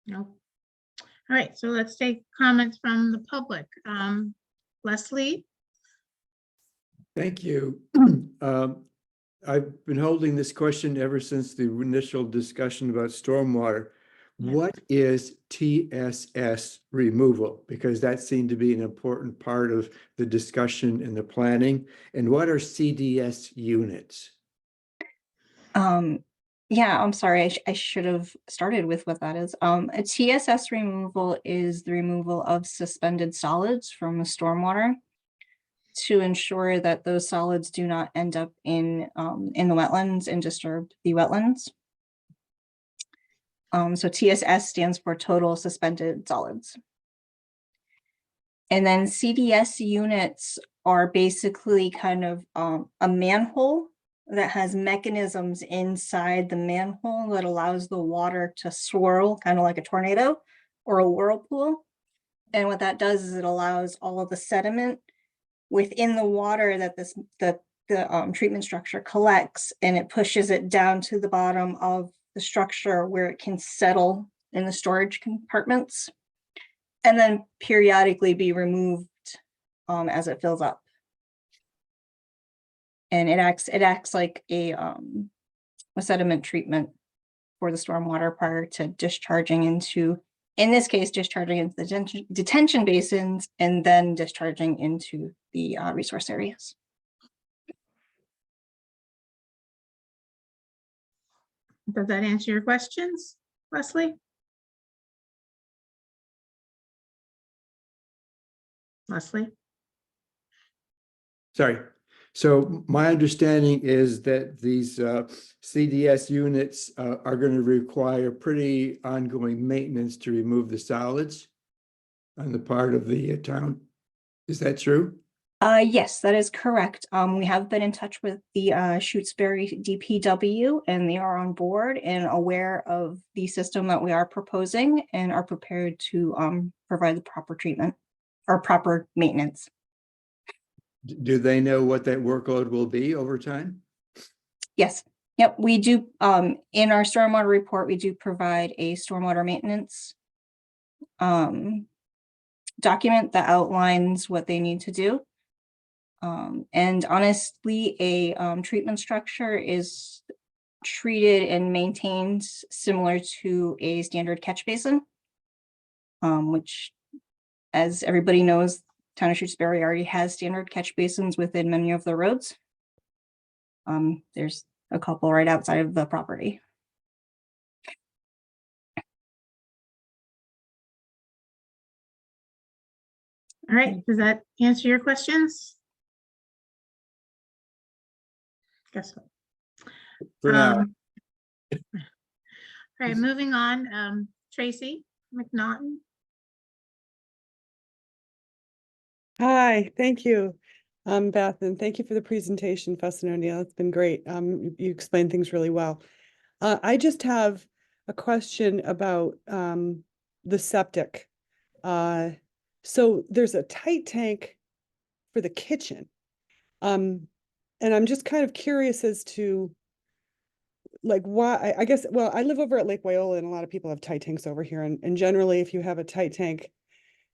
No. All right, so let's take comments from the public. Leslie? Thank you. I've been holding this question ever since the initial discussion about stormwater. What is TSS removal? Because that seemed to be an important part of the discussion in the planning. And what are CDS units? Yeah, I'm sorry, I should have started with what that is. A TSS removal is the removal of suspended solids from the stormwater to ensure that those solids do not end up in the wetlands and disturb the wetlands. So TSS stands for total suspended solids. And then CDS units are basically kind of a manhole that has mechanisms inside the manhole that allows the water to swirl, kind of like a tornado or a whirlpool. And what that does is it allows all of the sediment within the water that the treatment structure collects, and it pushes it down to the bottom of the structure where it can settle in the storage compartments and then periodically be removed as it fills up. And it acts like a sediment treatment for the stormwater prior to discharging into, in this case, discharging into the detention basins and then discharging into the resource areas. Does that answer your questions, Leslie? Leslie? Sorry. So my understanding is that these CDS units are going to require pretty ongoing maintenance to remove the solids on the part of the town. Is that true? Yes, that is correct. We have been in touch with the Shutesbury DPW, and they are on board and aware of the system that we are proposing and are prepared to provide the proper treatment or proper maintenance. Do they know what that workload will be over time? Yes. Yep, we do. In our stormwater report, we do provide a stormwater maintenance document that outlines what they need to do. And honestly, a treatment structure is treated and maintained similar to a standard catch basin, which, as everybody knows, Town of Shutesbury already has standard catch basins within many of the roads. There's a couple right outside of the property. All right, does that answer your questions? Guess what? For now. All right, moving on. Tracy McNaughton. Hi, thank you, Beth, and thank you for the presentation, Fuss and O'Neill. It's been great. You explained things really well. I just have a question about the septic. So there's a tight tank for the kitchen. And I'm just kind of curious as to like why, I guess, well, I live over at Lake Wyola and a lot of people have tight tanks over here. And generally, if you have a tight tank,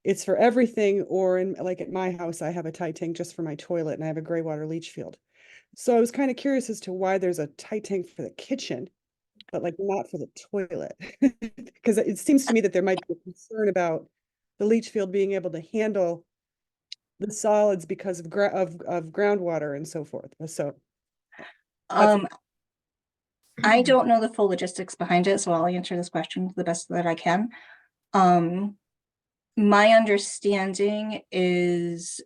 it's for everything, or in like at my house, I have a tight tank just for my toilet and I have a gray water leach field. So I was kind of curious as to why there's a tight tank for the kitchen, but like not for the toilet. Because it seems to me that there might be a concern about the leach field being able to handle the solids because of groundwater and so forth. So I don't know the full logistics behind it, so I'll answer this question to the best that I can. My understanding is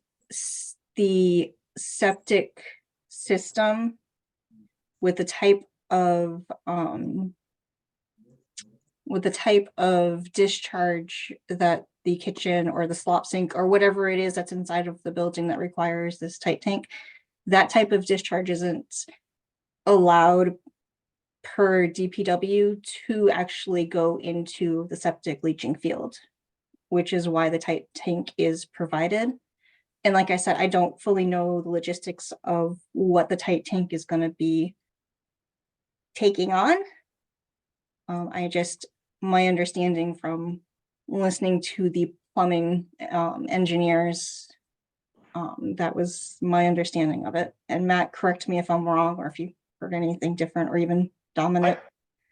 the septic system with the type of discharge that the kitchen or the slop sink or whatever it is that's inside of the building that requires this tight tank, that type of discharge isn't allowed per DPW to actually go into the septic leaching field, which is why the tight tank is provided. And like I said, I don't fully know the logistics of what the tight tank is going to be taking on. My understanding from listening to the plumbing engineers, that was my understanding of it. And Matt, correct me if I'm wrong, or if you heard anything different, or even Dominic.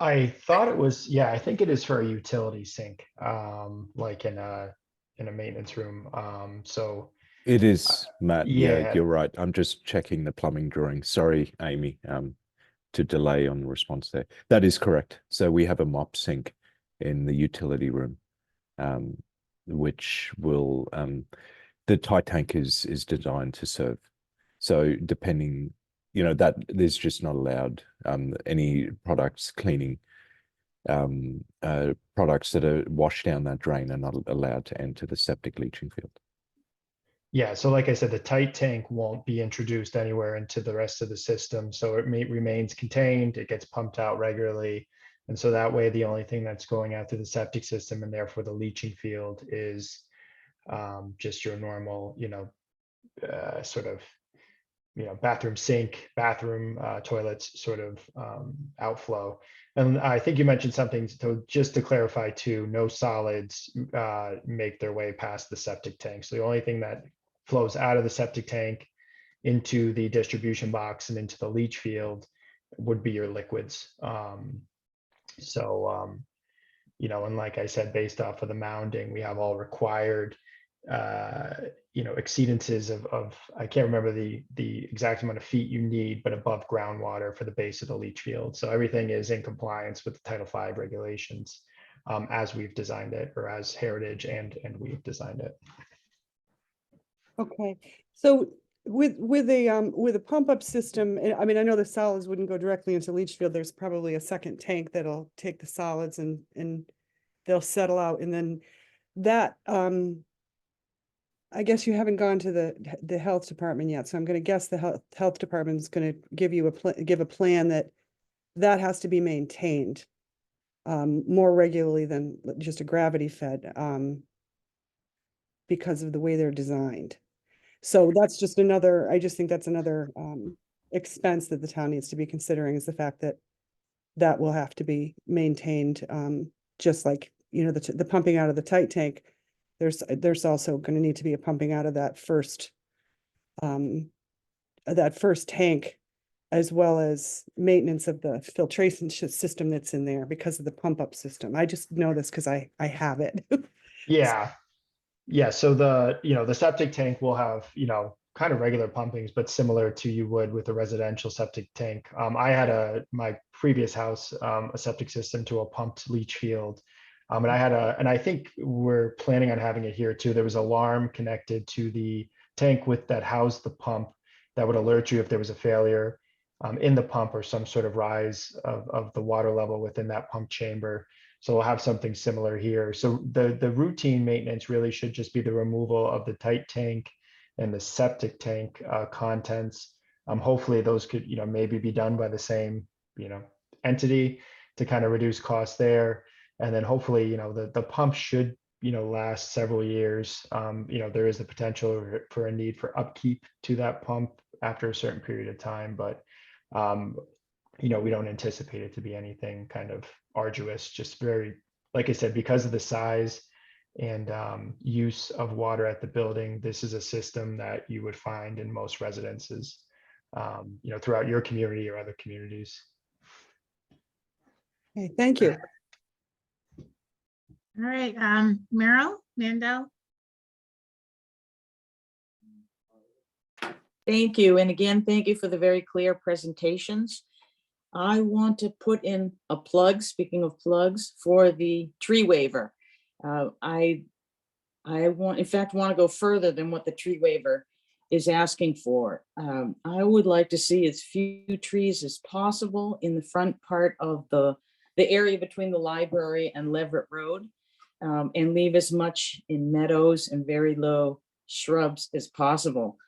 I thought it was, yeah, I think it is for a utility sink, like in a maintenance room. So it is, Matt. Yeah, yeah. you're right. I'm just checking the plumbing drawing. Sorry, Amy. to delay on the response there. That is correct. So we have a mop sink in the utility room, which will the tight tank is designed to serve. So depending, you know, that there's just not allowed any products cleaning products that are washed down that drain are not allowed to enter the septic leaching field. Yeah, so like I said, the tight tank won't be introduced anywhere into the rest of the system. So it remains contained, it gets pumped out regularly. And so that way, the only thing that's going out to the septic system and therefore the leaching field is just your normal, you know, sort of, you know, bathroom sink, bathroom toilets sort of outflow. And I think you mentioned something, so just to clarify too, no solids make their way past the septic tank. So the only thing that flows out of the septic tank into the distribution box and into the leach field would be your liquids. You know, and like I said, based off of the mounding, we have all required you know, exceedances of I can't remember the exact amount of feet you need, but above groundwater for the base of the leach field. So everything is in compliance with the Title V regulations as we've designed it, or as Heritage and we've designed it. Okay, so with a pump up system, I mean, I know the solids wouldn't go directly into leach field. There's probably a second tank that'll take the solids and they'll settle out, and then that I guess you haven't gone to the health department yet, so I'm going to guess the health department is going to give you a plan that has to be maintained more regularly than just a gravity fed because of the way they're designed. So that's just another, I just think that's another expense that the town needs to be considering, is the fact that that will have to be maintained, just like, you know, the pumping out of the tight tank. There's also going to need to be a pumping out of that first tank, as well as maintenance of the filtration system that's in there because of the pump up system. I just know this because I have it. Yeah. Yeah, so the septic tank will have, kind of regular pumpings, but similar to you would with a residential septic tank. I had my previous house, a septic system to a pumped leach field. And I think we're planning on having it here too. There was an alarm connected to the tank that housed the pump that would alert you if there was a failure in the pump or some sort of rise of the water level within that pump chamber. So we'll have something similar here. So the routine maintenance really should just be the removal of the tight tank and the septic tank contents. Hopefully those could, maybe be done by the same, entity to kind of reduce costs there. And then hopefully, the pump should, last several years. There is the potential for a need for upkeep to that pump after a certain period of time, but we don't anticipate it to be anything kind of arduous, just very, like I said, because of the size and use of water at the building, this is a system that you would find in most residences, throughout your community or other communities. Okay, thank you. All right, Meryl Mandel. Thank you. And again, thank you for the very clear presentations. I want to put in a plug, speaking of plugs, for the tree waiver. I want to go further than what the tree waiver is asking for. I would like to see as few trees as possible in the front part of the area between the library and Leverett Road, and leave as much in meadows and very low shrubs as possible.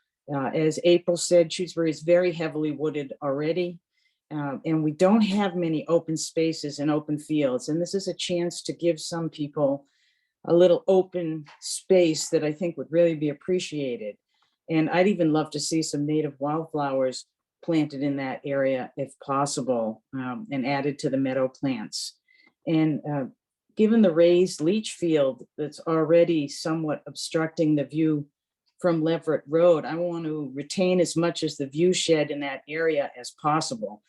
As April said, Shutesbury is very heavily wooded already, and we don't have many open spaces and open fields. And this is a chance to give some people a little open space that I think would really be appreciated. And I'd even love to see some native wildflowers planted in that area if possible, and added to the meadow plants. And given the raised leach field that's already somewhat obstructing the view from Leverett Road, I want to retain as much as the view shed in that area as possible.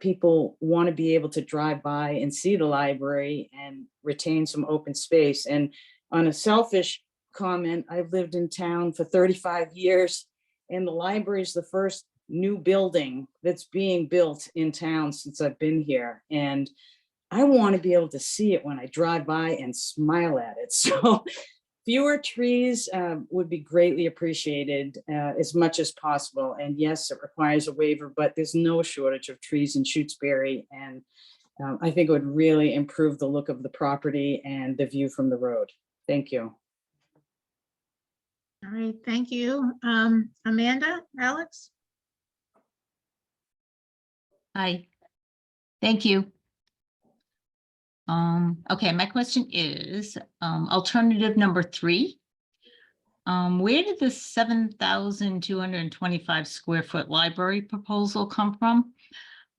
People want to be able to drive by and see the library and retain some open space. And on a selfish comment, I've lived in town for 35 years, and the library is the first new building that's being built in town since I've been here. And I want to be able to see it when I drive by and smile at it. So fewer trees would be greatly appreciated as much as possible. And yes, it requires a waiver, but there's no shortage of trees in Shutesbury. And I think it would really improve the look of the property and the view from the road. Thank you. All right, thank you. Amanda, Alex? Hi, thank you. Okay, my question is, alternative number 3. Where did the 7,225 square foot library proposal come from?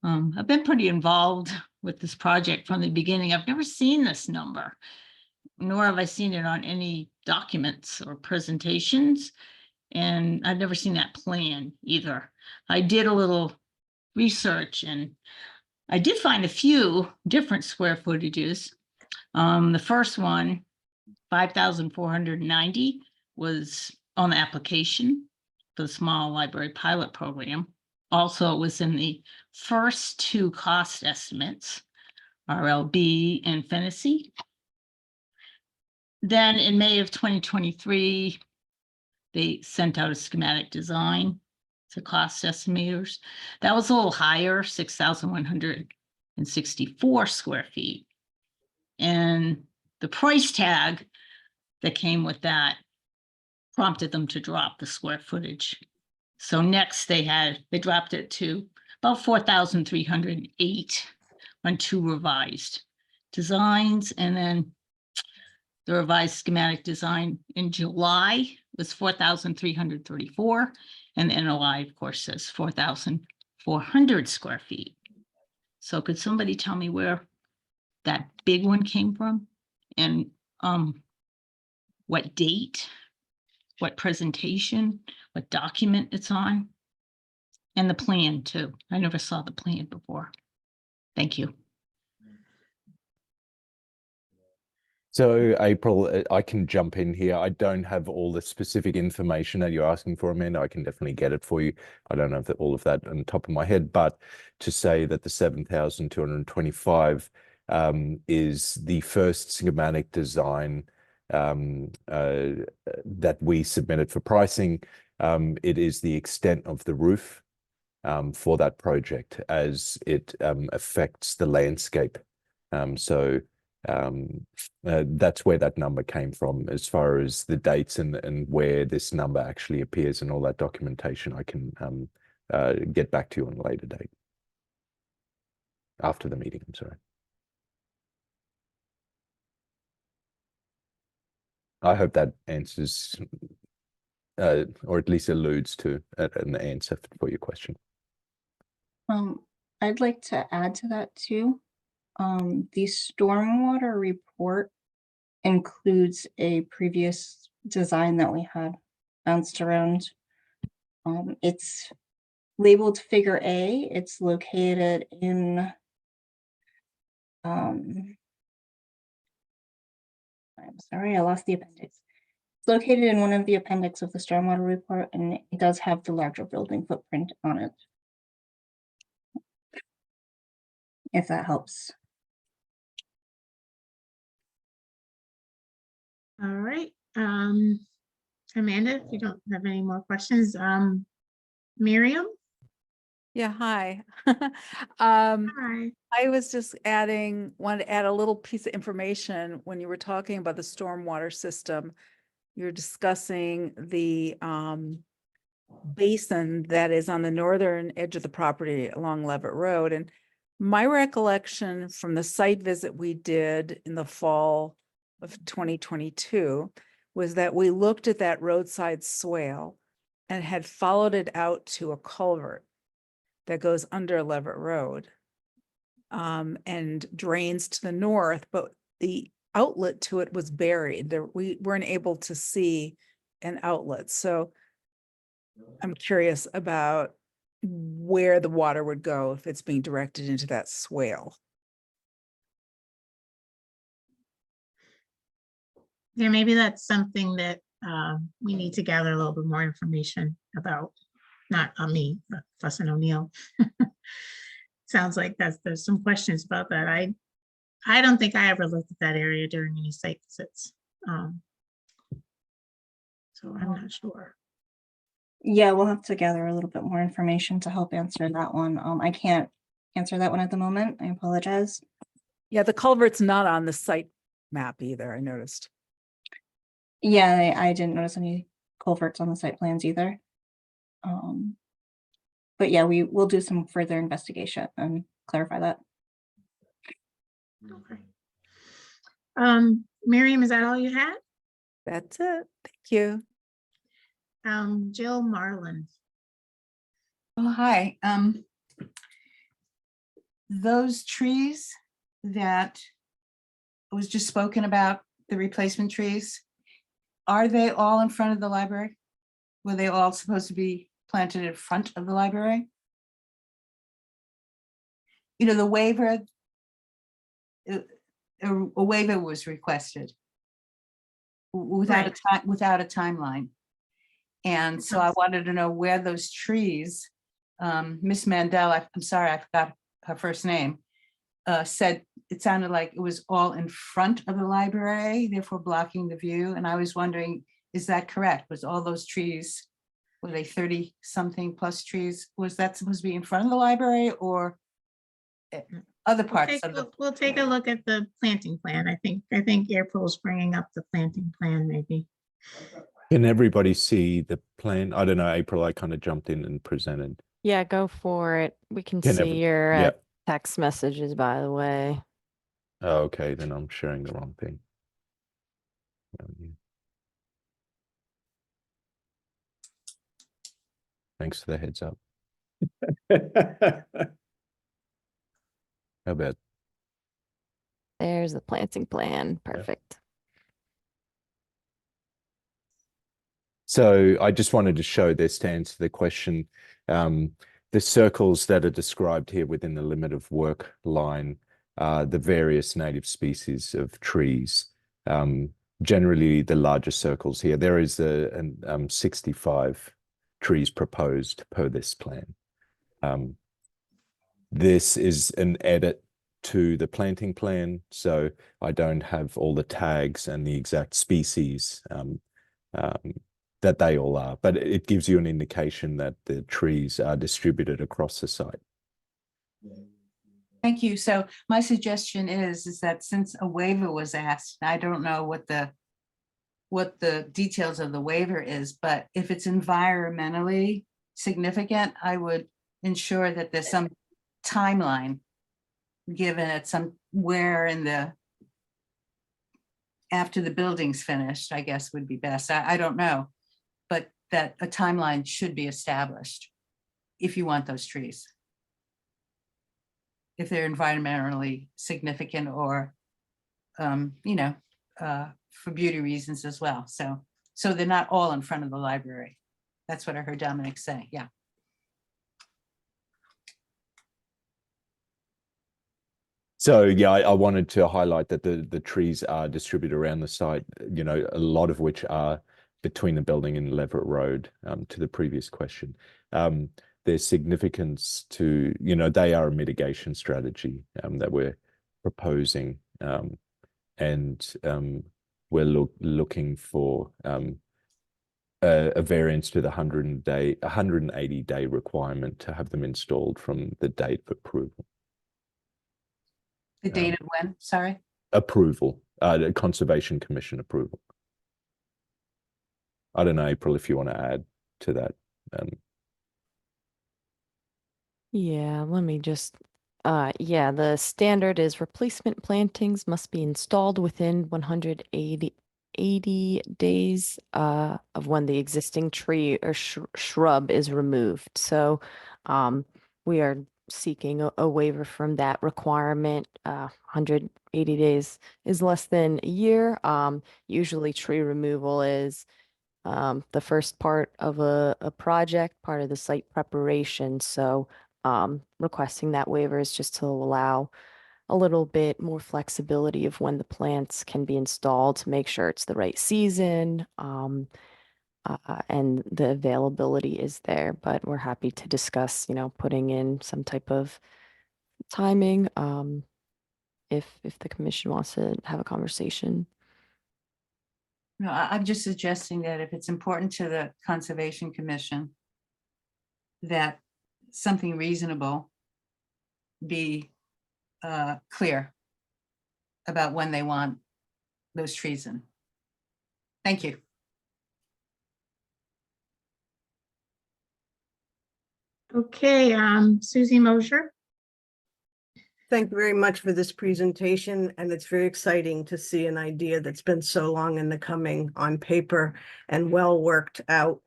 I've been pretty involved with this project from the beginning. I've never seen this number, nor have I seen it on any documents or presentations. And I've never seen that plan either. I did a little research and I did find a few different square footages. The first one, 5,490, was on the application for the small library pilot program. Also, it was in the first 2 cost estimates, RLB and Fennessy. Then in May of 2023, they sent out a schematic design to cost estimators. That was a little higher, 6,164 square feet. And the price tag that came with that prompted them to drop the square footage. So next they dropped it to about 4,308 on 2 revised designs. And then the revised schematic design in July was 4,334. And the NOI, of course, says 4,400 square feet. So could somebody tell me where that big one came from? And what date, what presentation, what document it's on? And the plan too. I never saw the plan before. Thank you. So April, I can jump in here. I don't have all the specific information that you're asking for, Amanda. I can definitely get it for you. I don't have all of that on the top of my head, but to say that the 7,225 is the first schematic design that we submitted for pricing. It is the extent of the roof for that project as it affects the landscape. That's where that number came from. As far as the dates and where this number actually appears and all that documentation, I can get back to you on a later date. After the meeting, I'm sorry. I hope that answers or at least alludes to an answer for your question. I'd like to add to that too. The stormwater report includes a previous design that we had bounced around. It's labeled Figure A. It's located in I'm sorry, I lost the appendix. It's located in one of the appendix of the stormwater report, and it does have the larger building footprint on it. If that helps. All right. Amanda, if you don't have any more questions, Miriam? Yeah, hi. Hi. I was just wanted to add a little piece of information when you were talking about the stormwater system. You're discussing the basin that is on the northern edge of the property along Levitt Road. And my recollection from the site visit we did in the fall of 2022 was that we looked at that roadside swale and had followed it out to a culvert that goes under Levitt Road and drains to the north, but the outlet to it was buried. We weren't able to see an outlet. So I'm curious about where the water would go if it's being directed into that swale. Yeah, maybe that's something that we need to gather a little bit more information about. not on me, but Fuss and O'Neill. Sounds like there's some questions about that. I don't think I ever looked at that area during any site visits. So I'm not sure. Yeah, we'll have to gather a little bit more information to help answer that one. I can't answer that one at the moment. I apologize. Yeah, the culvert's not on the site map either, I noticed. Yeah, I didn't notice any culverts on the site plans either. But yeah, we will do some further investigation and clarify that. Okay. Miriam, is that all you had? That's it. Thank you. Jill Marlin. Oh, hi. Those trees that was just spoken about, the replacement trees, are they all in front of the library? Were they all supposed to be planted in front of the library? You know, the waiver, a waiver was requested without a time, without a timeline. And so I wanted to know where those trees, Miss Mandel, I'm sorry, I forgot her first name, said it sounded like it was all in front of the library, therefore blocking the view. And I was wondering, is that correct? Was all those trees, were they 30 something plus trees? Was that supposed to be in front of the library or other parts of the? We'll take a look at the planting plan. I think April's bringing up the planting plan maybe. Can everybody see the plan? I don't know, April, I kind of jumped in and presented. Yeah, go for it. We can Can see every- your yeah. text messages, by the way. Oh, okay, then I'm sharing the wrong thing. Thanks for the heads up. How about? There's the planting plan. Perfect. So I just wanted to show this to answer the question. The circles that are described here within the limit of work line are the various native species of trees. Generally, the larger circles here, there is 65 trees proposed per this plan. This is an edit to the planting plan, so I don't have all the tags and the exact species that they all are, but it gives you an indication that the trees are distributed across the site. Thank you. So my suggestion is that since a waiver was asked, I don't know what the details of the waiver is, but if it's environmentally significant, I would ensure that there's some timeline given at somewhere in the, after the building's finished, I guess would be best. I don't know, but that a timeline should be established if you want those trees, if they're environmentally significant or, you know, for beauty reasons as well. So they're not all in front of the library. That's what I heard Dominic say. Yeah. So yeah, I wanted to highlight that the trees are distributed around the site, you know, a lot of which are between the building and Leverett Road, to the previous question. There's significance to, you know, they are a mitigation strategy that we're proposing, and we're looking for a variance to the 180-day requirement to have them installed from the date of approval. The date of when, sorry? Approval, the Conservation Commission approval. I don't know, April, if you want to add to that. Yeah, let me just, yeah, the standard is replacement plantings must be installed within 180 days of when the existing tree or shrub is removed. So we are seeking a waiver from that requirement. 180 days is less than a year. Usually tree removal is the first part of a project, part of the site preparation. So requesting that waiver is just to allow a little bit more flexibility of when the plants can be installed to make sure it's the right season. and the availability is there, but we're happy to discuss, putting in some type of timing, if the commission wants to have a conversation. No, I'm just suggesting that if it's important to the Conservation Commission, that something reasonable be clear about when they want those trees in. Thank you. Okay, Susie Mosher. Thank you very much for this presentation, and it's very exciting to see an idea that's been so long in the coming on paper and well worked out.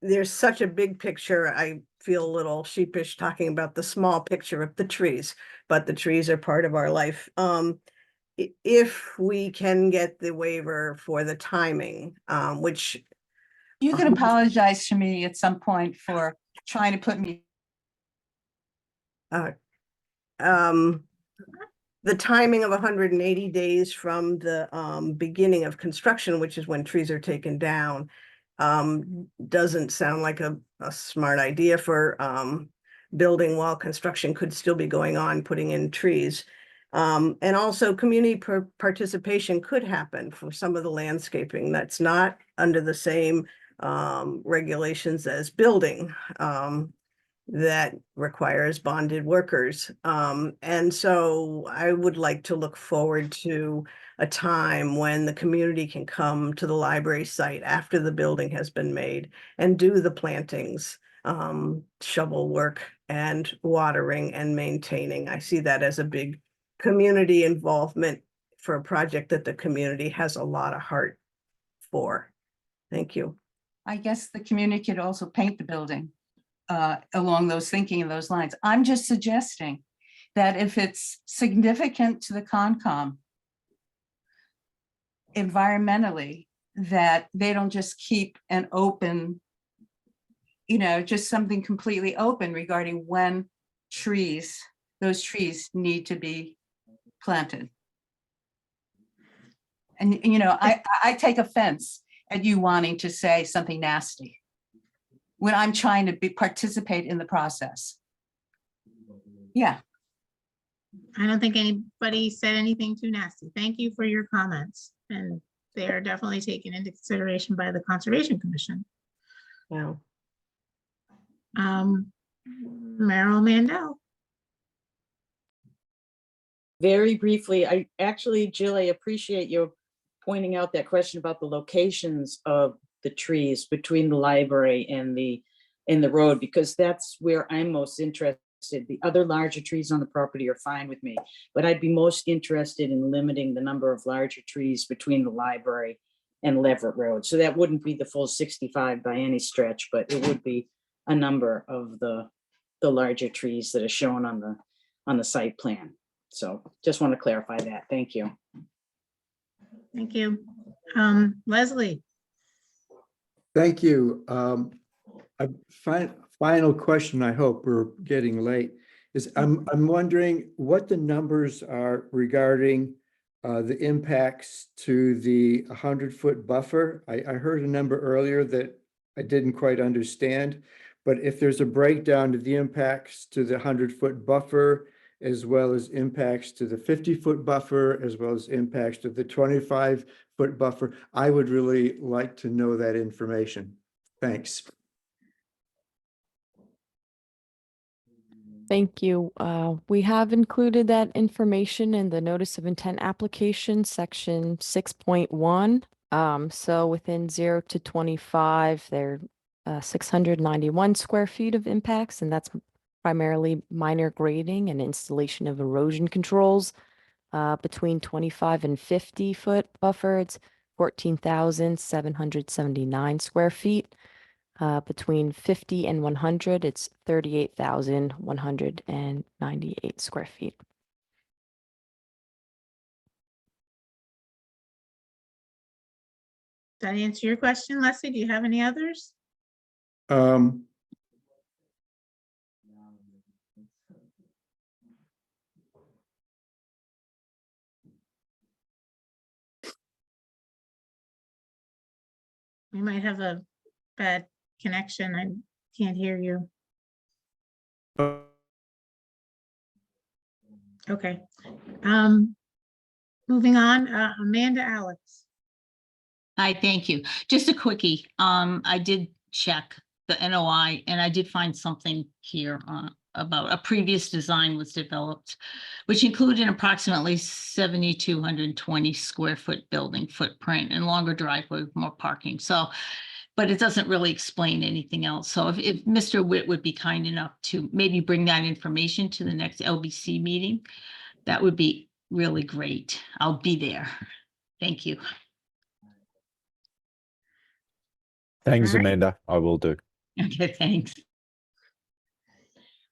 There's such a big picture. I feel a little sheepish talking about the small picture of the trees, but the trees are part of our life. If we can get the waiver for the timing, which you can apologize to me at some point for trying to put me. The timing of 180 days from the beginning of construction, which is when trees are taken down, doesn't sound like a smart idea for building while construction could still be going on, putting in trees. And also community participation could happen for some of the landscaping that's not under the same regulations as building. That requires bonded workers. And so I would like to look forward to a time when the community can come to the library site after the building has been made and do the plantings, shovel work and watering and maintaining. I see that as a big community involvement for a project that the community has a lot of heart for. Thank you. I guess the community could also paint the building along those thinking of those lines. I'm just suggesting that if it's significant to the Concom environmentally, that they don't just keep an open, just something completely open regarding when those trees need to be planted. And, I take offense at you wanting to say something nasty when I'm trying to participate in the process. Yeah. I don't think anybody said anything too nasty. Thank you for your comments. And they are definitely taken into consideration by the Conservation Commission. Wow. Merrill Mandel. Very briefly, Jill, I appreciate you pointing out that question about the locations of the trees between the library and the road, because that's where I'm most interested. The other larger trees on the property are fine with me, but I'd be most interested in limiting the number of larger trees between the library and Leverett Road. So that wouldn't be the full 65 by any stretch, but it would be a number of the larger trees that are shown on the site plan. So just want to clarify that. Thank you. Thank you. Leslie. Thank you. A final question, I hope, we're getting late, is I'm wondering what the numbers are regarding the impacts to the 100-foot buffer. I heard a number earlier that I didn't quite understand, but if there's a breakdown to the impacts to the 100-foot buffer, as well as impacts to the 50-foot buffer, as well as impacts to the 25-foot buffer, I would really like to know that information. Thanks. Thank you. We have included that information in the notice of intent application, section 6.1. So within 0 to 25, there are 691 square feet of impacts, and that's primarily minor grading and installation of erosion controls. Between 25 and 50-foot buffer, it's 14,779 square feet. Between 50 and 100, it's 38,198 square feet. Does that answer your question, Leslie? Do you have any others? We might have a bad connection. I can't hear you. Okay. Moving on, Amanda Alex. Hi, thank you. Just a quickie. I did check the NOI and I did find something here about a previous design was developed, which included approximately 7,220 square foot building footprint and longer driveway with more parking. So, but it doesn't really explain anything else. So if Mr. Witt would be kind enough to maybe bring that information to the next LBC meeting, that would be really great. I'll be there. Thank you. Thanks, All right. Amanda. I will do. Okay, thanks.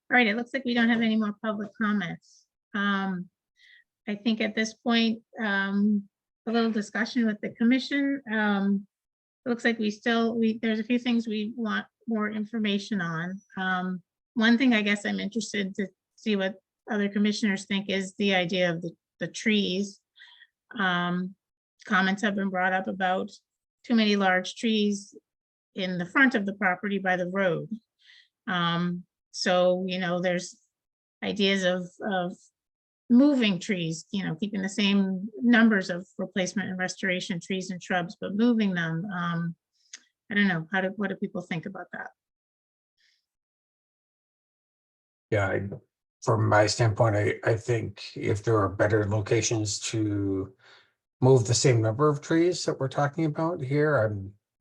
All right, it looks like we don't have any more public comments. I think at this point, a little discussion with the commission. It looks like there's a few things we want more information on. One thing I guess I'm interested to see what other commissioners think is the idea of the trees. Comments have been brought up about too many large trees in the front of the property by the road. So, there's ideas of moving trees, keeping the same numbers of replacement and restoration trees and shrubs, but moving them. I don't know, what do people think about that? Yeah, from my standpoint, I think if there are better locations to move the same number of trees that we're talking about here,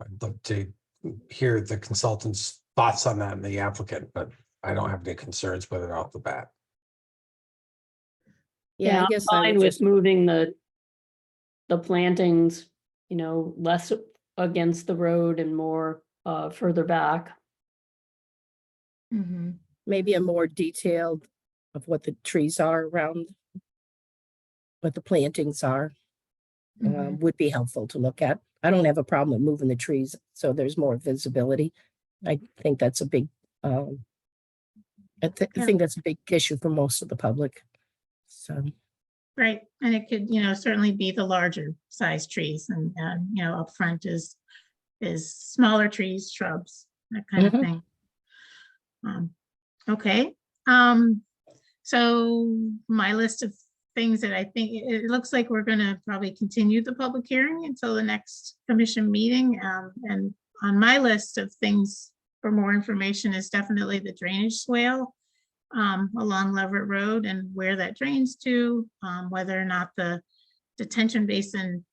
I'd love to hear the consultant's thoughts on that and the applicant, but I don't have any concerns with it off the bat. Yeah, I I'm guess I fine would with just, moving the plantings, less against the road and more further back. maybe a more detailed of what the trees are around, what the plantings are, would be helpful to look at. I don't have a problem with moving the trees, so there's more visibility. I think that's a big, I think that's a big issue for most of the public. So, Right, and it could, certainly be the larger size trees and, up front is smaller trees, shrubs, that kind of thing. Okay, so my list of things that I think, it looks like we're gonna probably continue the public hearing until the next commission meeting. And on my list of things for more information is definitely the drainage swale along Leverett Road and where that drains to, whether or not the detention basin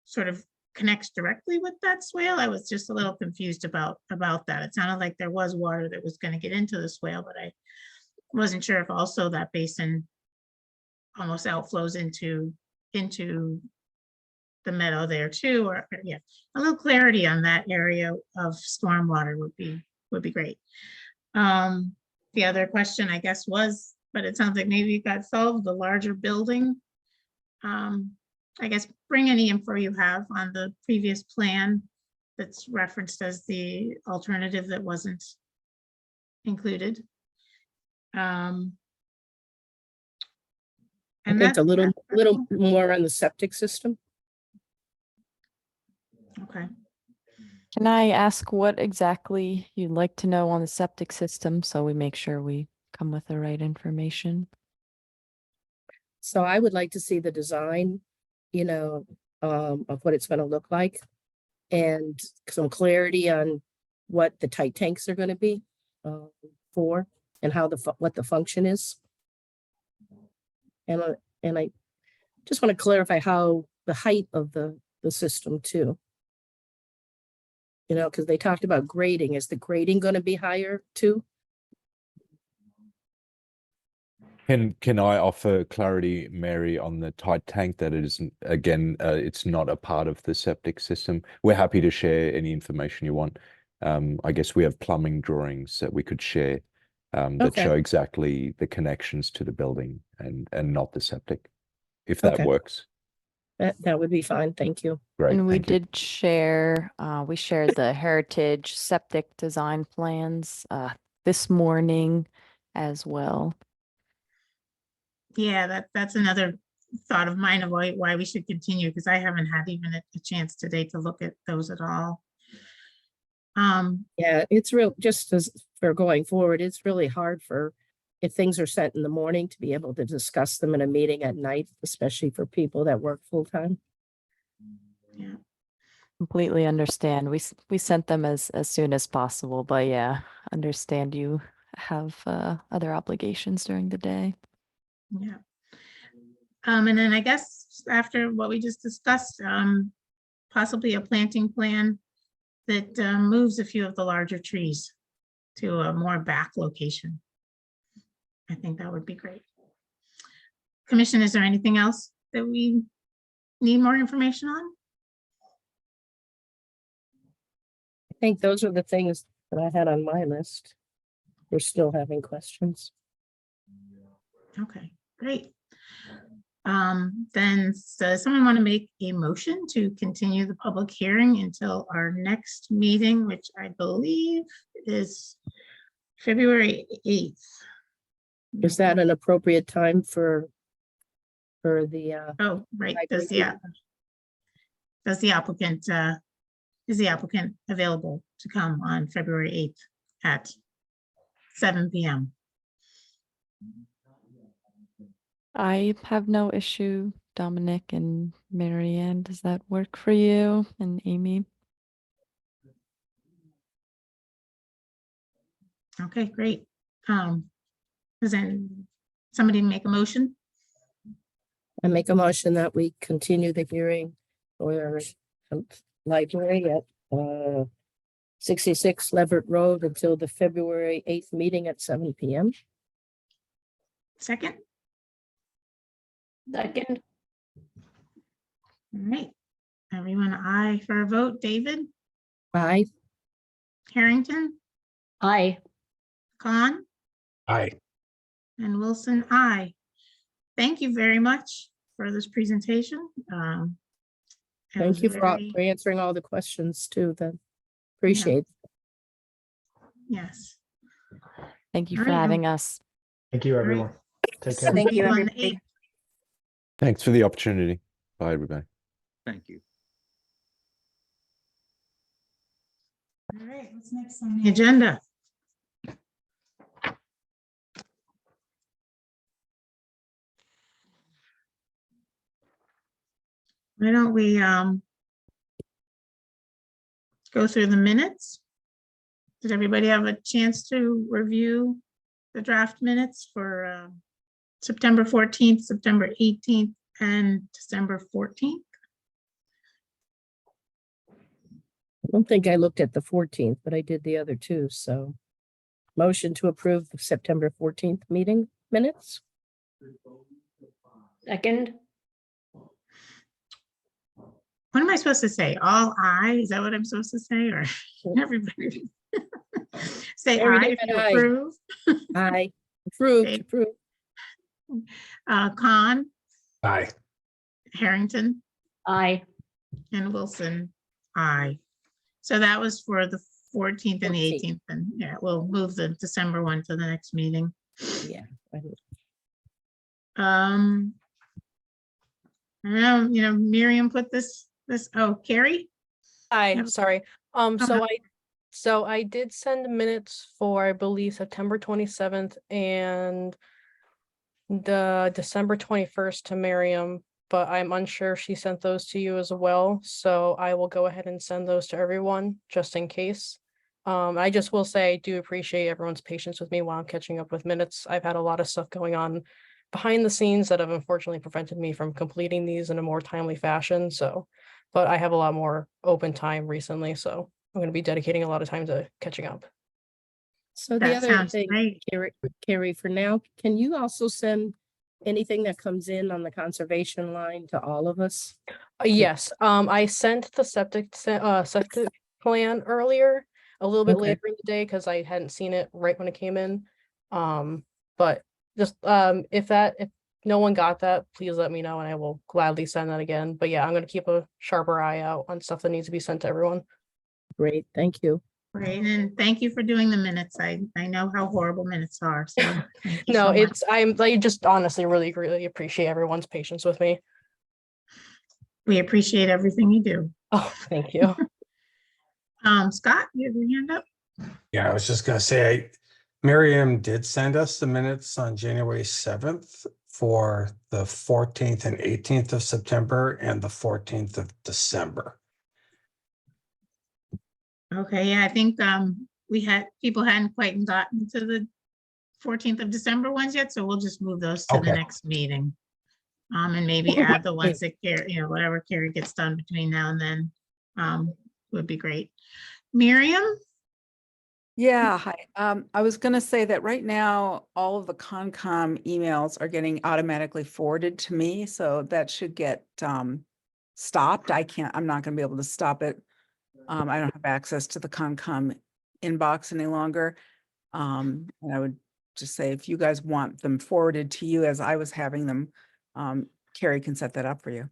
sort of connects directly with that swale. I was just a little confused about that. It sounded like there was water that was going to get into the swale, but I wasn't sure if also that basin almost outflows into the meadow there too, or yeah, a little clarity on that area of stormwater would be great. The other question, I guess, was, but it sounds like maybe it got solved, the larger building. I guess bring any info you have on the previous plan that's referenced as the alternative that wasn't included. I And think a that's little more on the septic system. okay. Can I ask what exactly you'd like to know on the septic system so we make sure we come with the right information? So I would like to see the design, of what it's gonna look like. And some clarity on what the tight tanks are gonna be for and how what the function is. And I just want to clarify how the height of the system too. Because they talked about grading. Is the grading going to be higher too? Can I offer clarity, Mary, on the tight tank that it isn't, again, it's not a part of the septic system. We're happy to share any information you want. I guess we have plumbing drawings that we could share that show exactly the connections to the building and not the septic, if that works. That would be fine. Thank you. Great. And we thank you. did share, we shared the heritage septic design plans this morning as well. Yeah, that's another thought of mine of why we should continue, because I haven't had even a chance today to look at those at all. Yeah, it's real, just as for going forward, it's really hard for, if things are set in the morning, to be able to discuss them in a meeting at night, especially for people that work full-time. Yeah. Completely understand. We sent them as soon as possible, but yeah, understand you have other obligations during the day. Yeah. And then I guess after what we just discussed, possibly a planting plan that moves a few of the larger trees to a more back location. I think that would be great. Commission, is there anything else that we need more information on? I think those are the things that I had on my list. We're still having questions. Okay, great. Then does someone want to make a motion to continue the public hearing until our next meeting, which I believe is February 8th? Is that an appropriate time for the, Oh, right, library does the applicant, is the applicant available to come on February 8th at 7 p.m.? I have no issue, Dominic and Marianne. Does that work for you and Amy? Okay, great. Does then somebody make a motion? I make a motion that we continue the hearing for library at 66 Leverett Road until the February 8th meeting at 7 p.m. Second? Second. All right. Everyone, aye for a vote. David? Aye. Harrington? Aye. Khan? Aye. And Wilson, aye. Thank you very much for this presentation. It Thank was you for very- answering all the questions too, then. Appreciate it. Yes. Thank you All for right, having us. Thank you, everyone. Take care. Thank you, See on the everybody. 8th. Thanks for the opportunity. Bye, everybody. Thank you. All right, what's next on the agenda? Why don't we go through the minutes? Did everybody have a chance to review the draft minutes for September 14th, September 18th, and December 14th? I don't think I looked at the 14th, but I did the other two, so. Motion to approve the September 14th meeting minutes? Second. What am I supposed to say? All aye? Is that what I'm supposed to say, or everybody? Say aye Everything if but you aye. approve. Aye. Approved, Okay. approved. Khan, Aye. Harrington, Aye. and Wilson, aye. So that was for the 14th and the 14th. 18th, and yeah, we'll move the December one to the next meeting. Yeah. I know, Miriam put this, oh, Carrie? Hi, Yep. sorry. Uh-huh. So I did send minutes for, I believe, September 27th and the December 21st to Miriam, but I'm unsure if she sent those to you as well. So I will go ahead and send those to everyone just in case. I just will say I do appreciate everyone's patience with me while I'm catching up with minutes. I've had a lot of stuff going on behind the scenes that have unfortunately prevented me from completing these in a more timely fashion. So, but I have a lot more open time recently, so I'm going to be dedicating a lot of time to catching up. So the That other sounds thing, great. Carrie, for now, can you also send anything that comes in on the conservation line to all of us? Yes, I sent the septic plan earlier, a little bit Okay. later in the day because I hadn't seen it right when it came in. But just if no one got that, please let me know and I will gladly send that again. But yeah, I'm gonna keep a sharper eye out on stuff that needs to be sent to everyone. Great, thank you. Great, and thank you for doing the minutes. I know how horrible minutes are, so. thank you No, so much. I just honestly really appreciate everyone's patience with me. We appreciate everything you do. Oh, thank you. Scott, you have your hand up? Yeah, I was just gonna say, Miriam did send us the minutes on January 7th for the 14th and 18th of September and the 14th of December. Okay, yeah, I think people hadn't quite gotten to the 14th of December ones yet, so we'll just move those to the Okay. next meeting. And maybe add the ones that Carrie, whatever Carrie gets done between now and then, would be great. Miriam? Yeah, hi. I was gonna say that right now, all of the Concom emails are getting automatically forwarded to me, so that should get stopped. I'm not gonna be able to stop it. I don't have access to the Concom inbox any longer. And I would just say, if you guys want them forwarded to you as I was having them, Carrie can set that up for you.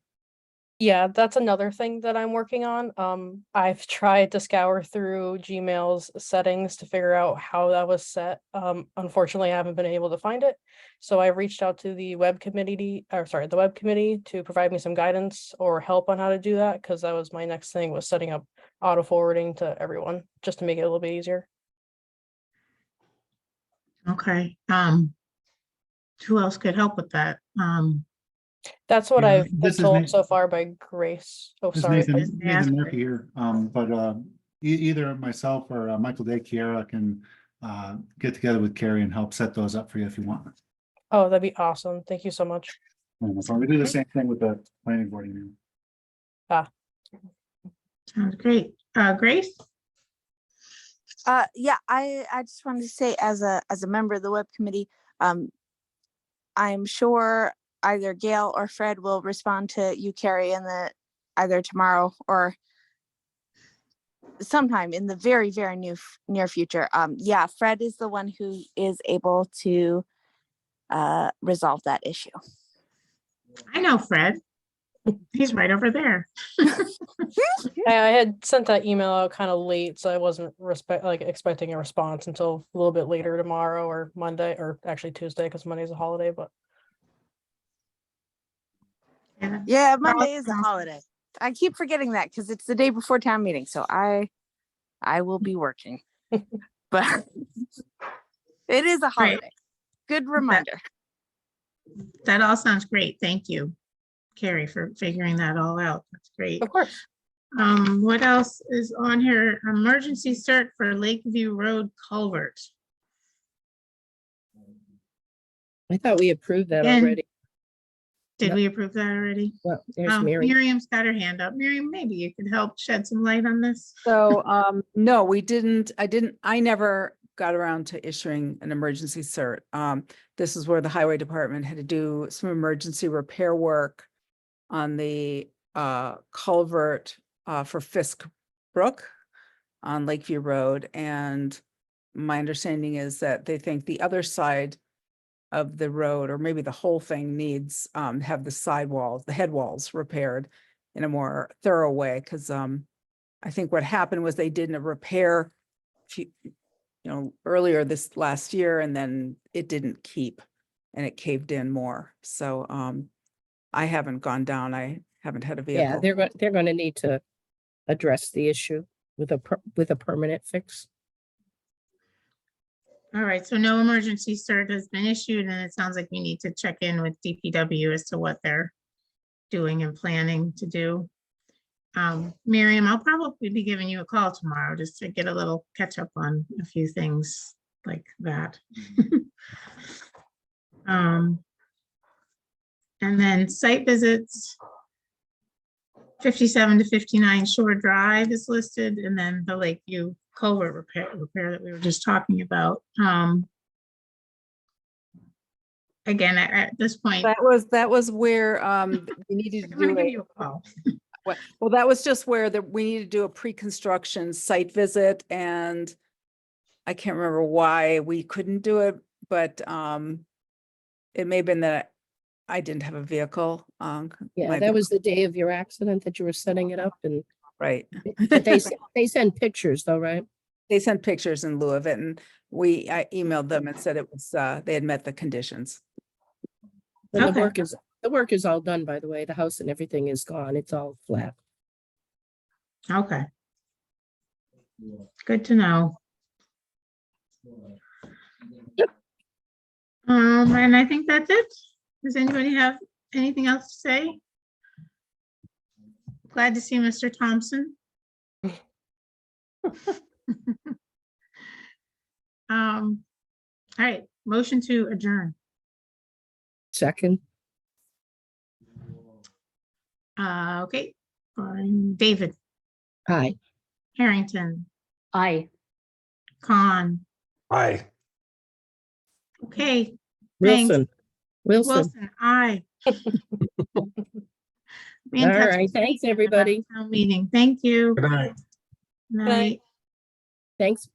Yeah, that's another thing that I'm working on. I've tried to scour through Gmail's settings to figure out how that was set. Unfortunately, I haven't been able to find it. So I reached out to the web committee to provide me some guidance or help on how to do that, because that was my next thing, was setting up auto forwarding to everyone, just to make it a little bit easier. Okay, who else could help with that? That's what Yeah, I've been this is told Nate- so far by Grace. Oh, This is sorry. Nathan Murphy here, either myself or Michael Day Chiara can get together with Carrie and help set those up for you if you want. Oh, that'd be awesome. Thank you so much. So we do the same thing with the planning board email. Sounds great. Grace? Yeah, I just wanted to say, as a member of the web committee, I'm sure either Gail or Fred will respond to you, Carrie, in either tomorrow or sometime in the very, very near future. Yeah, Fred is the one who is able to resolve that issue. I know Fred. He's right over there. I had sent that email out kind of late, so I wasn't expecting a response until a little bit later tomorrow or Monday, or actually Tuesday, because Monday's a holiday. But yeah, Monday is a holiday. I keep forgetting that because it's the day before town meeting, so I will be working. But it is a holiday. Good reminder. That all sounds great. Thank you, Carrie, for figuring that all out. That's great. Of course. What else is on here? Emergency cert for Lakeview Road culvert. I thought we approved that And- already. Did Yep. we approve that already? Well, there's Mary. Miriam's got her hand up. Miriam, maybe you could help shed some light on this. So, no, we didn't, I never got around to issuing an emergency cert. This is where the highway department had to do some emergency repair work on the culvert for Fisk Brook on Lakeview Road. And my understanding is that they think the other side of the road, or maybe the whole thing, needs have the sidewalls, the head walls repaired in a more thorough way. Because I think what happened was they did a repair earlier this last year, and then it didn't keep and it caved in more. So I haven't gone down. I haven't had a vehicle. Yeah, they're going to need to address the issue with a permanent fix. All right, so no emergency cert has been issued, and it sounds like we need to check in with DPW as to what they're doing and planning to do. Miriam, I'll probably be giving you a call tomorrow just to get a little catch up on a few things like that. And then site visits, 57 to 59 Shore Drive is listed, and then the Lakeview culvert repair that we were just talking about. Again, at this point, That was where we needed to I'm gonna do give a you a call. well, that was just where we needed to do a pre-construction site visit, and I can't remember why we couldn't do it, but it may have been that I didn't have a vehicle. Yeah, that was the day of your accident that you were setting it up, and right. but they send pictures though, right? They sent pictures in lieu of it, and I emailed them and said it was they had met the conditions. And Okay. the work is all done, by the way. The house and everything is gone. It's all flat. Okay. Good to know. And I think that's it. Does anybody have anything else to say? Glad to see Mr. Thompson. All right, motion to adjourn. Second. Okay, David, Aye. Harrington, Aye. Khan. Aye. Okay, thanks. Wilson. Aye. Be in All touch right, this thanks, week at the everybody. town meeting. Thank you. Good night. Night. Thanks.